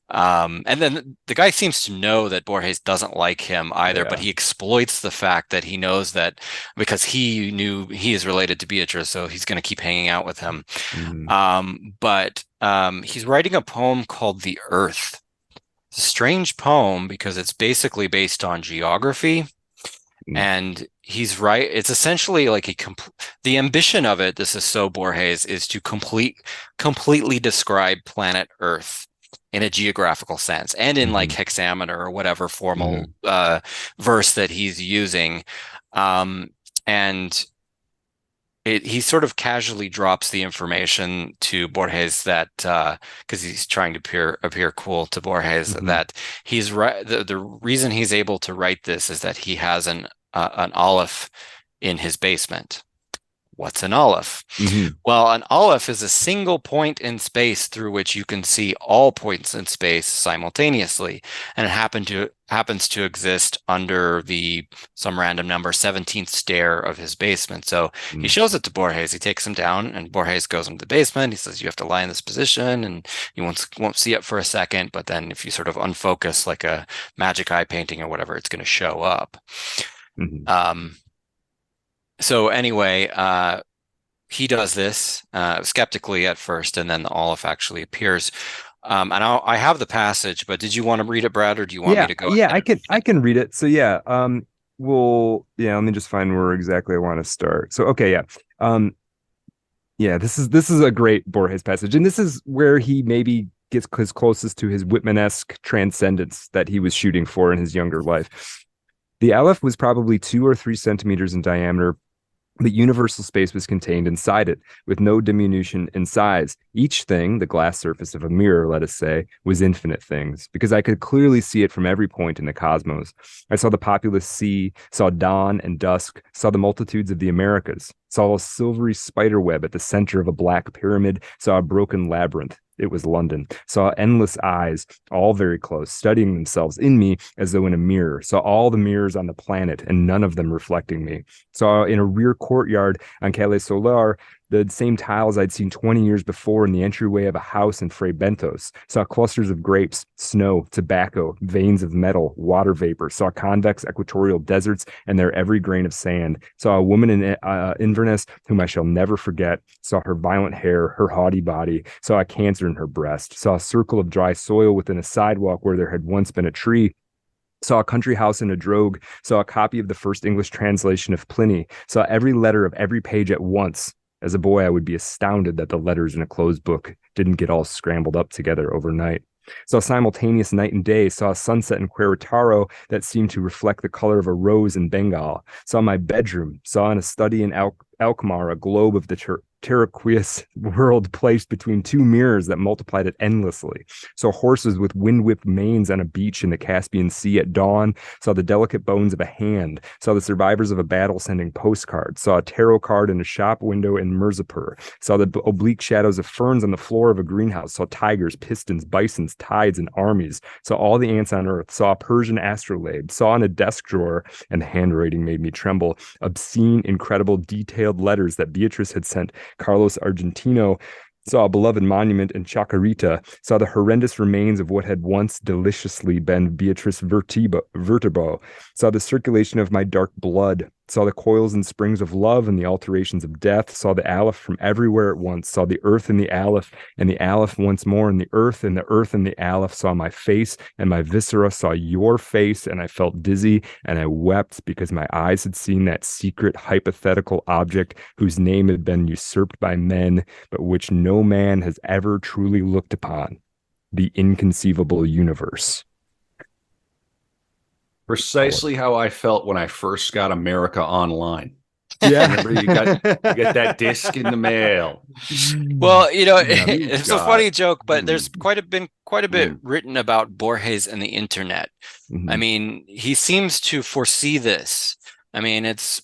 And then the guy seems to know that Borges doesn't like him either, but he exploits the fact that he knows that because he knew he is related to Beatrice, so he's going to keep hanging out with him. But he's writing a poem called The Earth. It's a strange poem because it's basically based on geography. And he's right. It's essentially like the ambition of it, this is so Borges, is to completely describe planet Earth in a geographical sense and in like hexameter or whatever formal verse that he's using. And he sort of casually drops the information to Borges that because he's trying to appear cool to Borges, that he's right. The reason he's able to write this is that he has an Aleph in his basement. What's an Aleph? Well, an Aleph is a single point in space through which you can see all points in space simultaneously, and it happens to exist under some random number 17th stair of his basement. So he shows it to Borges. He takes him down, and Borges goes into the basement. He says, "You have to lie in this position," and you won't see it for a second, but then if you sort of unfocus like a magic eye painting or whatever, it's going to show up. So anyway, he does this skeptically at first, and then the Aleph actually appears. And I have the passage, but did you want to read it, Brad, or do you want me Yeah, to go yeah, ahead and I read can read it. So yeah, let me just find where exactly I want to start. So okay, yeah. Yeah, this is a great Borges passage, and this is where he maybe gets his closest to his Whitman-esque transcendence that he was shooting for in his younger life. The aleph was probably 2 or 3 centimeters in diameter, but universal space was contained inside it, with no diminution in size. Each thing, the glass surface of a mirror, let us say, was infinite things, because I could clearly see it from every point in the cosmos. I saw the populous sea, saw dawn and dusk, saw the multitudes of the Americas, saw a silvery spider web at the center of a black pyramid, saw a broken labyrinth. It was London. Saw endless eyes, all very close, studying themselves in me as though in a mirror. Saw all the mirrors on the planet, and none of them reflecting me. Saw in a rear courtyard on Calle Solar the same tiles I'd seen 20 years before in the entryway of a house in Fray Bentos. Saw clusters of grapes, snow, tobacco, veins of metal, water vapor. Saw convex equatorial deserts and their every grain of sand. Saw a woman in Inverness whom I shall never forget. Saw her violent hair, her haughty body. Saw a cancer in her breast. Saw a circle of dry soil within a sidewalk where there had once been a tree. Saw a country house in a drogue, saw a copy of the first English translation of Pliny, saw every letter of every page at once. As a boy, I would be astounded that the letters in a closed book didn't get all scrambled up together overnight. Saw simultaneous night and day, saw a sunset in Querétaro that seemed to reflect the color of a rose in Bengal, saw my bedroom, saw in a study in Alkmaar a globe of the terraqueous world placed between 2 mirrors that multiplied it endlessly. Saw horses with wind-whipped manes on a beach in the Caspian Sea at dawn. Saw the delicate bones of a hand. Saw the survivors of a battle sending postcards. Saw a tarot card in a shop window in Mirzapur. Saw the oblique shadows of ferns on the floor of a greenhouse. Saw tigers, pistons, bisons, tides, and armies. Saw all the ants on earth. Saw a Persian astrolabe. Saw in a desk drawer, and the handwriting made me tremble, obscene, incredible, detailed letters that Beatrice had sent Carlos Argentino. Saw a beloved monument in Chacarita, saw the horrendous remains of what had once deliciously been Beatrice Vertebro, saw the circulation of my dark blood, saw the coils and springs of love and the alterations of death, saw the aleph from everywhere at once, saw the earth in the aleph, and the aleph once more in the earth, and the earth in the aleph, saw my face and my viscera, saw your face, and I felt dizzy, and I wept because my eyes had seen that secret hypothetical object whose name had been usurped by men, but which no man has ever truly looked upon, the inconceivable universe. Precisely how I felt when I first got America Online. Yeah. Remember, you get that disc in the mail. Well, You it's a got- funny joke, but there's Mm. been quite a bit written about Borges and the internet. I mean, he seems to foresee this. I mean, it's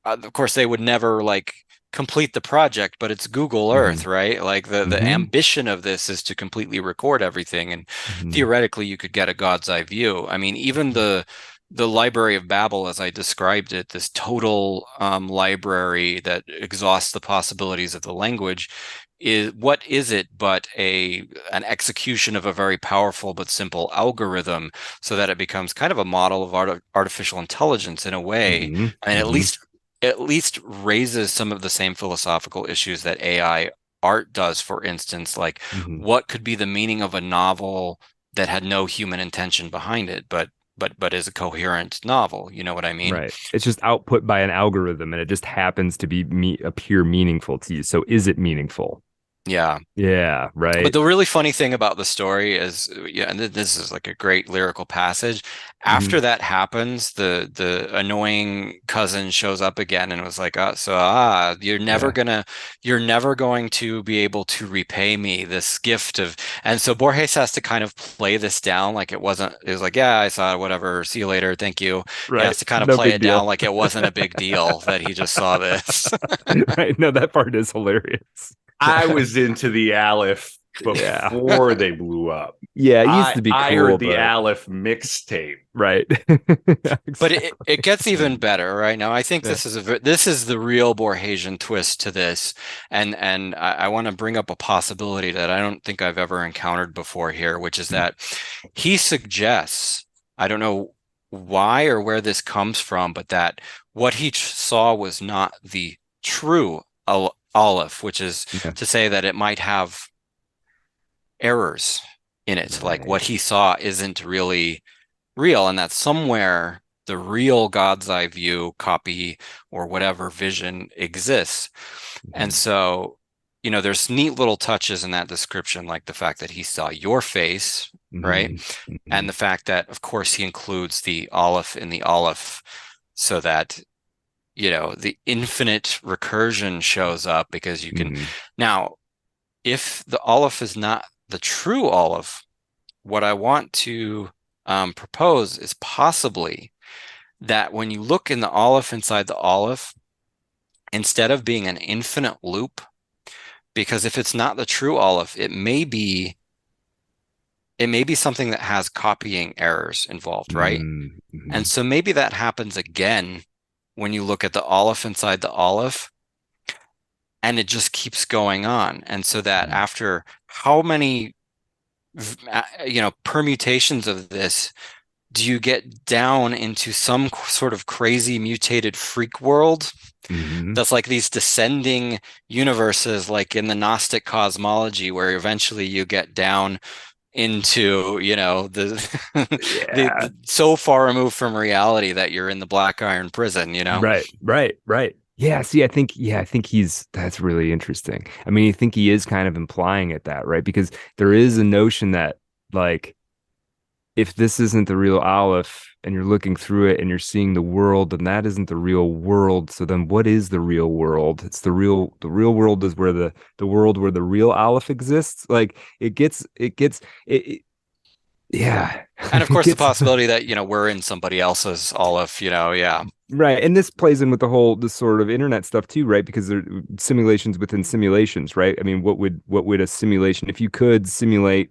of course they would never like complete the project, but it's Google Earth, right? Like the ambition of this is to completely record everything, and theoretically you could get a god's eye view. I mean, even the Library of Babel, as I described it, this total library that exhausts the possibilities of the language, is what is it but an execution of a very powerful but simple algorithm, so that it becomes kind of a model of artificial intelligence in a way, and at least raises some of the same philosophical issues that AI art does. For instance, like what could be the meaning of a novel that had no human intention behind it, but is a coherent novel? You know what I mean? Right. It's just output by an algorithm, and it just happens to be appear meaningful to you. So is it meaningful? Yeah. Yeah, right. But the really funny thing about the story is, yeah, and this is like a great lyrical passage. After that happens, the annoying cousin shows up again and was like, you're never going to be able to repay me this gift of. And so Borges has to kind of play this down like it was like, yeah, I saw it, whatever, see you later, thank you. Right. He has to kind of No play big it deal. down like it wasn't a big deal that he just saw this. Right. No, that part is hilarious. I was into the Aleph before they blew up. Yeah, it used to be cool. I heard the Aleph mixtape. Right. But it gets even better right now. I think this is the real Borgesian twist to this, and I want to bring up a possibility that I don't think I've ever encountered before here, which is that he suggests, I don't know why or where this comes from, but that what he saw was not the true Aleph, which is to say that it might have errors in it. Like what Right. he saw isn't really real, and that somewhere the real God's eye view copy or whatever vision exists. And Mhm. so, there's neat little touches in that description, like the fact that he saw your face, right? Mhm. And Mhm. the fact that, of course, he includes the Aleph in the Aleph so that, the infinite recursion shows up because you can. Mhm. Now, if the Aleph is not the true Aleph, what I want to propose is possibly that when you look in the Aleph inside the Aleph, instead of being an infinite loop, because if it's not the true Aleph, it may be something that has copying errors involved, right? Mhm. And Mhm. so maybe that happens again when you look at the Aleph inside the Aleph, and it just keeps going on. And so that Mhm. after how many permutations of this do you get down into some sort of crazy mutated freak world Mhm. that's like these descending universes, like in the Gnostic cosmology, where eventually you get down into, the, Yeah. the so far removed from reality that you're in the black iron prison. Right, right, right. Yeah, see, I think that's really interesting. I mean, I think he is kind of implying it that, right? Because there is a notion that, like, if this isn't the real Aleph and you're looking through it and you're seeing the world, then that isn't the real world. So then what is the real world? It's the real world is where the world where the real Aleph exists. Like it yeah. And of It course the gets possibility that, we're in somebody else's Aleph, yeah. right. And this plays in with this sort of internet stuff too, right? Because there are simulations within simulations, right? I mean, what would a simulation, if you could simulate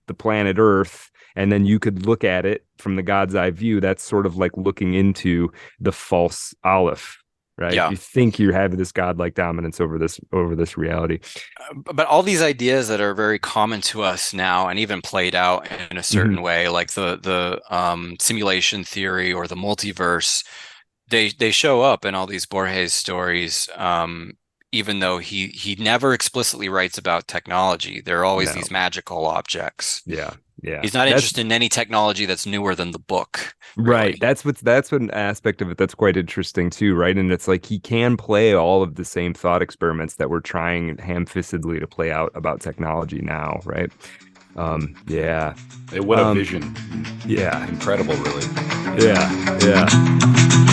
the planet Earth and then you could look at it from the God's eye view, that's sort of like looking into the false Aleph, right? Yeah. You think you have this godlike dominance over this reality. But all these ideas that are very common to us now and even played out in a Hmm. certain way, like the simulation theory or the multiverse, they show up in all these Borges stories. Even though he never explicitly writes about technology, there are always No. these magical objects. Yeah. Yeah. He's not That's interested in any technology that's newer than the book, right. really. That's what an aspect of it that's quite interesting too, right? And it's like he can play all of the same thought experiments that we're trying ham-fistedly to play out about technology now, right? Yeah. What a Um, vision. yeah. Incredible, really. Yeah. Yeah.